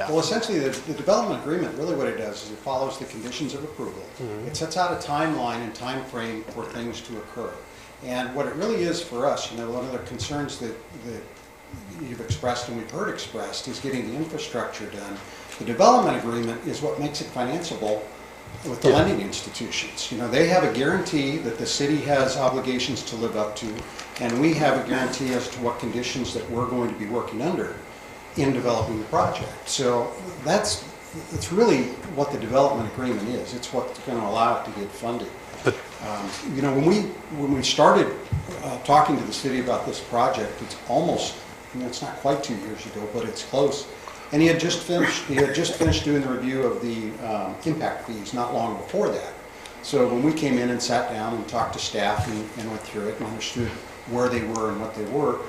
Well, essentially, the development agreement, really what it does is it follows the conditions of approval. It sets out a timeline and time frame for things to occur. And what it really is for us, you know, one of the concerns that you've expressed and we've heard expressed is getting the infrastructure done. The development agreement is what makes it financeable with the lending institutions. You know, they have a guarantee that the city has obligations to live up to, and we have a guarantee as to what conditions that we're going to be working under in developing the project. So it's really what the development agreement is. It's what's going to allow it to get funded. You know, when we started talking to the city about this project, it's almost, you know, it's not quite 2 years ago, but it's close. And he had just finished doing the review of the impact fees not long before that. So when we came in and sat down and talked to staff and went through it and understood where they were and what they were,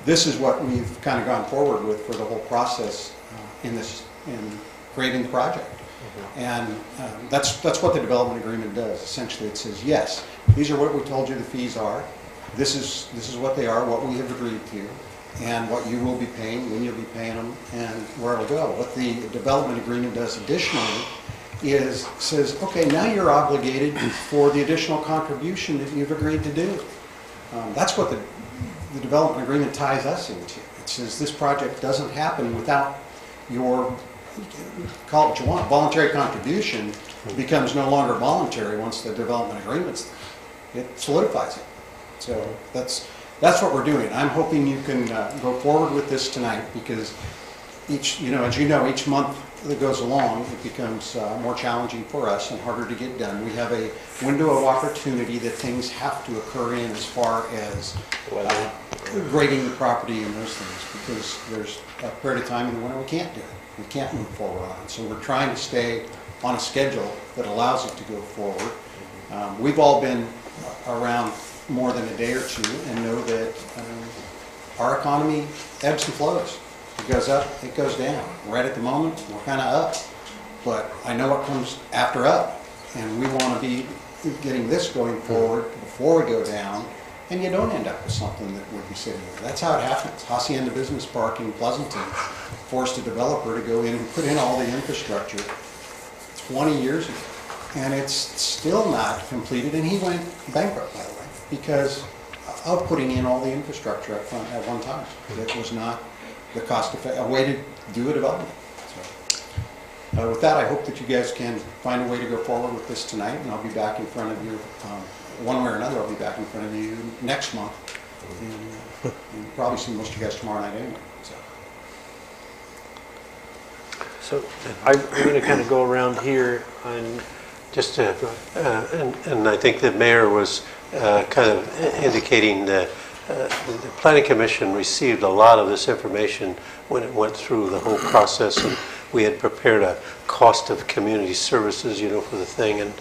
this is what we've kind of gone forward with for the whole process in creating the project. And that's what the development agreement does. Essentially, it says, yes, these are what we told you the fees are. This is what they are, what we have agreed to, and what you will be paying, when you'll be paying them, and where it'll go. What the development agreement does additionally is says, okay, now you're obligated for the additional contribution that you've agreed to do. That's what the development agreement ties us into. It says this project doesn't happen without your, call it what you want, voluntary contribution becomes no longer voluntary once the development agreement's there. It solidifies it. So that's what we're doing. I'm hoping you can go forward with this tonight, because as you know, each month that goes along, it becomes more challenging for us and harder to get done. We have a window of opportunity that things have to occur in as far as grading the property and those things, because there's a period of time in the winter we can't do it. We can't move forward on it. So we're trying to stay on a schedule that allows it to go forward. We've all been around more than a day or two and know that our economy ebbs and flows. It goes up, it goes down. Right at the moment, we're kind of up. But I know what comes after up, and we want to be getting this going forward before we go down, and you don't end up with something that would be sitting there. That's how it happens. Hacienda Business Park in Pleasanton forced a developer to go in and put in all the infrastructure 20 years ago, and it's still not completed, and he went bankrupt, by the way, because of putting in all the infrastructure up front at one time. That was not the cost-effective way to do a development. So, with that, I hope that you guys can find a way to go forward with this tonight, and I'll be back in front of you, one way or another, I'll be back in front of you next month, and probably see most of you guys tomorrow night anyway. So I'm going to kind of go around here and just to, and I think the mayor was kind of indicating that the Planning Commission received a lot of this information when it went through the whole process, and we had prepared a cost of community services, for the thing, and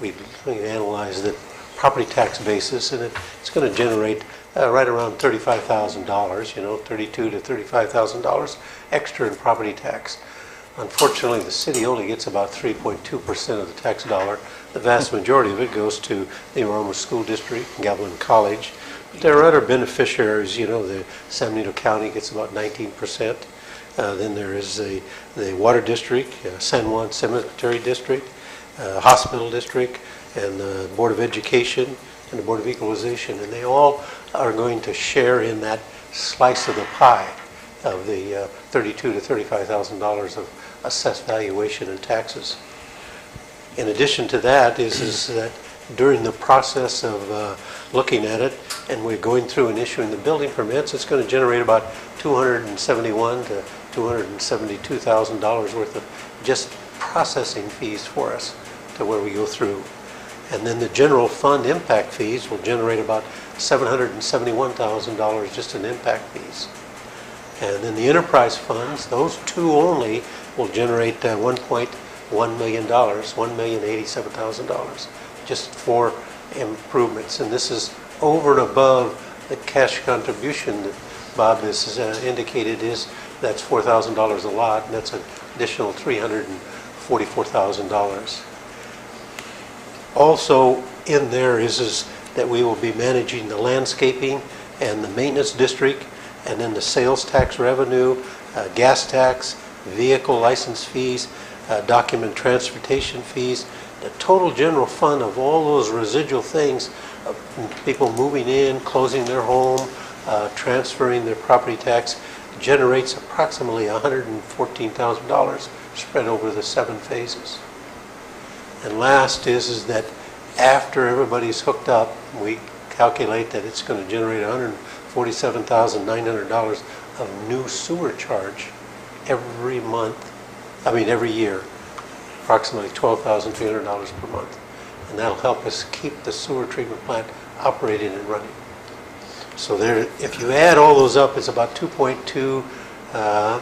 we analyzed the property tax basis, and it's going to generate right around $35,000, $32,000 to $35,000 extra in property tax. Unfortunately, the city only gets about 3.2% of the tax dollar. The vast majority of it goes to the Aroma School District, Gavilan College. But there are other beneficiaries. The San Benito County gets about 19%. Then there is the Water District, San Juan Cemetery District, Hospital District, and the Board of Education and the Board of Equalization. And they all are going to share in that slice of the pie of the $32,000 to $35,000 of assessed valuation and taxes. In addition to that is that during the process of looking at it, and we're going through and issuing the building permits, it's going to generate about $271,000 to $272,000 worth of just processing fees for us to where we go through. And then the general fund impact fees will generate about $771,000 just in impact fees. And then the enterprise funds, those two only will generate $1.1 million, $1,087,000, just for improvements. And this is over and above the cash contribution that Bob has indicated that's $4,000 a lot, and that's an additional $344,000. Also in there is that we will be managing the landscaping and the maintenance district, and then the sales tax revenue, gas tax, vehicle license fees, document transportation fees, the total general fund of all those residual things, people moving in, closing their home, transferring their property tax, generates approximately $114,000 spread over the 7 phases. And last is that after everybody's hooked up, we calculate that it's going to generate $147,900 of new sewer charge every year, approximately $12,300 per month. And that'll help us keep the sewer treatment plant operating and running. So there, if you add all those up, it's about $2.2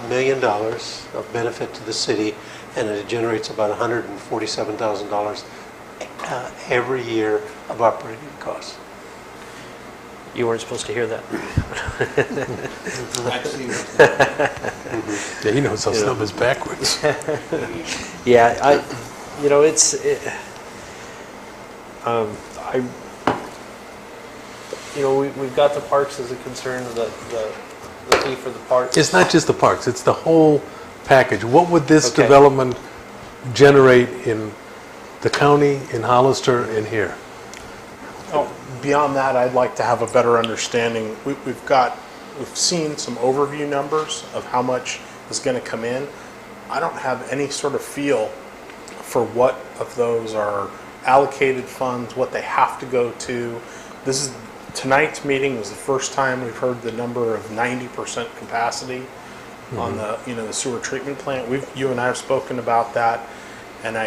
million of benefit to the city, and it generates about $147,000 every year of operating costs. You weren't supposed to hear that. Yeah, he knows those numbers backwards. Yeah, we've got the parks as a concern, the fee for the parks. It's not just the parks, it's the whole package. What would this Okay. development generate in the county, in Hollister, and here? Oh, beyond that, I'd like to have a better understanding. We've seen some overview numbers of how much is going to come in. I don't have any sort of feel for what of those are allocated funds, what they have to go to. Tonight's meeting was the first time we've heard the number of 90% capacity on the sewer treatment plant. You and I have spoken about that, and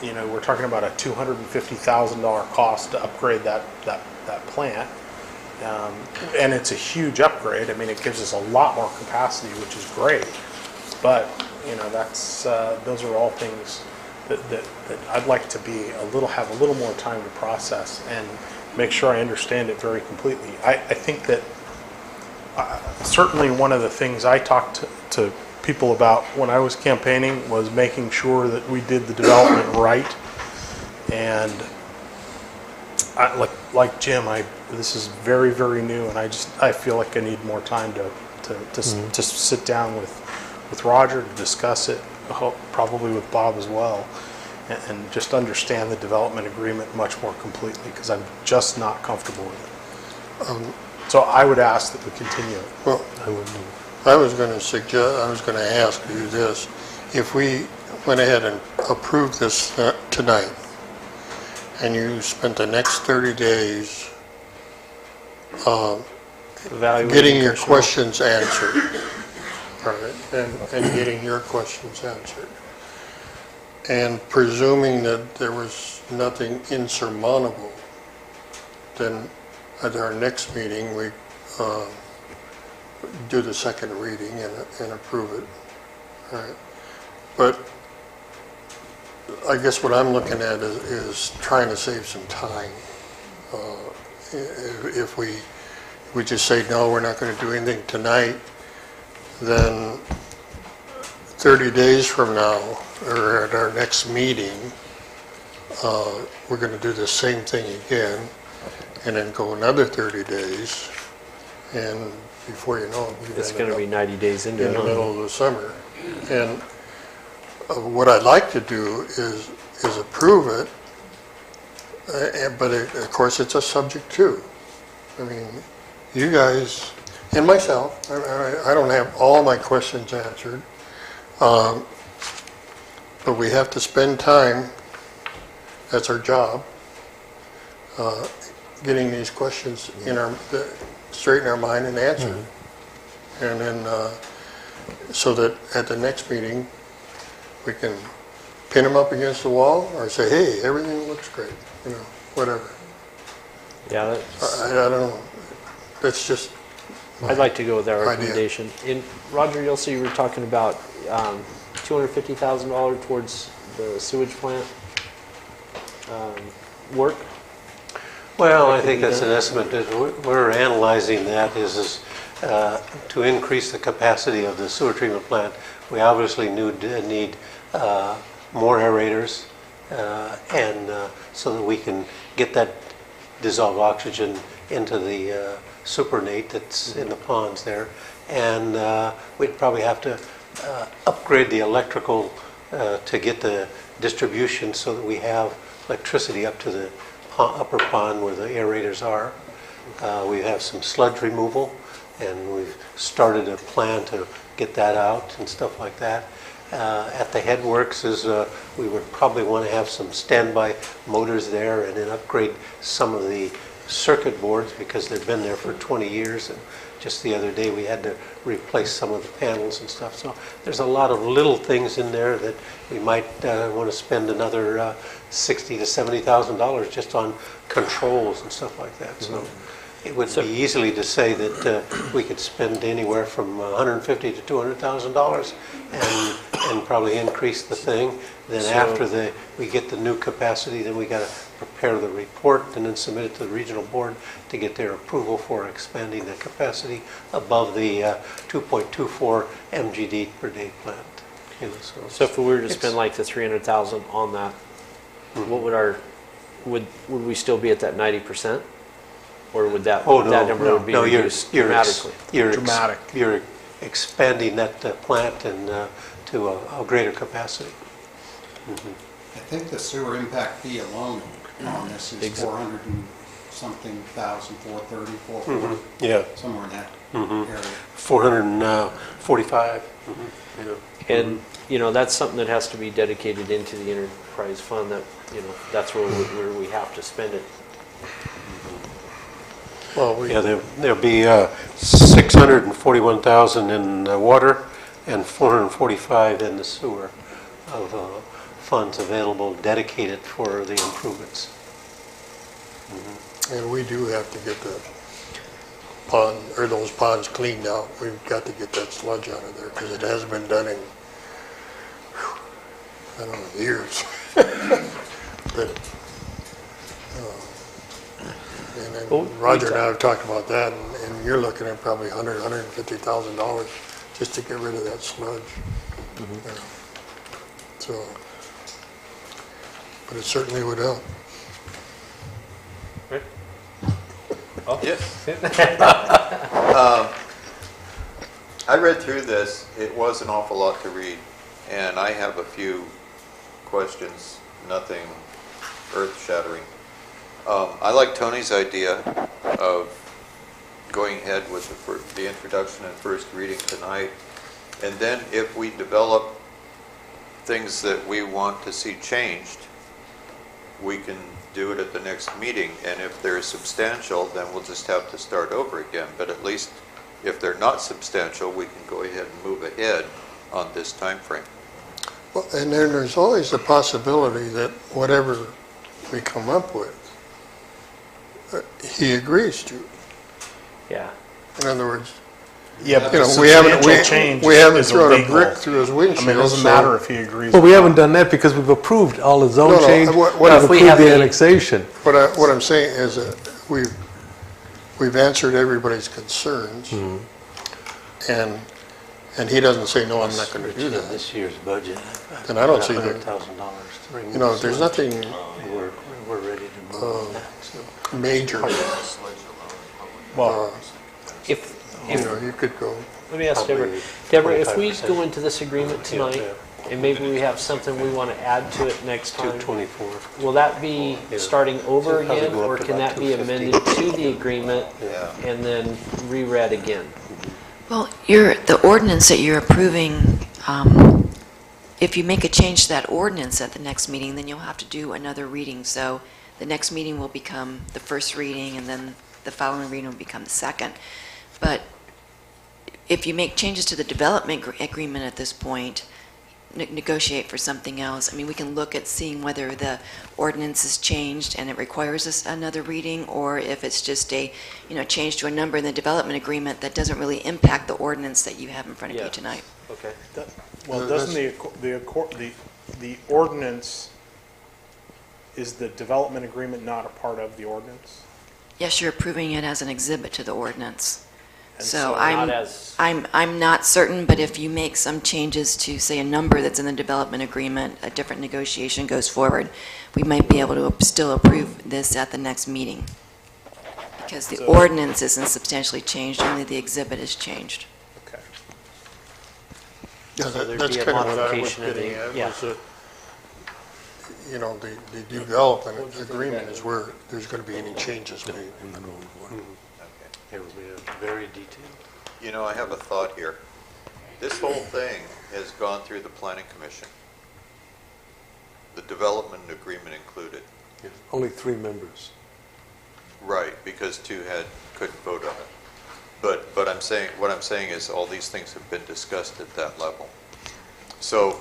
we're talking about a $250,000 cost to upgrade that plant, and it's a huge upgrade. I mean, it gives us a lot more capacity, which is great. But those are all things that I'd like to have a little more time to process and make sure I understand it very completely. I think that certainly one of the things I talked to people about when I was campaigning was making sure that we did the development right. And like Jim, this is very, very new, and I feel like I need more time to sit down with Roger to discuss it, probably with Bob as well, and just understand the development agreement much more completely, because I'm just not comfortable with it. So I would ask that we continue. Well, I was going to ask you this. If we went ahead and approved this tonight, and you spent the next 30 days getting your questions answered, all right, and getting your questions answered, and presuming that there was nothing insurmountable, then at our next meeting, we do the second reading and approve it. All right. But I guess what I'm looking at is trying to save some time. If we just say, no, we're not going to do anything tonight, then 30 days from now, or at our next meeting, we're going to do the same thing again, and then go another 30 days, and before you know it, It's going to be 90 days into in the middle of the summer. And what I'd like to do is approve it, but of course it's a subject to. I mean, you guys and myself, I don't have all my questions answered, but we have to spend time, that's our job, getting these questions straight in our mind and answered. And then, so that at the next meeting, we can pin them up against the wall or say, hey, everything looks great, whatever. Yeah, I don't know. That's just I'd like to go with that idea. recommendation. Roger, you also were talking about $250,000 towards the sewage plant work. Well, I think that's an estimate. We're analyzing that is to increase the capacity of the sewer treatment plant. We obviously need more aerators, and so that we can get that dissolved oxygen into the supernate that's in the ponds there. And we'd probably have to upgrade the electrical to get the distribution so that we have electricity up to the upper pond where the aerators are. We have some sludge removal, and we've started a plan to get that out and stuff like that. At the headworks we would probably want to have some standby motors there, and then upgrade some of the circuit boards because they've been there for 20 years, and just the other day we had to replace some of the panels and stuff. So there's a lot of little things in there that we might want to spend another $60,000 to $70,000 just on controls and stuff like that. So it would be easily to say that we could spend anywhere from $150,000 to $200,000 and probably increase the thing. Then So- after we get the new capacity, then we got to prepare the report and then submit it to the regional board to get their approval for expanding the capacity above the 2.24 MGD per day plant. You know, So if we were to it's- spend like the 300,000 on that, what would would we still be at that 90%? Or would that, Oh, no, that number be no, reduced dramatically? Dramatic. You're expanding that plant and to a greater capacity. I think the sewer impact fee alone on this is 400 and something thousand, 430, 440, Yeah. somewhere in that Mhm. area. 445. Yeah. And, you know, that's something that has to be dedicated into the enterprise fund, that, you know, that's where we have to spend it. Well, Yeah, there'll be 641,000 in water and 445 in the sewer of funds available dedicated for the improvements. and we do have to get the pond, or those ponds cleaned out. We've got to get that sludge out of there, because it hasn't been done in, I don't know, years. But, and then Well, Roger and I have talked about that, and you're looking at probably $150,000 just to get rid of that sludge. Yeah. So, but it certainly would help. Yes. I read through this. It was an awful lot to read, and I have a few questions, nothing earth-shattering. I like Tony's idea of going ahead with the introduction and first reading tonight, and then if we develop things that we want to see changed, we can do it at the next meeting, and if they're substantial, then we'll just have to start over again. But at least if they're not substantial, we can go ahead and move ahead on this time frame. Well, and then there's always the possibility that whatever we come up with, he agrees to. Yeah. In other words, Yeah, but you the know, substantial change we haven't is thrown a illegal. brick through his windshield. I mean, it doesn't so- matter if he agrees. Well, we or haven't not. done that because we've approved all the zone No, no, change, what we've if we approved have the the- annexation. What I'm saying is that we've answered everybody's concerns, and he doesn't say, no, I'm not going to do that. This year's budget. And I don't see that. $100,000 to bring. You know, there's nothing We're ready to move on that, so. major. Well, If, You know, you could go. let me ask Deborah. Probably Deborah, if we 25%. go into this agreement tonight, and maybe we have something we want to add to it next time, 224. will that be starting over It'll probably again, go up or to can about that be 250. amended to the agreement Yeah. and then reread again? Well, the ordinance that you're approving, if you make a change to that ordinance at the next meeting, then you'll have to do another reading. So the next meeting will become the first reading, and then the following reading will become the second. But if you make changes to the development agreement at this point, negotiate for something else. I mean, we can look at seeing whether the ordinance is changed and it requires us another reading, or if it's just a, change to a number in the development agreement that doesn't really impact the ordinance that you have in front of you Yeah. tonight. Okay. well, doesn't the ordinance, is the development agreement not a part of the ordinance? Yes, you're approving it as an exhibit to the ordinance. And So not as, I'm not certain, but if you make some changes to, say, a number that's in the development agreement, a different negotiation goes forward, we might be able to still approve this at the next meeting. Because the So- ordinance isn't substantially changed, only the exhibit is changed. Okay. Yeah, So there'd that's be a kind of what I was modification of getting the- at, yeah. was that, the development agreement is where there's going to be any changes made. It will be very detailed. You know, I have a thought here. This whole thing has gone through the Planning Commission, the development agreement included. Yes, only 3 members. Right, because 2 couldn't vote on it. But what I'm saying is all these things have been discussed at that level. So,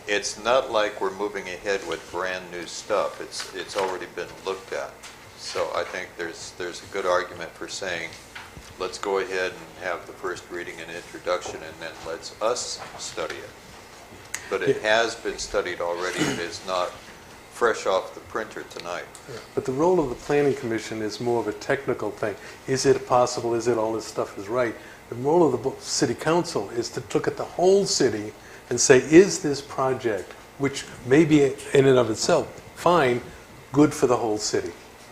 it's not like we're moving ahead with brand new stuff. It's already been looked at. So I think there's a good argument for saying, let's go ahead and have the first reading and introduction, and then let's us study it. but it has been studied already. It is not fresh off the printer tonight. But the role of the planning commission is more of a technical thing. Is it possible? Is it all this stuff is right? The role of the city council is to look at the whole city and say, is this project, which may be in and of itself fine, good for the whole city?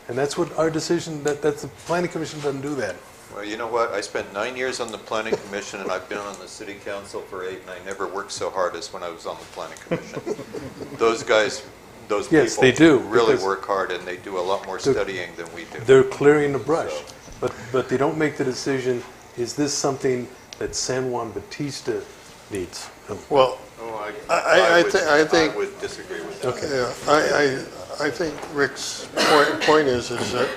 And that's what our decision, that's the planning commission doesn't do that. Well, you know what? I spent 9 years on the planning commission, and I've been on the city council for 8, and I never worked so hard as when I was on the planning commission. Those guys, those Yes, people they do, really because work hard, and they do a lot more studying than we do. They're clearing the brush, but they don't make the decision, is this something that San Juan Bautista needs? Well, Oh, I think, I would disagree with that. Okay. yeah, I think Rick's point is that,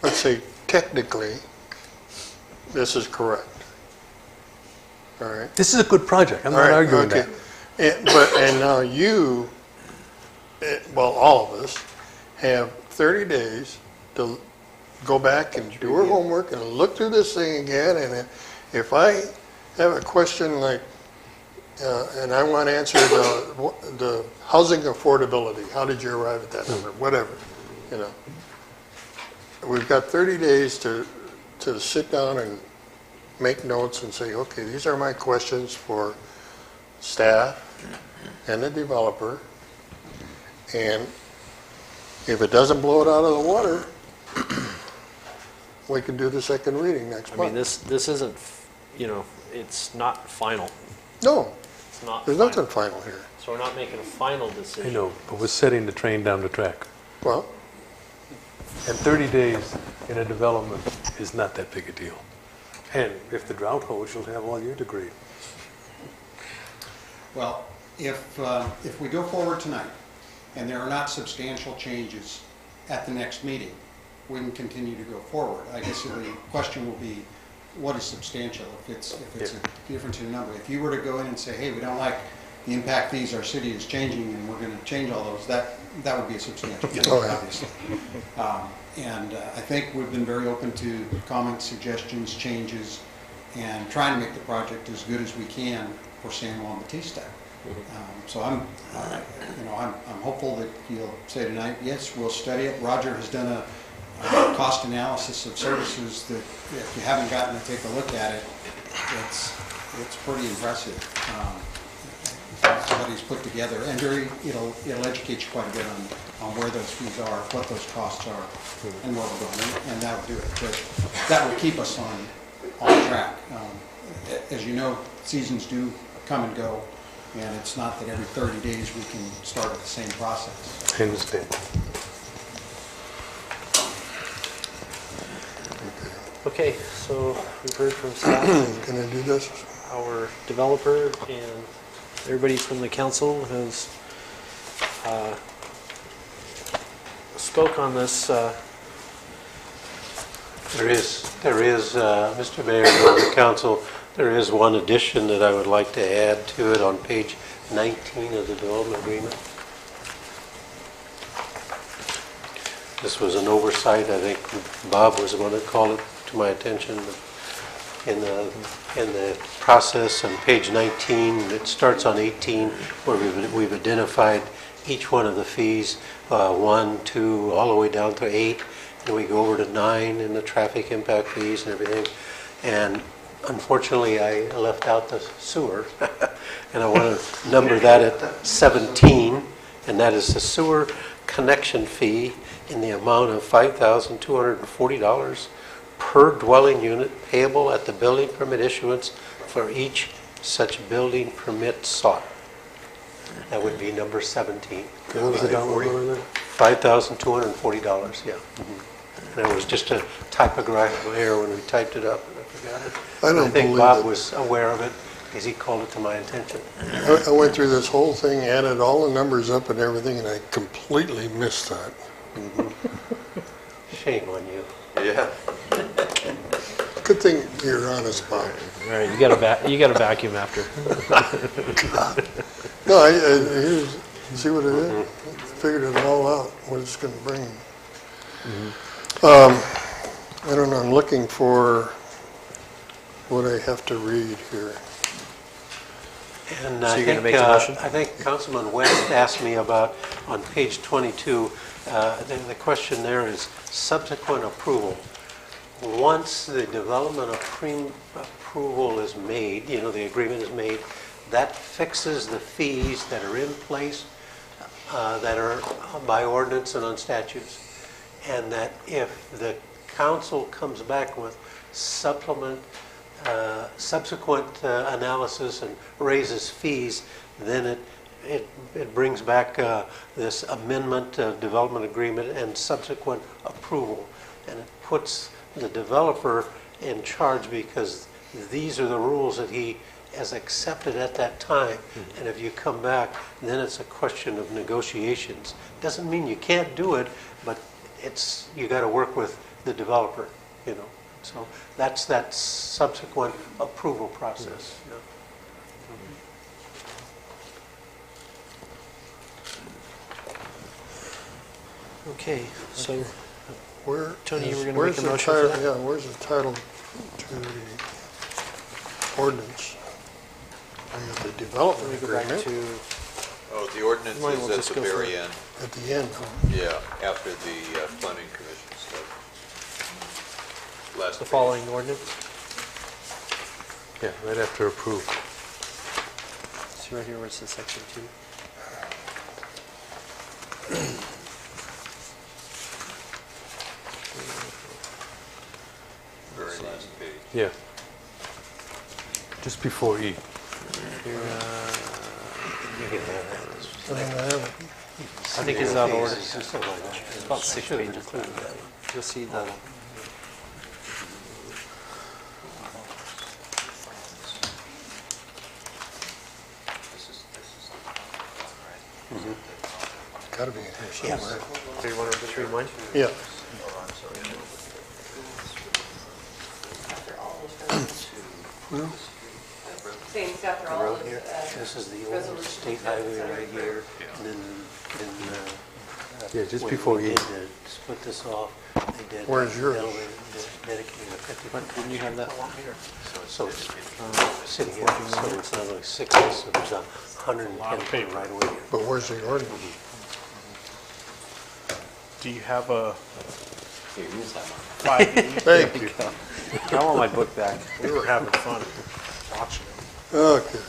let's say, technically, this is correct. All right? This is a good project, I'm All not right, arguing okay. that. And now you, well, all of us, have 30 days to go back and do our homework and look through this thing again, and if I have a question like, and I want to answer the housing affordability, how did you arrive at that number, whatever, you know. We've got 30 days to sit down and make notes and say, okay, these are my questions for staff and the developer, and if it doesn't blow it out of the water, we can do the second reading next I month. mean, this isn't, you know, it's not final. No, It's not there's final. nothing final here. So we're not making a final decision. I know, but we're setting the train down the track. Well, And 30 days in a development is not that big a deal. And if the drought holds, you'll have all year to grade. Well, if we go forward tonight, and there are not substantial changes at the next meeting, we can continue to go forward. I guess the question will be, what is substantial? If it's a difference in number. If you were to go in and say, hey, we don't like the impact fees, our city is changing, and we're going to change all those, that would be a substantial change, obviously. And I think we've been very open to comments, suggestions, changes, and trying to make the project as good as we can for San Juan Bautista. So I'm hopeful that you'll say tonight, yes, we'll study it. Roger has done a cost analysis of services that, if you haven't gotten to take a look at it, it's pretty impressive. What he's put together, and it'll educate you quite a bit on where those fees are, what those costs are, and where we're going, and that'll do it. But that will keep us on track. As you know, seasons do come and go, and it's not that every 30 days we can start with the same process. I understand. Okay, so we've heard from staff, can I do this? our developer, and everybody from the council has spoke on this. There is, Mr. Mayor, and the council, there is one addition that I would like to add to it on page 19 of the development agreement. This was an oversight. I think Bob was the one that called it to my attention. In the process on page 19, it starts on 18, where we've identified each one of the fees, 1, 2, all the way down to 8, and we go over to 9 in the traffic impact fees and everything. And unfortunately, I left out the sewer, and I want to number that at 17, and that is the sewer connection fee in the amount of $5,240 per dwelling unit payable at the building permit issuance for each such building permit sought. That would be number 17. What was the dollar amount on that? $5,240, yeah. And it was just a typographical error when we typed it up, and I forgot it. I don't I think believe Bob it. was aware of it, because he called it to my attention. I went through this whole thing, added all the numbers up and everything, and I completely missed that. Shame on you. Yeah. Good thing you're honest, Bob. All right, you got a vacuum after. No, here's, see what it is? Figured it all out, what it's going to bring. I don't know, I'm looking for what I have to read here. And So I you're gonna think, make a motion? I think Councilman West asked me about, on page 22, the question there is subsequent approval. Once the development approval is made, the agreement is made, that fixes the fees that are in place, that are by ordinance and on statutes. And that if the council comes back with subsequent analysis and raises fees, then it brings back this amendment of development agreement and subsequent approval. And it puts the developer in charge because these are the rules that he has accepted at that time. And if you come back, then it's a question of negotiations. Doesn't mean you can't do it, but you got to work with the developer, So that's that subsequent approval process. Okay, so Where Tony, you were is- gonna where's make a the motion for title- that? Yeah, where's the title to the ordinance? And the development let me go back agreement to, Oh, the ordinance Might as well is just at go the for very it. end. at the end. Yeah, after the planning commission stuff. Last the page. following ordinance. Yeah, right after approve. See right here where it says section 2. Very last page. Yeah. Just before E. I think it's out of order. It's about 6 pages. You'll see the, Gotta be in here somewhere. do you want to just read mine? Yeah. Saying after all Road of here, this is the old resolution. state highway right here, and then, Yeah, just when before we E. did split this off, they did. Where's yours? Dedicated a 50. Didn't you have that? So, city here, so it's not only 60, so there's 110 feet right away here. But where's the ordinance? Do you have a Here, use that one. 5E? Thank you. I want my book back. We were having fun watching it. Okay.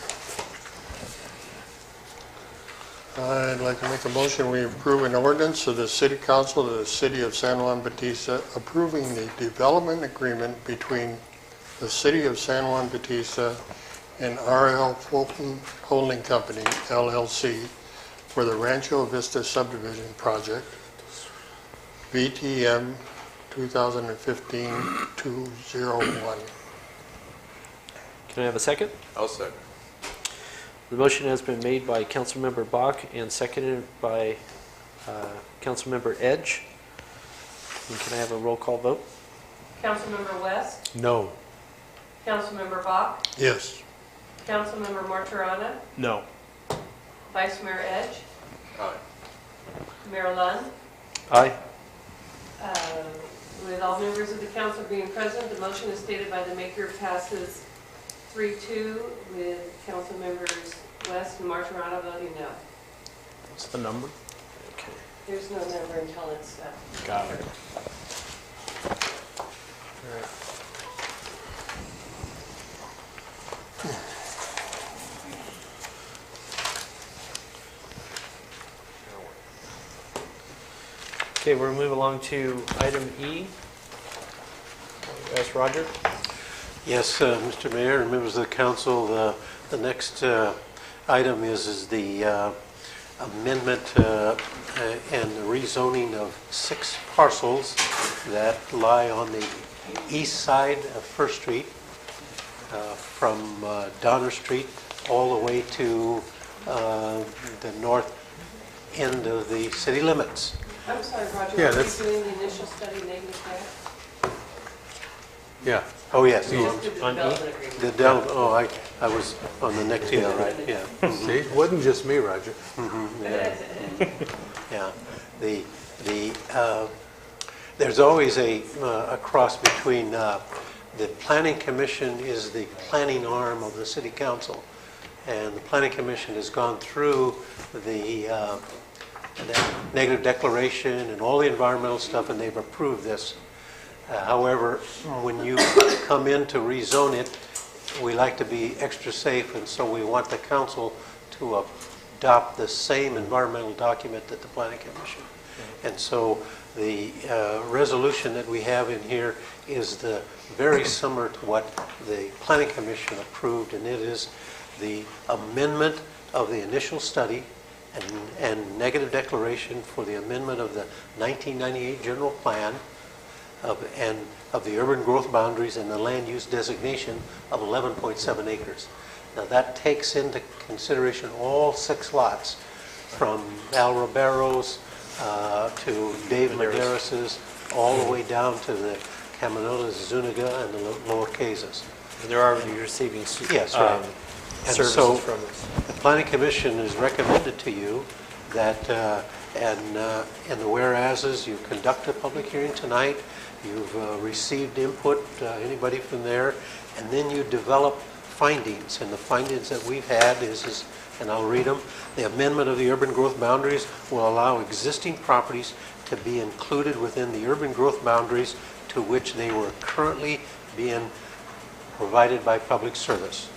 I'd like to make a motion, we approve an ordinance of the City Council of the City of San Juan Bautista approving the development agreement between the City of San Juan Bautista and R.L. Fulton Holding Company, LLC, for the Rancho Vista subdivision project, VTM 2015-201. Can I have a second? I'll second. The motion has been made by Councilmember Bach and seconded by Councilmember Edge. And can I have a roll call vote? Councilmember West, No. Councilmember Bach, Yes. Councilmember Martirana, No. Vice Mayor Edge, Aye. Mayor Lund. Aye. With all members of the council being present, the motion is stated by the maker passes 3-2 with council members West and Martirana voting no. What's the number? Okay. There's no number until it's Got it. Okay, we're going to move along to item E. Ask Roger. Yes, Mr. Mayor and members of the council, the next item is the amendment and the rezoning of 6 parcels that lie on the east side of First Street, from Donner Street all the way to the north end of the city limits. I'm sorry, Roger, Yeah, are you that's- doing the initial study negative tax? Yeah. Oh, yes. Just the On E? development agreement. The I was on the next, yeah, right, yeah. See, it wasn't just me, Roger. Yeah, there's always a cross between, the planning commission is the planning arm of the city council, And the Planning Commission has gone through the negative declaration and all the environmental stuff, and they've approved this. However, when you come in to rezone it, we like to be extra safe, and so we want the council to adopt the same environmental document that the Planning Commission. And so the resolution that we have in here is very similar to what the Planning Commission approved, and it is the amendment of the initial study and negative declaration for the amendment of the 1998 general plan of the urban growth boundaries and the land use designation of 11.7 acres. Now that takes into consideration all 6 lots from Al Robero's to Dave Maderis's, all the way down to the Caminolas, Zuniga, and the Lower Casas. And they're already receiving yes, right. And services so from us. the Planning Commission has recommended to you that, in the whereases, you conduct a public hearing tonight, you've received input, anybody from there, and then you develop findings. And the findings that we've had is, and I'll read them, the amendment of the urban growth boundaries will allow existing properties to be included within the urban growth boundaries to which they were currently being provided by public service.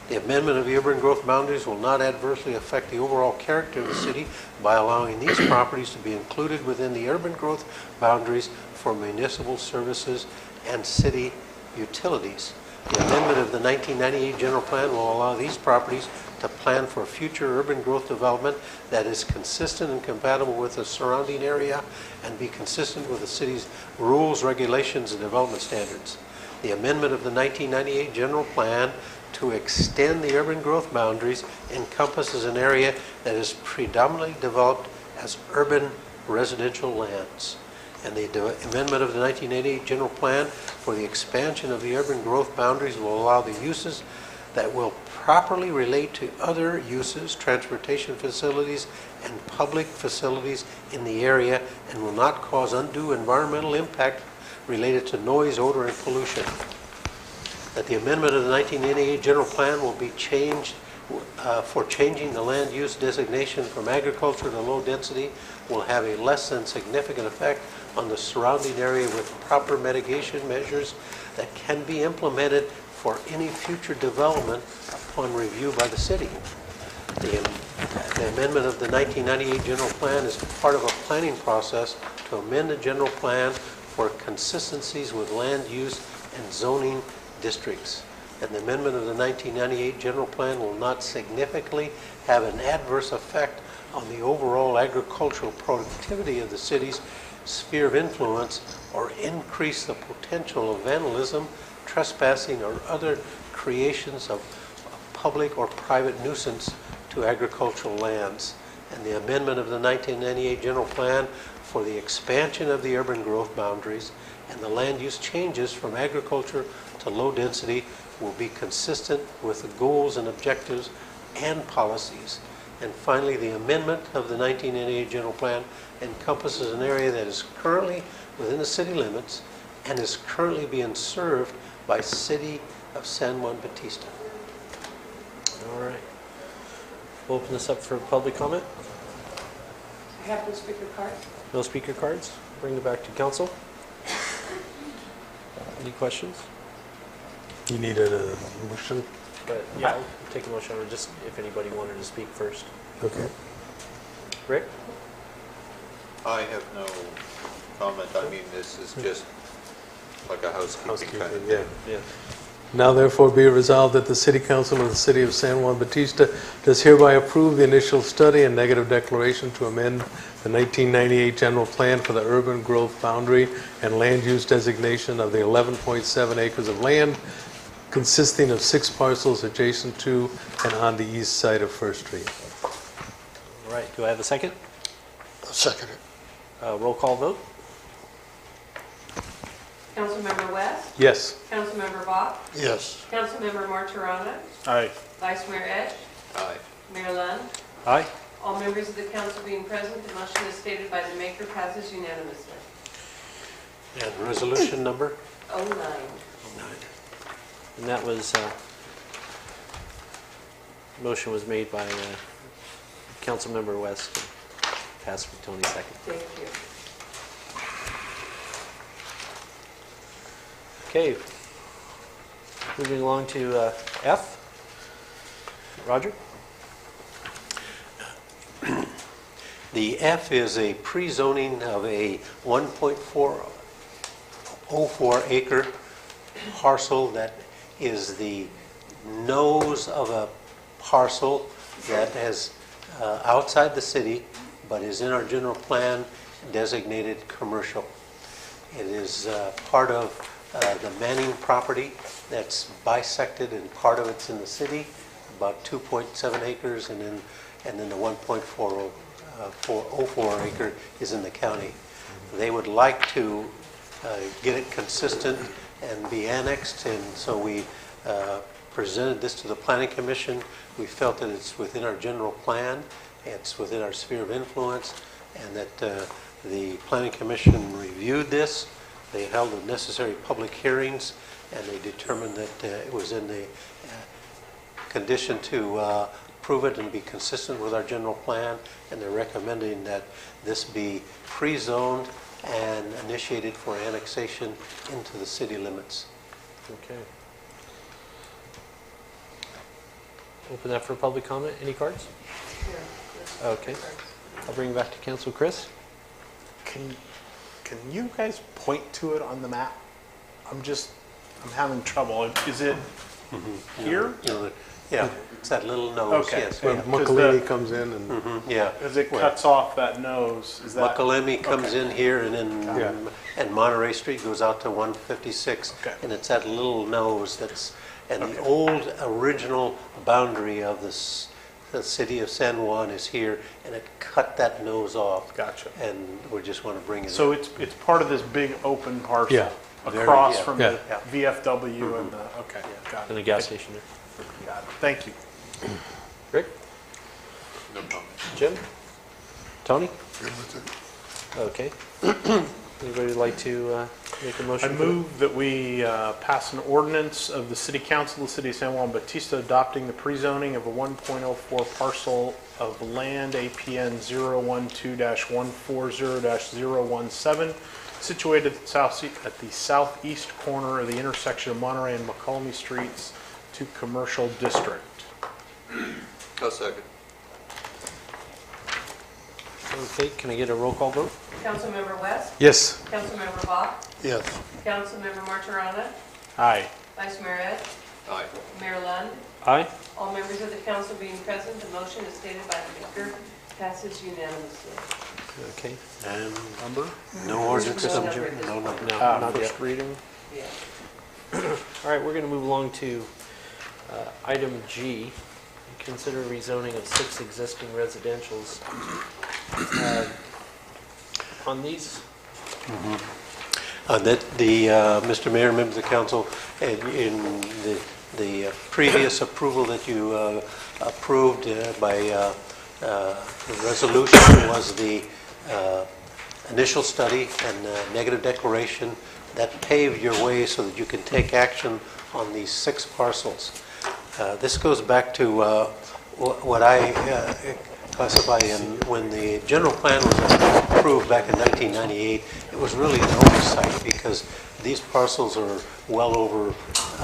The amendment of the urban growth boundaries will not adversely affect the overall character of the city by allowing these properties to be included within the urban growth boundaries for municipal services and city utilities. The amendment of the 1998 general plan will allow these properties to plan for future urban growth development that is consistent and compatible with the surrounding area and be consistent with the city's rules, regulations, and development standards. The amendment of the 1998 general plan to extend the urban growth boundaries encompasses an area that is predominantly developed as urban residential lands. And the amendment of the 1988 general plan for the expansion of the urban growth boundaries will allow the uses that will properly relate to other uses, transportation facilities, and public facilities in the area, and will not cause undue environmental impact related to noise, odor, and pollution. That the amendment of the 1988 general plan will be changed for changing the land use designation from agriculture to low density will have a less than significant effect on the surrounding area with proper mitigation measures that can be implemented for any future development upon review by the city. The amendment of the 1998 general plan is part of a planning process to amend the general plan for consistencies with land use and zoning districts. And the amendment of the 1998 general plan will not significantly have an adverse effect on the overall agricultural productivity of the city's sphere of influence or increase the potential of vandalism, trespassing, or other creations of public or private nuisance to agricultural lands. And the amendment of the 1998 general plan for the expansion of the urban growth boundaries and the land use changes from agriculture to low density will be consistent with the goals and objectives and policies. And finally, the amendment of the 1988 general plan encompasses an area that is currently within the city limits and is currently being served by City of San Juan Bautista. All right. We'll open this up for public comment. I have no speaker card. No speaker cards. Bring it back to council. Any questions? You needed a motion? But yeah, I'll take a motion, or just if anybody wanted to speak first. Okay. Rick? I have no comment. I mean, this is just like a housekeeping kind of thing. Yeah. Now therefore be it resolved that the City Council of the City of San Juan Bautista does hereby approve the initial study and negative declaration to amend the 1998 general plan for the urban growth boundary and land use designation of the 11.7 acres of land consisting of 6 parcels adjacent to and on the east side of First Street. All right. Do I have a second? I'll second it. Roll call vote. Councilmember West? Yes. Councilmember Bach? Yes. Councilmember Martirana? Aye. Vice Mayor Edge? Aye. Mayor Lund? Aye. All members of the council being present, the motion as stated by the maker passes unanimously. And resolution number? 09. And that was Motion was made by Councilmember West, passed for Tony second. Thank you. Okay, moving along to F. Roger? The F is a pre-zoning of a 1.404 acre parcel that is the nose of a parcel that is outside the city, but is in our general plan designated commercial. It is part of the Manning property that's bisected, and part of it's in the city, about 2.7 acres, and then the 1.404 acre is in the county. They would like to get it consistent and be annexed, and so we presented this to the Planning Commission. We felt that it's within our general plan, it's within our sphere of influence, and that the Planning Commission reviewed this. They held the necessary public hearings, and they determined that it was in the condition to approve it and be consistent with our general plan, and they're recommending that this be pre-zoned and initiated for annexation into the city limits. Okay. Open that for public comment. Any cards? Okay. I'll bring it back to Council Chris. Can you guys point to it on the map? I'm having trouble. Is it here? Yeah, it's that little nose, Okay. yes. Where Yeah. Makalini comes in and Yeah. As it cuts off that nose, is that? Makalemi comes Okay. in here, and then Yeah. and Monterey Street goes out to 156, Okay. and it's that little nose that's, and the Okay. old original boundary of this, the city of San Juan is here, and it cut that nose off. Gotcha. And we just want to bring it So in. it's part of this big open parcel? Yeah. Across Yeah. from Yeah. the VFW and the, okay, got And it. the gas station there. Got it. Thank you. Rick? No comment. Jim? Tony? Okay. Anybody like to make a I motion? for move that we pass an ordinance of the City Council of the City of San Juan Bautista adopting the pre-zoning of a 1.04 parcel of land APN 012-140-017, situated at the southeast corner of the intersection of Monterey and McCulmy Streets to Commercial District. I'll second. Okay, can I get a roll call vote? Councilmember West? yes. Councilmember Bach? Yes. Councilmember Martirana? Aye. Vice Mayor Ed? Aye. Mayor Lund? Aye. All members of the council being present, the motion is stated by the maker, passes unanimously. Okay. And Number? no ordinance, No number at this no number. No, not yet. First reading. Yeah. All right, we're going to move along to item G. Consider rezoning of 6 existing residentials. On these, Mr. Mayor, members of the council, in the previous approval that you approved by resolution was the initial study and negative declaration that paved your way so that you can take action on these 6 parcels. This goes back to what I classify in, when the general plan was approved back in 1998, it was really an oversight because these parcels are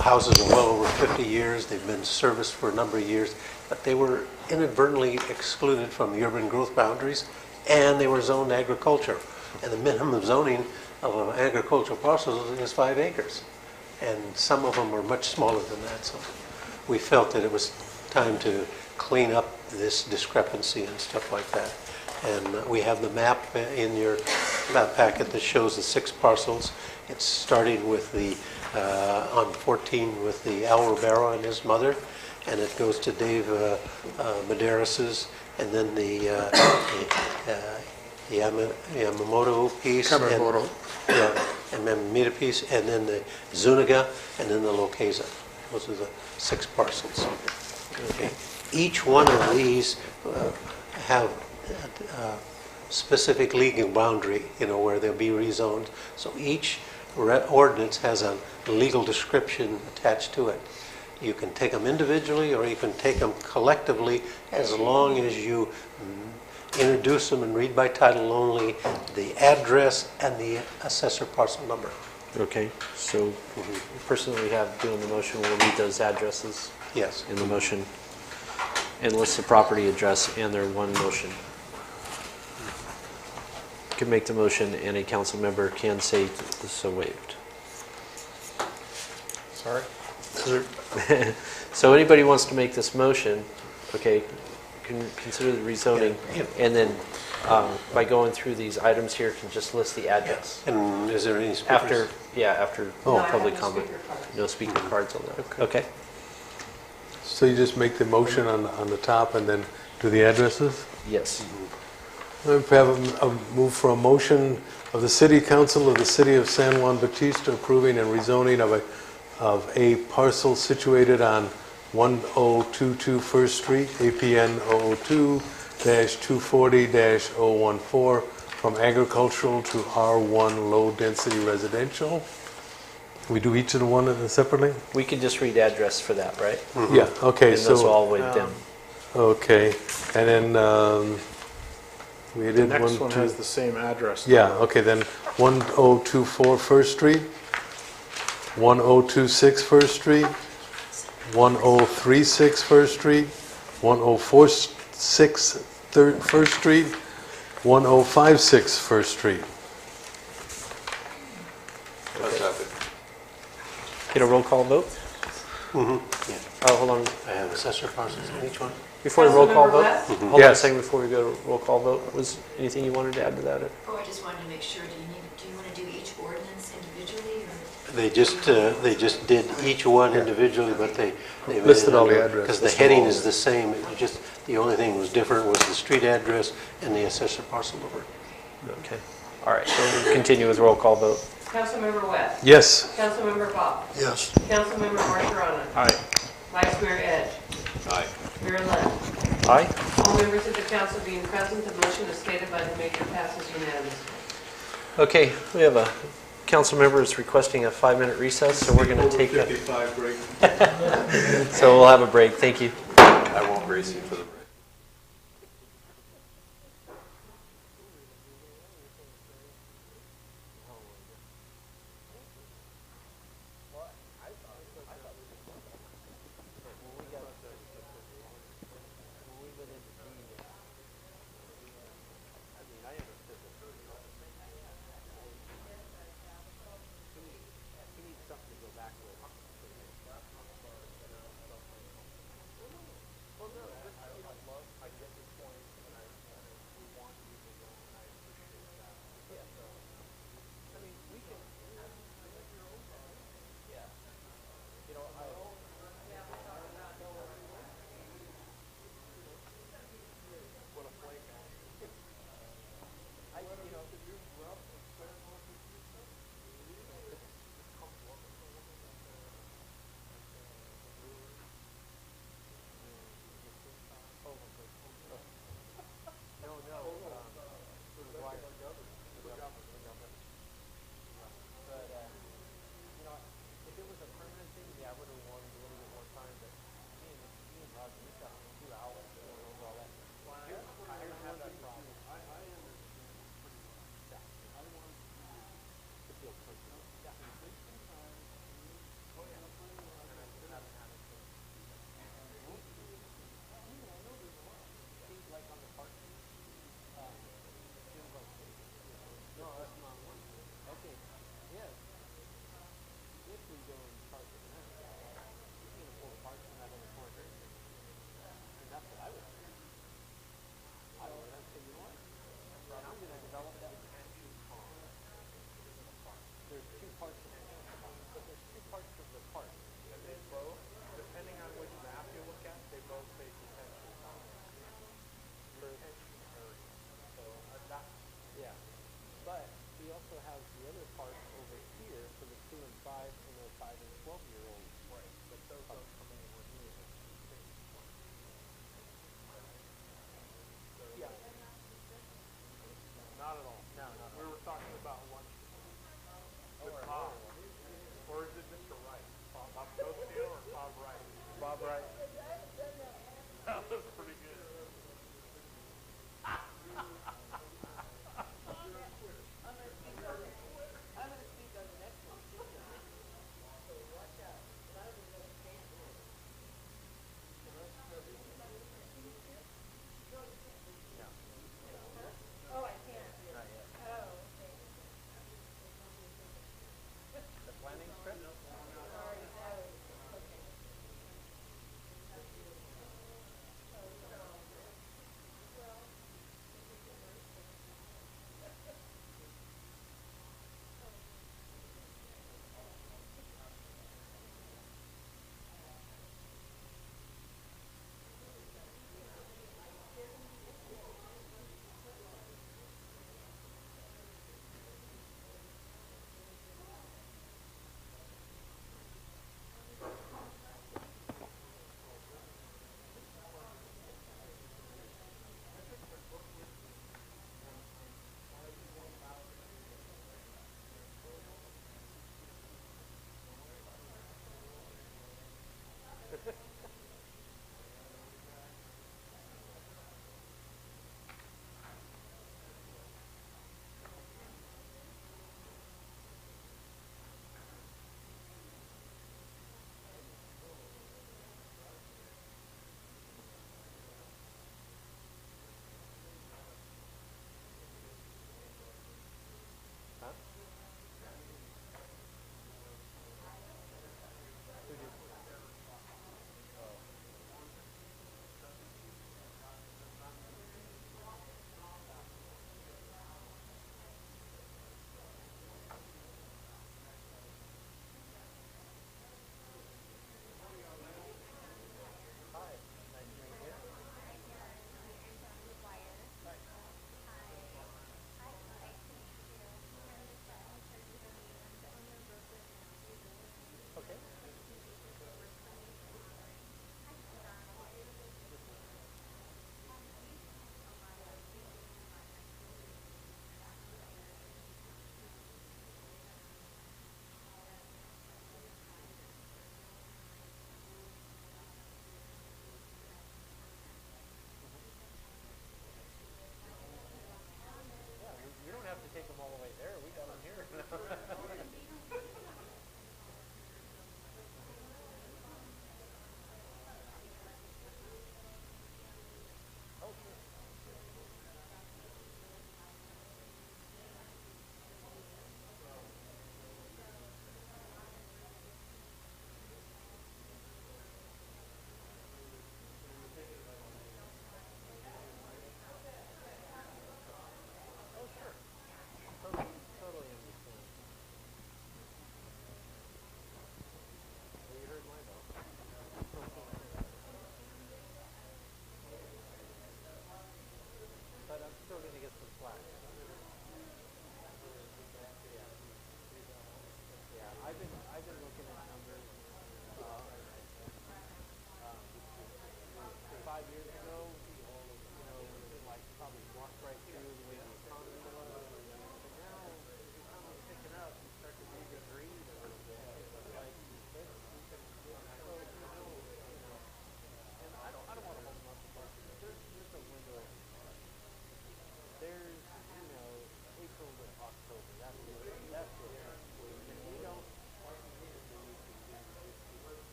houses are well over 50 years, they've been serviced for a number of years, but they were inadvertently excluded from the urban growth boundaries, and they were zoned agriculture. And the minimum zoning of an agricultural parcel is 5 acres. And some of them were much smaller than that, so we felt that it was time to clean up this discrepancy and stuff like that. And we have the map in your map packet that shows the 6 parcels. It's starting with the, on 14 with the Al Rivera and his mother, and it goes to Dave Medeiros, and then the Yamamoto piece. Yamamoto. And Yamamoto piece, and then the Zuniga, and then the Lokeza. Those are the 6 parcels. Okay. Each one of these have specific legal boundary, where they'll be rezoned. So each ordinance has a legal description attached to it. You can take them individually, or you can take them collectively, as long as you introduce them and read by title only, the address and the assessor parcel number. Okay, so the person that we have doing the motion will read those addresses Yes. in the motion and list the property address and their one motion. You can make the motion and a council member can say so waived. Sorry? So anybody wants to make this motion, okay, can consider the rezoning, and then by going through these items here, can just list the address. And is there any speakers? After No, I have public no comment. speaker cards. No speaker cards on that. Okay. So you just make the motion on the top and then do the addresses? Yes. We have a move for a motion of the City Council of the City of San Juan Bautista approving and rezoning of a parcel situated on 1022 First Street, APN 002-240-014, from agricultural to R1 low-density residential. We do each of the one separately? We could just read address for that, right? Yeah, okay, And those so, all waived in. okay, and then we The did next one 2. has the same address. Yeah, okay, then 1024 First Street, 1026 First Street, 1036 First Street, 1046 First Street, 1056 First Street. Get a roll call vote? Yeah. Oh, hold on. I have assessor parcels on each one. Before the roll call Councilmember vote? West? Hold on a Yes. second before we go to roll call vote. Was anything you wanted to add to that? Oh, I just wanted to make sure, do you want to do each ordinance individually, or? They just did each one individually, but they made Listed it all the under- addresses. Because the heading is the same, it was just, the only thing was different was the street address and the assessor parcel number. Okay. All right, so we'll continue with roll call vote. Councilmember West. Yes. Councilmember Bob. Yes. Councilmember Marshall. Aye. Vice Mayor Edge. Aye. Mayor Lynn. Aye? All members of the council being present, the motion as stated by the mayor passes unanimously. Okay, we have a council member is requesting a 5-minute recess, so we're going to take a... 55 break. So we'll have a break. Thank you. I won't race you for the break.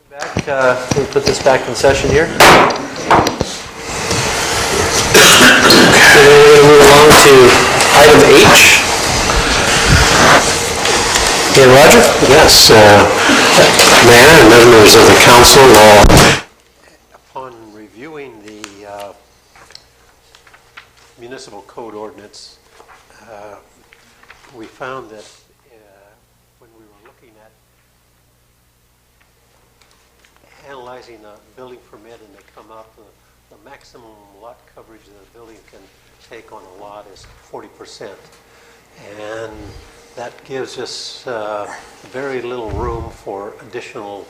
Back. We'll put this back in session here. So we're going to move along to item H. Okay, Roger? Yes, Mayor and members of the council, upon reviewing the municipal code ordinance, we found that when we were looking at analyzing a building permit and they come up, the maximum lot coverage that a building can take on a lot is 40%. And that gives us very little room for additional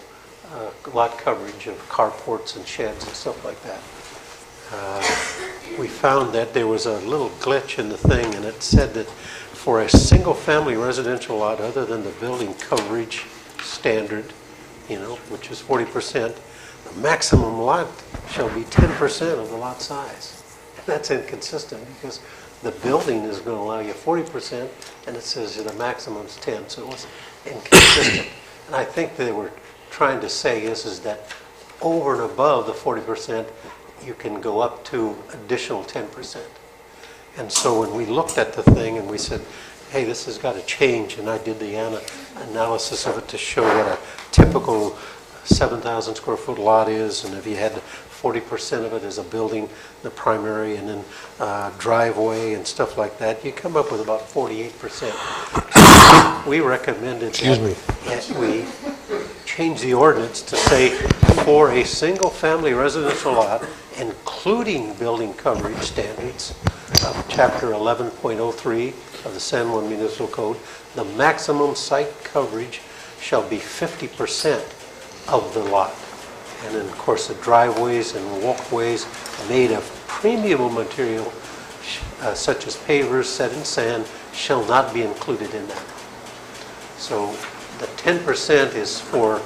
lot coverage of carports and sheds and stuff like that. We found that there was a little glitch in the thing, and it said that for a single-family residential lot, other than the building coverage standard, which is 40%, the maximum lot shall be 10% of the lot size. That's inconsistent because the building is going to allow you 40%, and it says the maximum is 10, so it was inconsistent. And I think they were trying to say is that over and above the 40%, you can go up to additional 10%. And so when we looked at the thing and we said, hey, this has got to change, and I did the analysis of it to show what a typical 7,000 square foot lot is, and if you had 40% of it is a building, the primary, and then driveway and stuff like that, you come up with about 48%. We recommended that we change the ordinance to say for a single-family residential lot, including building coverage standards of Chapter 11.03 of the San Juan Municipal Code, the maximum site coverage shall be 50% of the lot. And then, of course, the driveways and walkways made of permeable material, such as pavers set in sand, shall not be included in that. So the 10% is for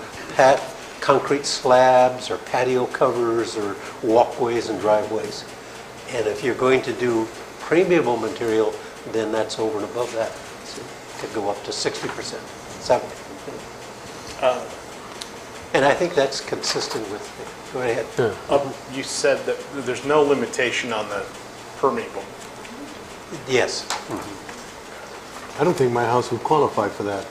concrete slabs or patio covers or walkways and driveways. And if you're going to do permeable material, then that's over and above that. So it could go up to 60%, 70%. And I think that's consistent with, go ahead. You said that there's no limitation on the permeable. Yes. I don't think my house would qualify for that.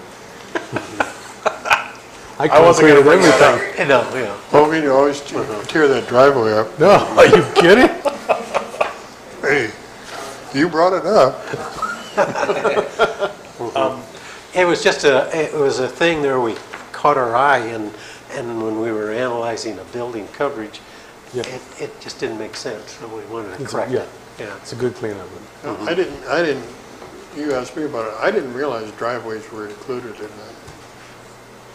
I wasn't gonna concreted bring that everything. No, yeah. Well, we can always tear that driveway up. No, are you kidding? Hey, you brought it up. It was just it was a thing there we caught our eye, and when we were analyzing a building coverage, it just didn't make sense, so we wanted to correct it. Yeah, it's a good cleanup. I didn't, you asked me about it, I didn't realize driveways were included in that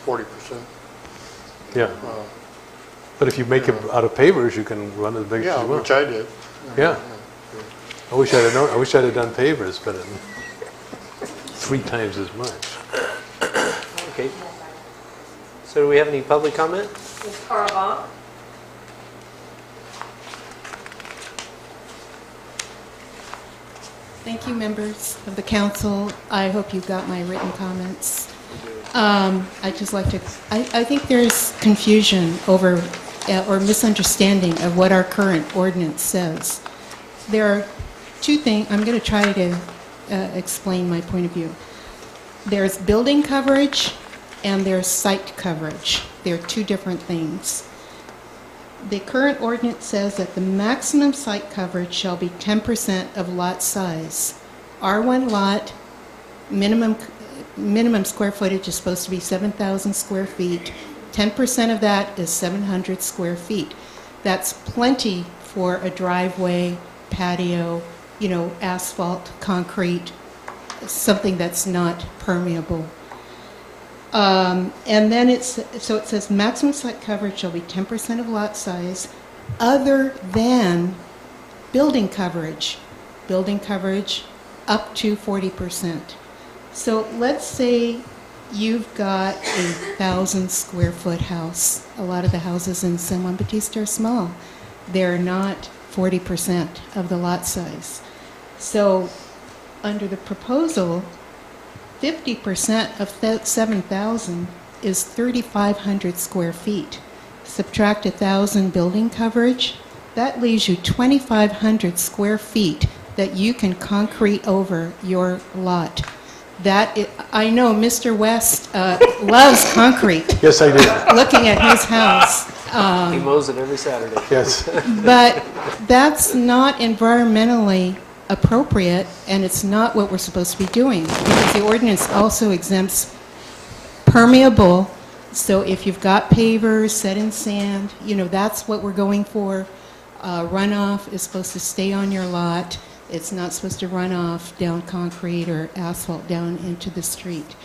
40%. Yeah. But if you make it out of pavers, you can run as big as you want. Which I did. Yeah. I wish I'd have known. I wish I'd have done pavers, but 3 times as much. Okay. So do we have any public comment? Ms. Carl Bach? Thank you, members of the council. I hope you got my written comments. I'd just like to, I think there's confusion over or misunderstanding of what our current ordinance says. There are 2 things, I'm going to try to explain my point of view. There's building coverage and there's site coverage. They're 2 different things. The current ordinance says that the maximum site coverage shall be 10% of lot size. R1 lot, minimum square footage is supposed to be 7,000 square feet. 10% of that is 700 square feet. That's plenty for a driveway, patio, asphalt, concrete, something that's not permeable. And then it says maximum site coverage shall be 10% of lot size other than building coverage. Building coverage up to 40%. So let's say you've got a 1,000 square foot house. A lot of the houses in San Juan Bautista are small. They're not 40% of the lot size. So under the proposal, 50% of 7,000 is 3,500 square feet. Subtract 1,000 building coverage, that leaves you 2,500 square feet that you can concrete over your lot. I know Mr. West loves concrete. Yes, I do. Looking at his house. He mows it every Saturday. Yes. But that's not environmentally appropriate, and it's not what we're supposed to be doing, because the ordinance also exempts permeable. So if you've got pavers set in sand, that's what we're going for. Runoff is supposed to stay on your lot. It's not supposed to run off down concrete or asphalt down into the street.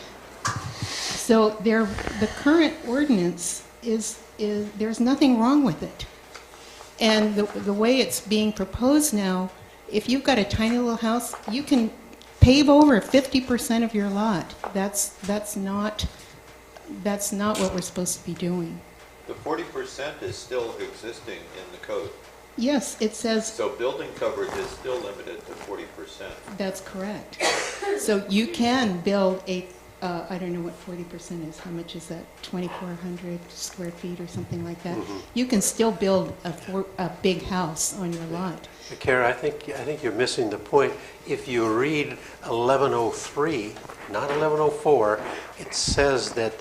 So the current ordinance is there's nothing wrong with it. And the way it's being proposed now, if you've got a tiny little house, you can pave over 50% of your lot. That's not what we're supposed to be doing. The 40% is still existing in the code. Yes, it says. So building coverage is still limited to 40%. That's correct. So you can build I don't know what 40% is. How much is that? 2,400 square feet or something like that. Mm-hmm. You can still build a big house on your lot. Kara, I think you're missing the point. If you read 1103, not 1104, it says that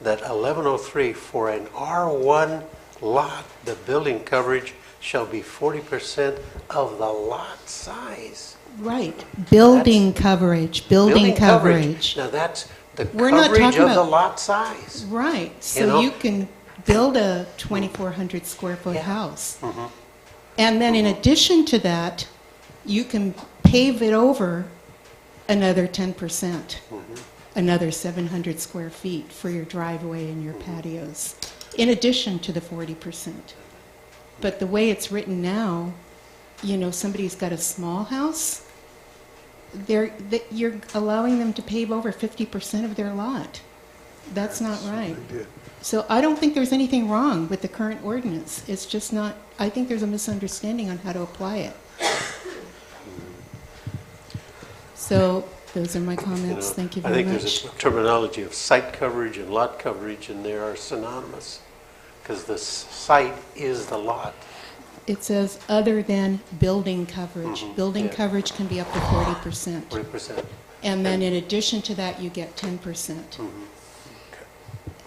1103 for an R1 lot, the building coverage shall be 40% of the lot size. Right, building coverage, building coverage. Now that's the We're not coverage talking of the about- lot size. Right, You so know? you can build a 2,400 square foot house. Mhm. And then in addition to that, you can pave it over another 10%, another 700 square feet for your driveway and your patios, in addition to the 40%. But the way it's written now, you know, somebody's got a small house, you're allowing them to pave over 50% of their lot. That's not right. So I don't think there's anything wrong with the current ordinance. It's just not, I think there's a misunderstanding on how to apply it. So those are my comments. Thank you very much. I think there's a terminology of site coverage and lot coverage, and they are synonymous, because the site is the lot. It says other than building coverage. Building yeah. coverage can be up to 40%. 40%. And then in addition to that, you get 10%.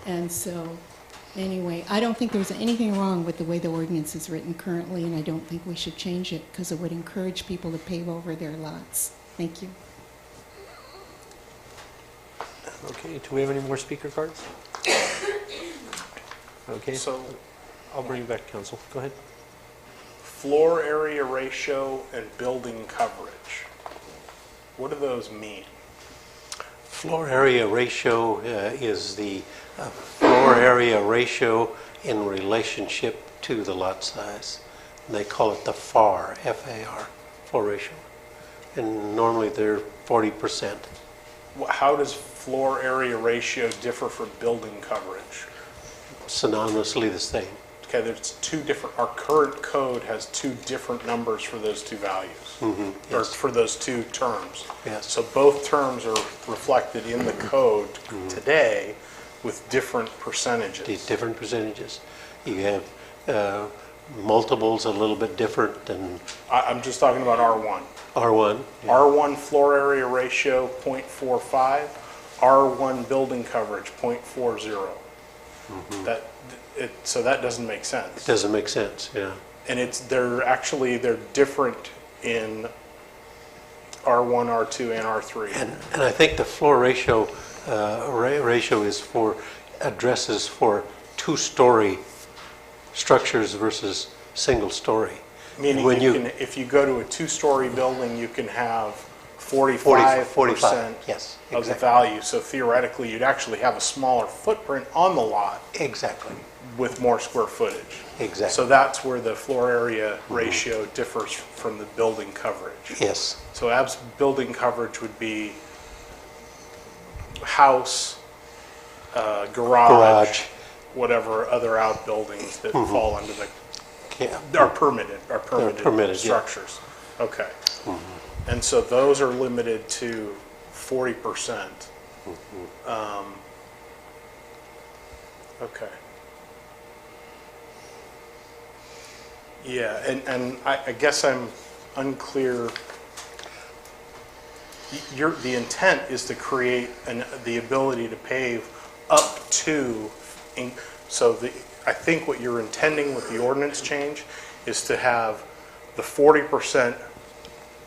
And so, anyway, I don't think there's anything wrong with the way the ordinance is written currently, and I don't think we should change it because it would encourage people to pave over their lots. Thank you. Okay, do we have any more speaker cards? Okay, So, I'll bring you back to council. Go ahead. floor area ratio and building coverage. What do those mean? Floor area ratio is the floor area ratio in relationship to the lot size. And they call it the FAR, F-A-R, floor ratio. And normally they're 40%. How does floor area ratio differ from building coverage? Synonymously the same. Okay, there's two different, our current code has two different numbers for those two values, or yes. for those two terms. Yes. So both terms are reflected in the code today with different percentages. These different percentages. You have multiples a little bit different than I'm just talking about R1. R1. Yeah. R1 floor area ratio 0.45, R1 building coverage 0.40. So that doesn't make sense. It doesn't make sense, yeah. And they're different in R1, R2, and R3. And I think the floor ratio ratio is addresses for two-story structures versus single-story. Meaning when if you go to a two-story building, you can have 45% yes, of the exactly. value. So theoretically, you'd actually have a smaller footprint on the lot Exactly. with more square footage. Exactly. So that's where the floor area ratio differs from the building coverage. Yes. So building coverage would be house, garage, whatever other outbuildings that fall under the are permitted structures. Okay. And so those are limited to 40%. Okay. Yeah, and I guess I'm unclear. The intent is to create the ability to pave up to, I think what you're intending with the ordinance change is to have the 40%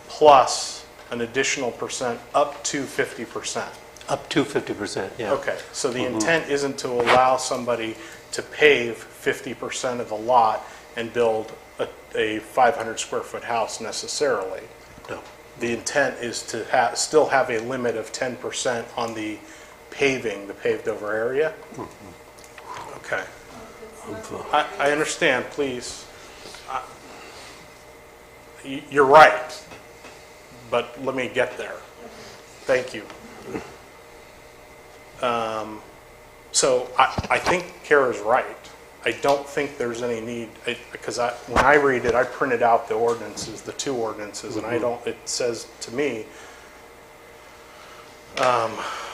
plus an additional percent up to 50%. Up to 50%, yeah. Okay, so the intent isn't to allow somebody to pave 50% of the lot and build a 500 square foot house necessarily. No. The intent is to still have a limit of 10% on the paving, the paved over area? Okay. I understand, please. You're right, but let me get there. Thank you. So I think Kara's right. I don't think there's any need, because when I read it, I printed out the ordinances, the two ordinances, and it says to me,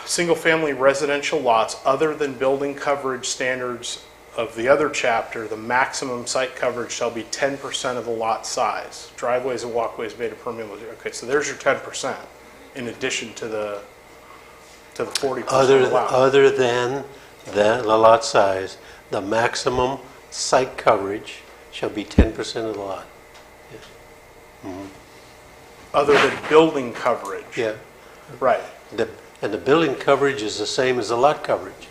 single-family residential lots other than building coverage standards of the other chapter, the maximum site coverage shall be 10% of the lot size. Driveways and walkways made of permeable. Okay, so there's your 10% in addition to the 40% allowed. Other than the lot size, the maximum site coverage shall be 10% of the lot. Other than building coverage. Yeah. Right. And the building coverage is the same as the lot coverage.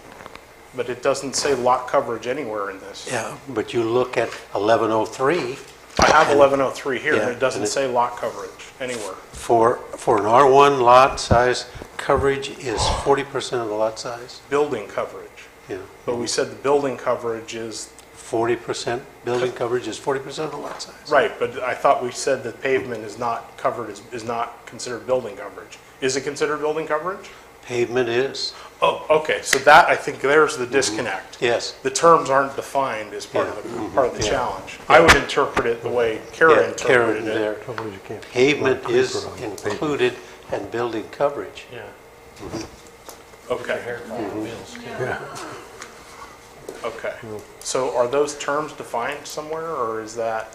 But it doesn't say lot coverage anywhere in this. Yeah, but you look at 1103. I have 1103 here, Yeah, and it doesn't and say lot coverage anywhere. For an R1 lot size, coverage is 40% of the lot size. Building coverage. Yeah. But we said the building coverage is... 40%, building coverage is 40% of the lot size. Right, but I thought we said that pavement is not covered, is not considered building coverage. Is it considered building coverage? Pavement is. Oh, okay, so that, I think there's the disconnect. Yes. The terms aren't defined as part of the Yeah. challenge. I would interpret it the way Kara interpreted it. there. Pavement is included in building coverage. Yeah. Okay. Yeah. Okay. So are those terms defined somewhere, or is that?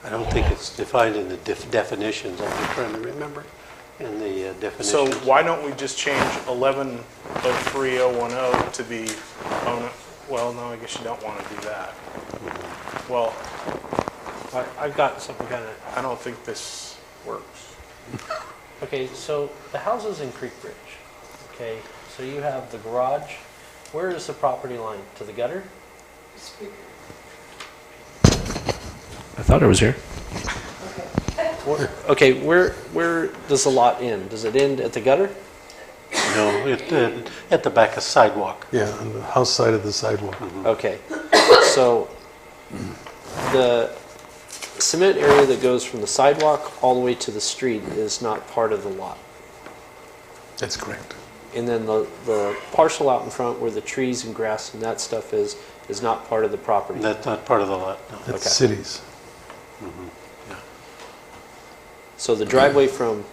I don't think it's defined in the definitions. I'm just trying to remember in the definitions. So why don't we just change 1103.010 to be, well, no, I guess you don't want to do that. Well, I've got something kind of... I don't think this works. Okay, so the house is in Creek Bridge. Okay, so you have the garage. Where is the property line? To the gutter? I thought it was here. Okay, where does the lot end? Does it end at the gutter? No, at the back of sidewalk. Yeah, on the house side of the sidewalk. Okay, so the cement area that goes from the sidewalk all the way to the street is not part of the lot. That's correct. And then the parcel out in front where the trees and grass and that stuff is not part of the property. That's not part of the lot, no. That's cities. Yeah. So the driveway to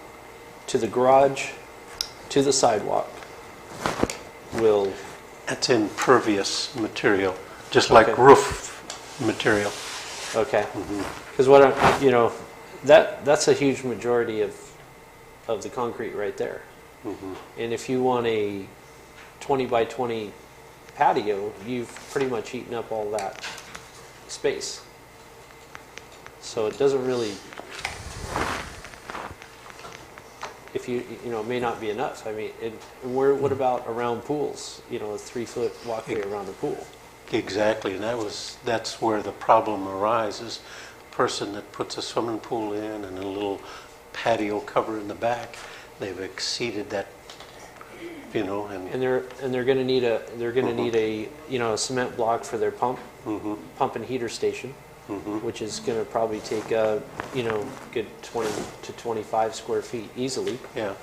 the garage to the sidewalk will... That's impervious material, just like roof material. Okay. Because that's a huge majority of the concrete right there. And if you want a 20 by 20 patio, you've pretty much eaten up all that space. So it doesn't really, if it may not be enough. I mean, what about around pools? A 3-foot walkway around a pool. Exactly, and that's where the problem arises. A person that puts a swimming pool in and a little patio cover in the back, they've exceeded that, and they're going to need a a cement block for their pump and heater station, which is going to probably take a good 20 to 25 square feet easily. Yeah.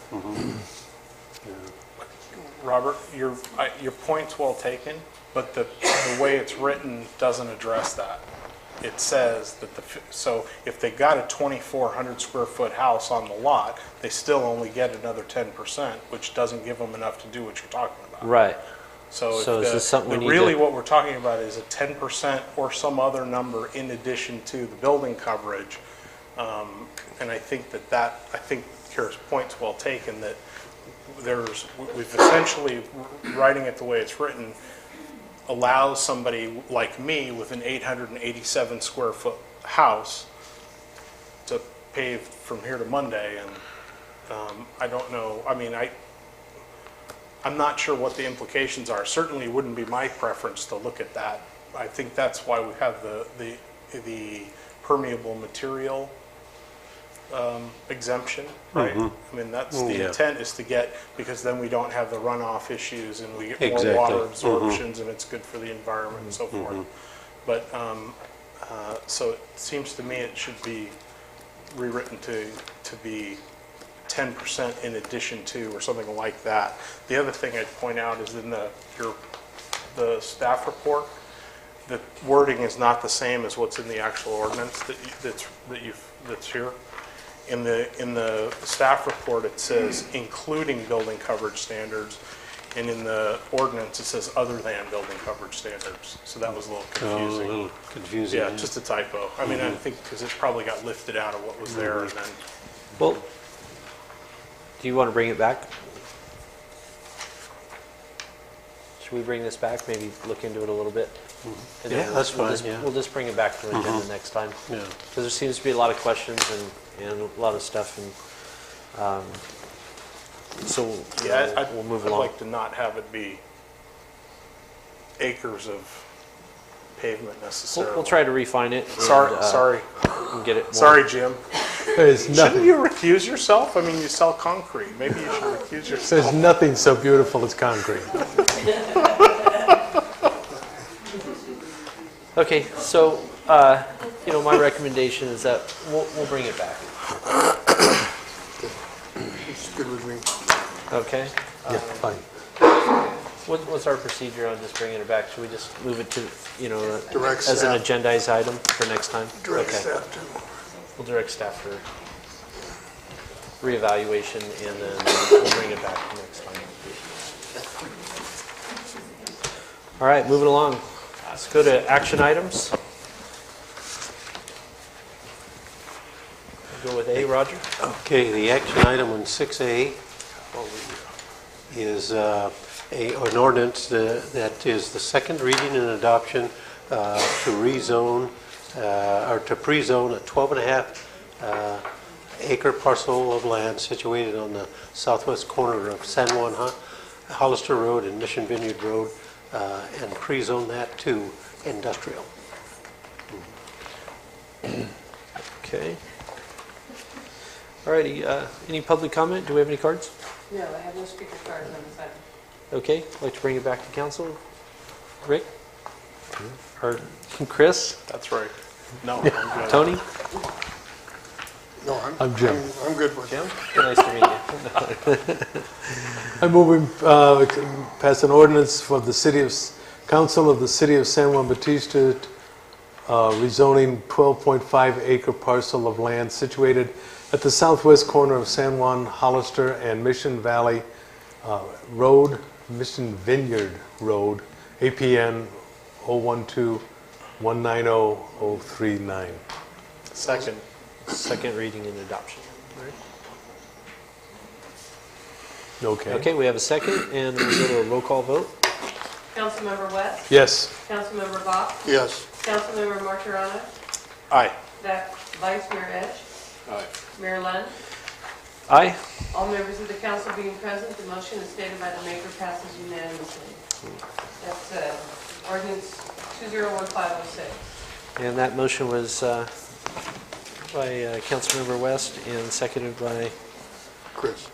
Robert, your point's well taken, but the way it's written doesn't address that. It says that so if they got a 2,400 square foot house on the lot, they still only get another 10%, which doesn't give them enough to do what you're talking about. Right. So is this something we need really what we're talking about is a 10% or some other number in addition to the building coverage. And I think I think Kara's point's well taken, that we've essentially, writing it the way it's written, allows somebody like me with an 887 square foot house to pave from here to Monday, and I don't know, I'm not sure what the implications are. Certainly wouldn't be my preference to look at that. I think that's why we have the permeable material exemption, right? I mean, that's the intent, is to get, because then we don't have the runoff issues and we get more water absorptions, and it's good for the environment and so forth. But so it seems to me it should be rewritten to be 10% in addition to, or something like that. The other thing I'd point out is in the staff report, the wording is not the same as what's in the actual ordinance that's here. In the staff report, it says including building coverage standards, and in the ordinance, it says other than building coverage standards. So that was a little confusing. A little confusing. Yeah, just a typo. I mean, I think because it probably got lifted out of what was there, and then. Well, do you want to bring it back? should we bring this back, maybe look into it a little bit? And then Yeah, that's we'll fine, just- yeah. We'll just bring it back to the agenda next time. Yeah. Because there seems to be a lot of questions and a lot of stuff, and so Yeah, we'll move I'd along. like to not have it be acres of pavement necessarily. We'll try to refine it. Sorry, and, sorry. and get it more. Sorry, Jim. There's Shouldn't nothing, you recuse yourself? I mean, you sell concrete. Maybe you should recuse yourself. there's nothing so beautiful as concrete. Okay, so, my recommendation is that we'll bring it back. It's good with me. Okay? Yeah, fine. What's our procedure on just bringing it back? Should we just move it to, Direct as an staff. agendized item for next time? Direct Okay. staff to. We'll direct staff for reevaluation, and then we'll bring it back next time. All right, moving along. Let's go to action items. We'll go with A, Roger. Okay, the action item on 6A is an ordinance that is the second reading and adoption to rezone, or to pre-zone a 12.5 acre parcel of land situated on the southwest corner of San Juan Hollister Road and Mission Vineyard Road, and pre-zone that to industrial. Okay. All righty, any public comment? Do we have any cards? No, I have no speaker cards on this item. Okay, I'd like to bring it back to council. Rick? Or Chris? That's right. No, I'm good. Tony? No, I'm Jim. I'm good with Jim? Nice to meet you. I'm moving, pass an ordinance for the council of the city of San Juan Bautista, rezoning 12.5 acre parcel of land situated at the southwest corner of San Juan Hollister and Mission Valley Road, Mission Vineyard Road, APN 012-190-039. Second. Second reading and adoption. All right. Okay. Okay, we have a second, and we'll go to a roll call vote. Councilmember West? Yes. Councilmember Bach? Yes. Councilmember Martirana? Aye. Vice Mayor Edge? Aye. Mayor Lund? Aye. All members of the council being present, the motion is stated by the maker passes unanimously. That's ordinance 201506. And that motion was by Councilmember West and seconded by Chris.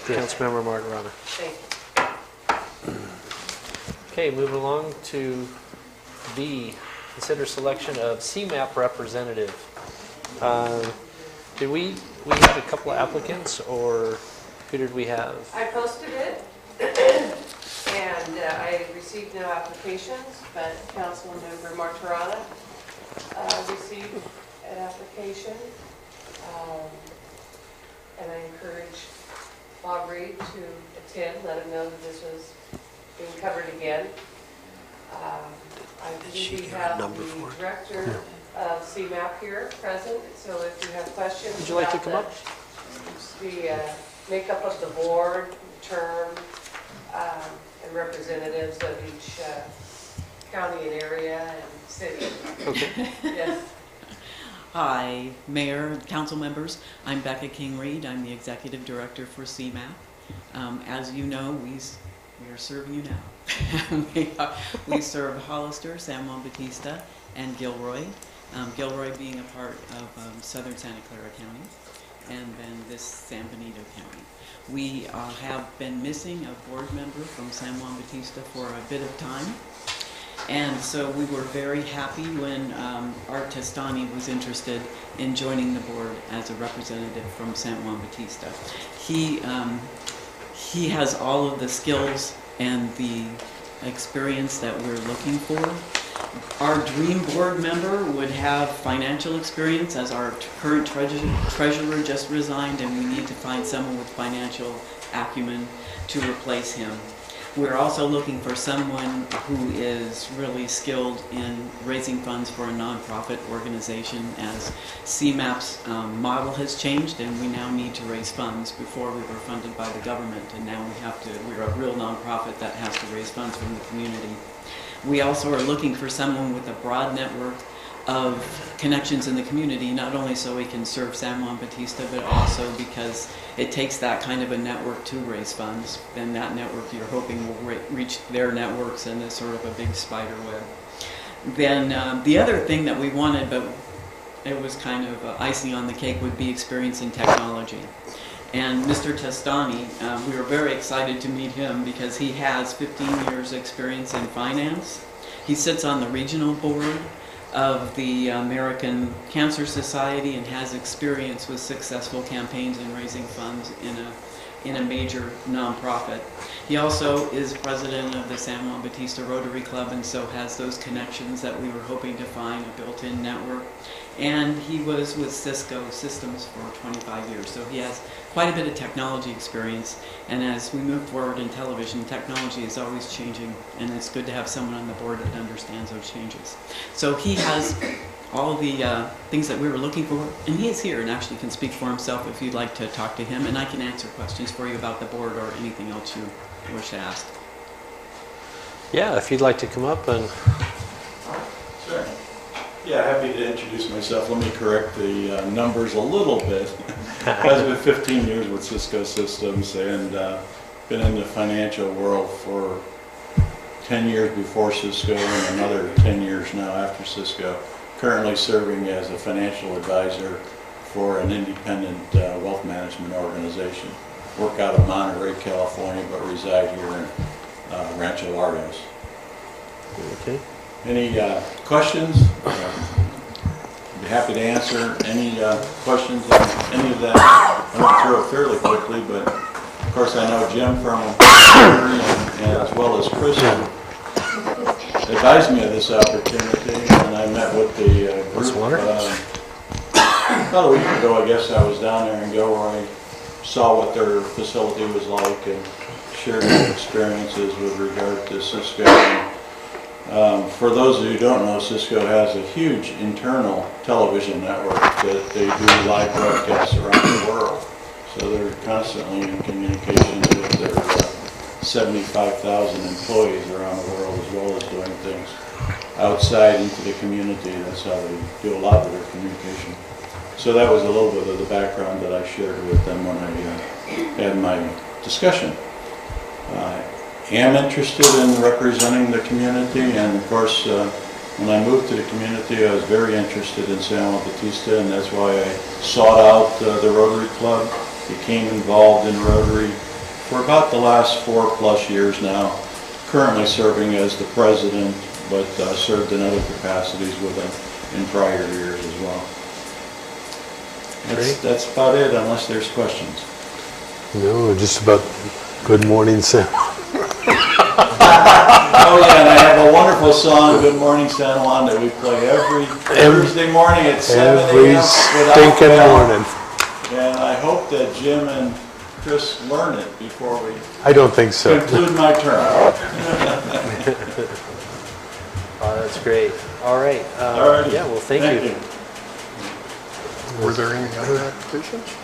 Councilmember Martirana. Thank you. Okay, moving along to B, consider selection of CMAP representative. Did we had a couple of applicants, or who did we have? I posted it, and I received no applications, but Councilmember Martirana received an application. And I encourage Bob Reed to attend, let him know that this was being covered again. I believe we have the director of CMAP here present, so if you have questions Would you like to come about up? the makeup of the board, term, and representatives of each county and area and city. Okay. Yes. Hi, Mayor, council members. I'm Becca King-Reed. I'm the Executive Director for CMAP. As you know, we are serving you now. We serve Hollister, San Juan Bautista, and Gilroy. Gilroy being a part of southern Santa Clara County, and then this San Benito County. We have been missing a board member from San Juan Bautista for a bit of time. And so we were very happy when Art Testani was interested in joining the board as a representative from San Juan Bautista. He has all of the skills and the experience that we're looking for. Our dream board member would have financial experience, as our current treasurer just resigned, and we need to find someone with financial acumen to replace him. We're also looking for someone who is really skilled in raising funds for a nonprofit organization, as CMAP's model has changed, and we now need to raise funds. Before we were funded by the government, and now we're a real nonprofit that has to raise funds from the community. We also are looking for someone with a broad network of connections in the community, not only so we can serve San Juan Bautista, but also because it takes that kind of a network to raise funds. And that network, you're hoping, will reach their networks, and it's sort of a big spider web. Then the other thing that we wanted, but it was kind of icing on the cake, would be experience in technology. And Mr. Testani, we were very excited to meet him because he has 15 years experience in finance. He sits on the regional board of the American Cancer Society and has experience with successful campaigns and raising funds in a major nonprofit. He also is president of the San Juan Bautista Rotary Club, and so has those connections that we were hoping to find, a built-in network. And he was with Cisco Systems for 25 years, so he has quite a bit of technology experience. And as we move forward in television, technology is always changing, and it's good to have someone on the board that understands those changes. So he has all the things that we were looking for, and he is here and actually can speak for himself if you'd like to talk to him, and I can answer questions for you about the board or anything else you wish to ask. Yeah, if you'd like to come up and... Sure. Yeah, happy to introduce myself. Let me correct the numbers a little bit. I've been 15 years with Cisco Systems and been in the financial world for 10 years before Cisco and another 10 years now after Cisco. Currently serving as a financial advisor for an independent wealth management organization. Work out of Monterey, California, but reside here in Rancho Largos. Okay. Any questions? I'd be happy to answer any questions on any of that. I went through it fairly quickly, but of course I know Jim from and as well as Chris advised me of this opportunity, and I met with the group about a week ago. I guess I was down there in Go where I saw what their facility was like and shared my experiences with regard to Cisco. For those of you who don't know, Cisco has a huge internal television network that they do live broadcasts around the world. So they're constantly in communication with their 75,000 employees around the world, as well as doing things outside into the community. That's how they do a lot of their communication. So that was a little bit of the background that I shared with them when I had my discussion. I am interested in representing the community, and of course when I moved to the community I was very interested in San Juan Bautista, and that's why I sought out the Rotary Club, became involved in Rotary for about the last 4+ years now, currently serving as the president, but served in other capacities with them in prior years as well. That's about it, unless there's questions. No, just about good morning, Sam. Oh yeah, and I have a wonderful song, Good Morning San Juan, that we play every Thursday morning at 7 a.m. Every stinking morning. And I hope that Jim and Chris learn it before we I don't think so. conclude my term. Oh, that's great. All right. Alrighty. Yeah, well, thank you. Were there any other applications?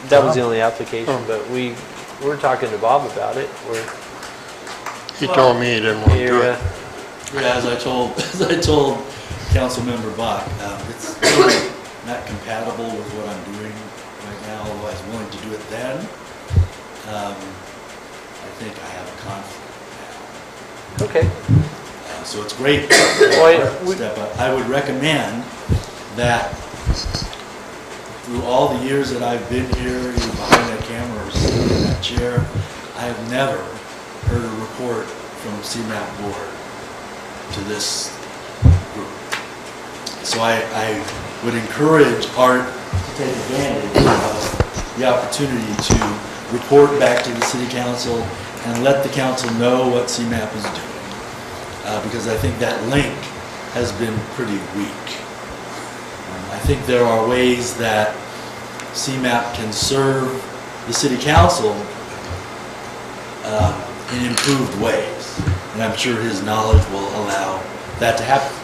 That was the only application, but we were talking to Bob about it. He told me he didn't want to do it. Yeah, as I told Councilmember Bach, it's really not compatible with what I'm doing right now, although I was willing to do it then. I think I have a conflict now. Okay. So it's great. Step up. I would recommend that through all the years that I've been here, behind that camera or sitting in that chair, I have never heard a report from CMAP board to this group. So I would encourage Art to take advantage of the opportunity to report back to the City Council and let the Council know what CMAP is doing. Because I think that link has been pretty weak. I think there are ways that CMAP can serve the City Council in improved ways. And I'm sure his knowledge will allow that to happen.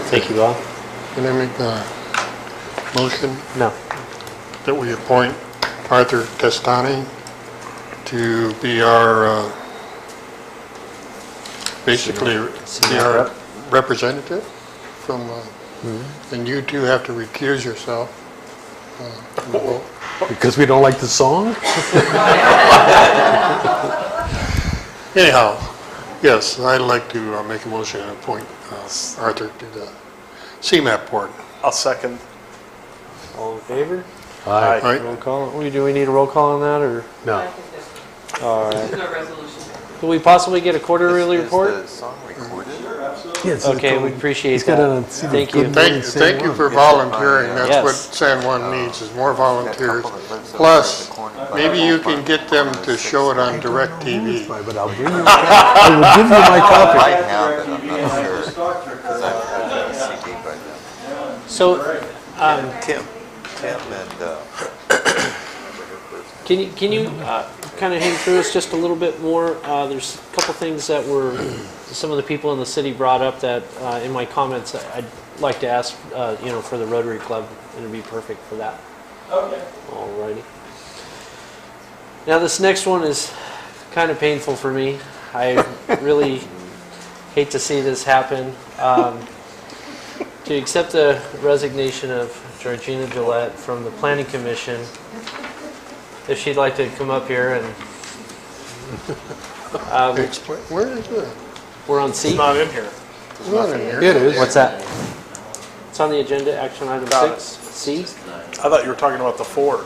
Thank you, Bob. Can I make a motion No. that we appoint Arthur Castani to be our, basically, be our representative from, and you two have to recuse yourself from the vote. Because we don't like the song? Anyhow, yes, I'd like to make a motion and appoint Arthur to the CMAP board. I'll second. All in favor? Aye. Aye. Roll call. Do we need a roll call on that, or? No. All right. There's no resolution. Could we possibly get a quarterly report? Is the song recorded? Yes, Okay, we appreciate He's got that. it on CD. Thank you. Thank you for volunteering, that's Yes. what San Juan needs, is more volunteers. Plus, maybe you can get them to show it on DirecTV. But I'll bring you, I will give you my I copy. have it, I'm not sure. 'Cause I've got a CD by then. So, Tim and, can you kind of hang through us just a little bit more? There's a couple things that were, some of the people in the city brought up that in my comments I'd like to ask, for the Rotary Club, and it'd be perfect for that. Okay. Alrighty. Now this next one is kind of painful for me. I really hate to see this happen. To accept the resignation of Georgina Gillette from the Planning Commission, if she'd like to come up here and Explain, where is it? we're on C. It's not in here. It's not in here. It is. What's that? It's on the agenda, action item Got 6, C. I thought you were talking about the Ford.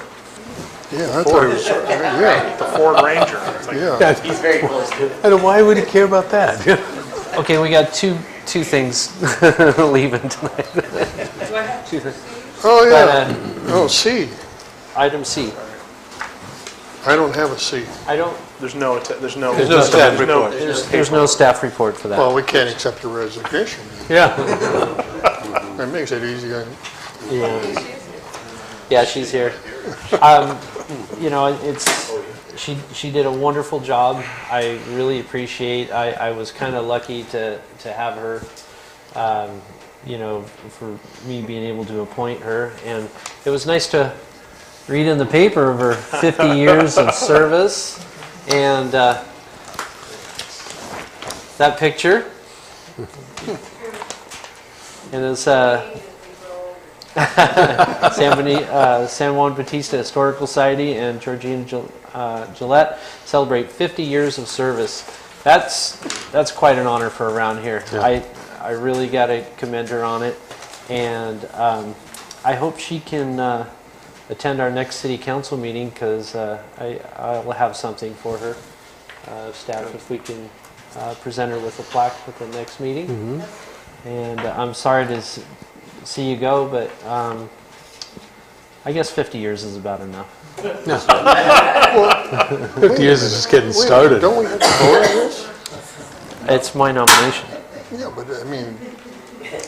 Yeah, I thought it was, yeah, The Ford Ranger. It's like, yeah. He's very close to it. And why would he care about that? Okay, we got two things leaving tonight. Do I have to? Oh, But, yeah. Oh, C. Item C. I don't have a C. I don't, there's no staff report. there's no staff report for that. Well, we can't accept the resignation. Yeah. That makes it easy on Yeah. Yeah, she's here. She did a wonderful job. I really appreciate. I was kind of lucky to have her. For me being able to appoint her, and it was nice to read in the paper of her 50 years of service, and that picture. And it's San Juan Bautista Historical Society and Georgina Gillette celebrate 50 years of service. That's quite an honor for around here. Yeah. I really got to commend her on it, and I hope she can attend our next city council meeting, because I will have something for her. Staff, if we can present her with a plaque at the next meeting. Mm-hmm. And I'm sorry to see you go, but I guess 50 years is about enough. 50 years is just getting started. Don't we have to vote on this? It's my nomination. Yeah, but I mean,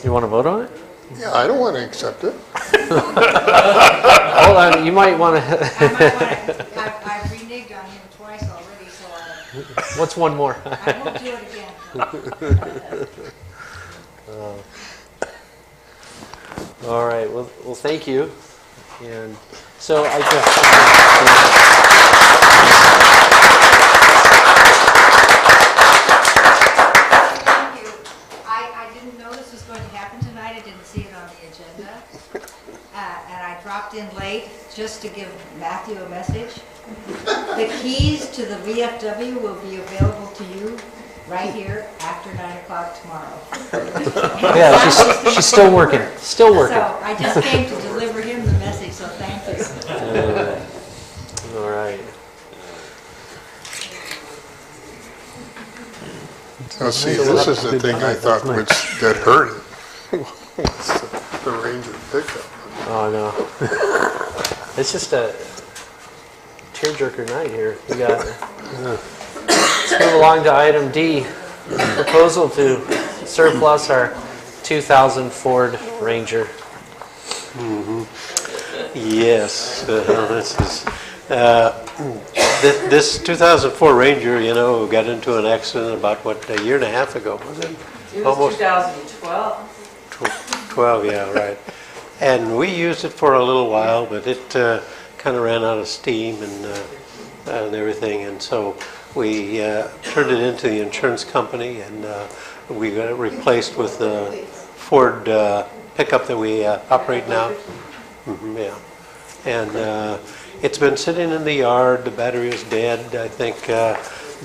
You want to vote on it? yeah, I don't want to accept it. Hold on, you might want to. I've reneged on him twice already, so What's one more? I won't do it again. All right. Well, thank you. And so I guess. Thank you. I didn't know this was going to happen tonight. I didn't see it on the agenda. And I dropped in late just to give Matthew a message. The keys to the VFW will be available to you right here after 9 o'clock tomorrow. Yeah, she's still working. Still working. So I just came to deliver him the message, so thank you. All right. Now, see, this is the thing I thought that hurt it. The Ranger pickup. Oh, no. It's just a tearjerker night here. We got. Let's move along to item D. Proposal to surplus our 2000 Ford Ranger. Yes, this 2004 Ranger, you know, got into an accident about, what, a year and a half ago, was it? It was Almost 2012. 12, yeah, right. And we used it for a little while, but it kind of ran out of steam and everything, and so we turned it into the insurance company, and we got it replaced with the Ford pickup that we operate now. Yeah. And it's been sitting in the yard. The battery is dead. I think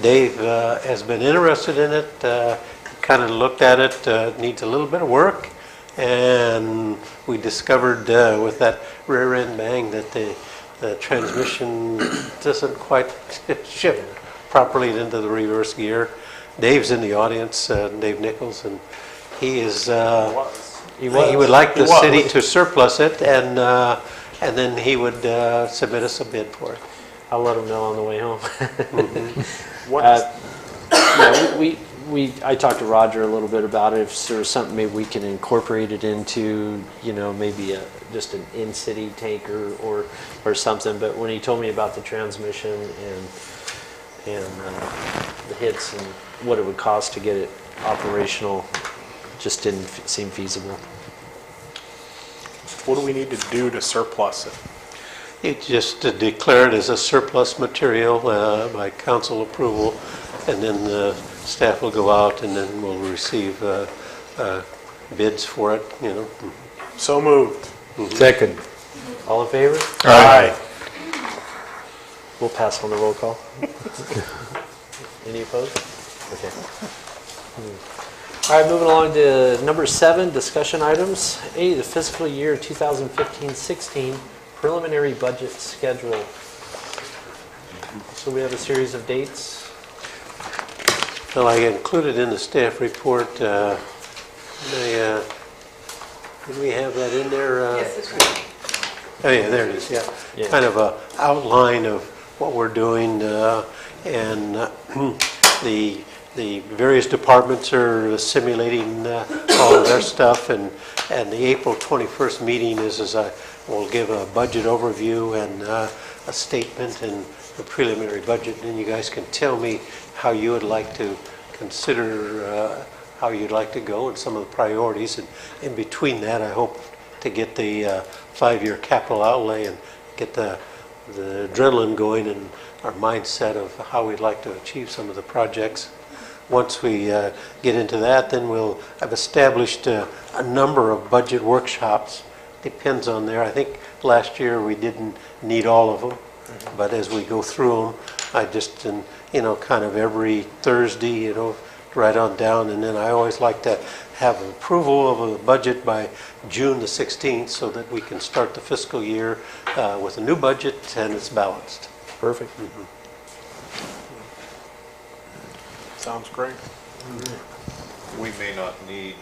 Dave has been interested in it. Kind of looked at it. Needs a little bit of work. And we discovered with that rear end bang that the transmission doesn't quite shift properly into the reverse gear. Dave's in the audience, Dave Nichols, and he is. He would like the city to surplus it, and then he would submit us a bid for it. I'll let him know on the way home. I talked to Roger a little bit about it. If there was something maybe we can incorporate it into, maybe just an in-city tanker or something. But when he told me about the transmission and the hits and what it would cost to get it operational, just didn't seem feasible. What do we need to do to surplus it? You just declare it as a surplus material by council approval, and then the staff will go out and then we'll receive bids for it, So moved. Second. All in favor? Aye. We'll pass on the roll call. Any opposed? Okay. All right, moving along to number 7, discussion items. A, the fiscal year 2015-16 preliminary budget schedule. So we have a series of dates. Well, I included in the staff report, did we have that in there? Yes, that's right. Oh, yeah, there it is, yeah. Kind of a outline of what we're doing, and the various departments are simulating all of their stuff, and the April 21st meeting is I will give a budget overview and a statement and a preliminary budget, and you guys can tell me how you would like to consider how you'd like to go and some of the priorities, and in between that I hope to get the 5-year capital outlay and get the adrenaline going and our mindset of how we'd like to achieve some of the projects. Once we get into that, then I've established a number of budget workshops. Depends on there. I think last year we didn't need all of them, but as we go through them, I just, kind of every Thursday, write on down, and then I always like to have approval of a budget by June the 16th so that we can start the fiscal year with a new budget and it's balanced. Perfect. Sounds great. We may not need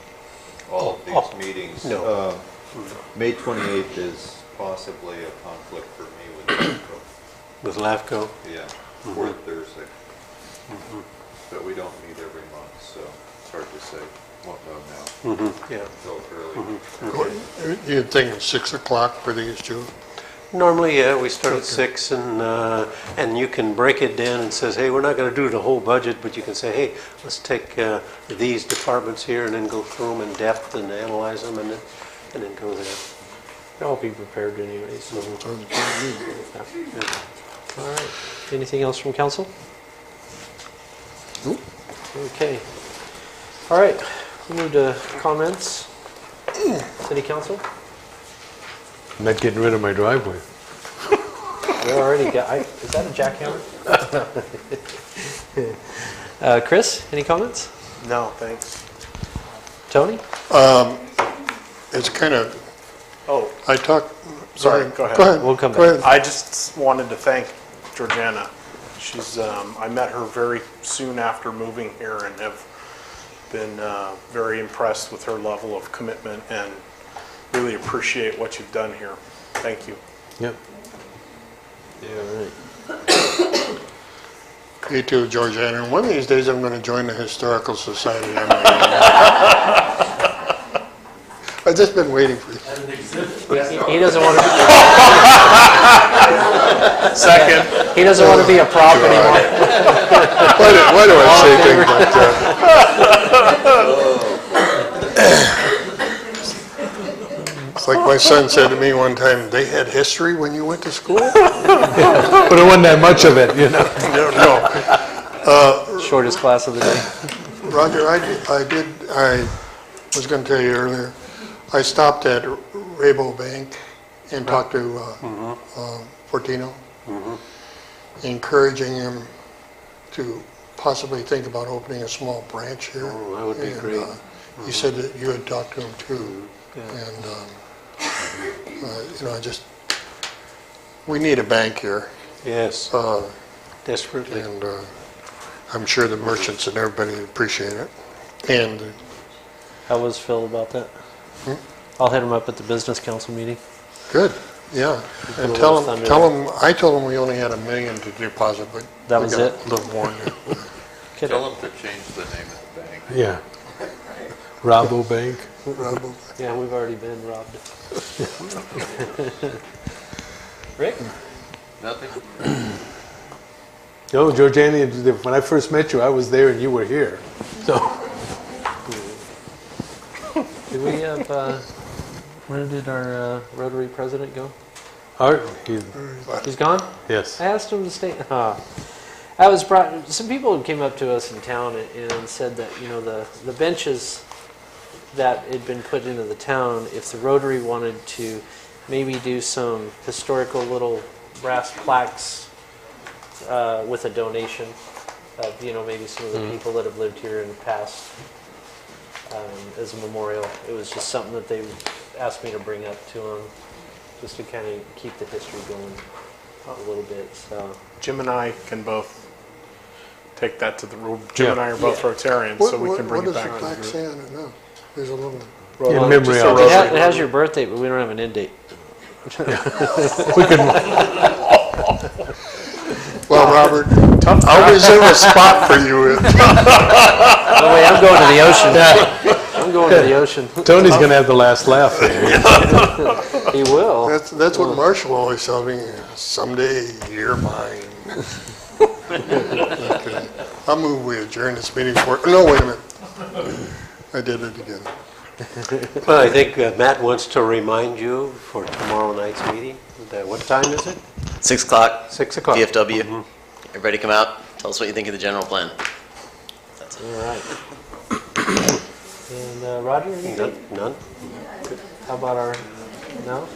all of these meetings. No. May 28th is possibly a conflict for me with LAFCO. With LAFCO? Yeah, fourth Thursday. But we don't meet every month, so it's hard to say. Won't know now. Yeah. So early. You'd think 6 o'clock for these two? Normally, yeah, we start at 6, and you can break it down and says, hey, we're not going to do the whole budget, but you can say, hey, let's take these departments here and then go through them in depth and analyze them and then go there. I'll be prepared anyway. So. All right. Anything else from council? Nope. Okay. All right. We'll move to comments. City council? I'm not getting rid of my driveway. We already got. Is that a jackhammer? Chris, any comments? No, thanks. Tony? It's kind of. Oh, I talked. sorry. Go ahead. Go ahead. We'll come Go back. ahead. I just wanted to thank Georgiana. She's. I met her very soon after moving here and have been very impressed with her level of commitment and really appreciate what you've done here. Thank you. Yep. Yeah, all right. Me too, Georgiana. One of these days I'm going to join the Historical Society. I've just been waiting for you. He doesn't want to. Second. He doesn't want to be a prop anymore. Why do I say things like that? It's like my son said to me one time, they had history when you went to school? But it wasn't that much of it, you know. No. Shortest class of the day. Roger, I was going to tell you earlier, I stopped at Rabobank and talked to Fortino, encouraging him to possibly think about opening a small branch here. Oh, that would be great. He said that you had talked to him too. And, we need a bank here. Yes, desperately. And I'm sure the merchants and everybody appreciate it. And How was Phil about that? I'll hit him up at the business council meeting. good, yeah. And tell him, I told him we only had $1 million to deposit, but That we was got it? a little more. Tell them to change the name of the bank. Yeah. Rabobank. Yeah, we've already been robbed. Rick? Nothing? No, Georgiana, when I first met you, I was there and you were here. So, Did we have, where did our Rotary president go? Art, He's gone? yes. I asked him to stay. Some people came up to us in town and said that, the benches that had been put into the town, if the Rotary wanted to maybe do some historical little brass plaques with a donation of, maybe some of the people that have lived here in the past as a memorial. It was just something that they asked me to bring up to them, just to kind of keep the history going a little bit. So Jim and I can both take that to the room. Jim and I are both Rotarians, so we can bring it back. What does the plaque say on it now? There's a little... In memory it of has your birth date, but we don't have an end date. We can, Well, Robert, I'll reserve a spot for you. Oh, wait, I'm going to the ocean. I'm going to the ocean. Tony's going to have the last laugh. He will. That's what Marshall always told me, someday you're mine. Okay. I'll move we adjourn this meeting for, no, wait a minute. I did it again. Well, I think Matt wants to remind you for tomorrow night's meeting. What time is it? 6 o'clock. 6 o'clock. VFW. Everybody come out. Tell us what you think of the general plan. That's it. All right. And Roger, anything? None? How about our, no?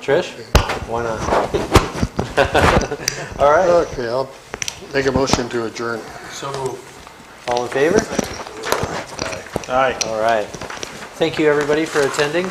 Trish? Why not? All right. Okay, I'll make a motion to adjourn. So moved. All in favor? Aye. All right. Thank you, everybody, for attending.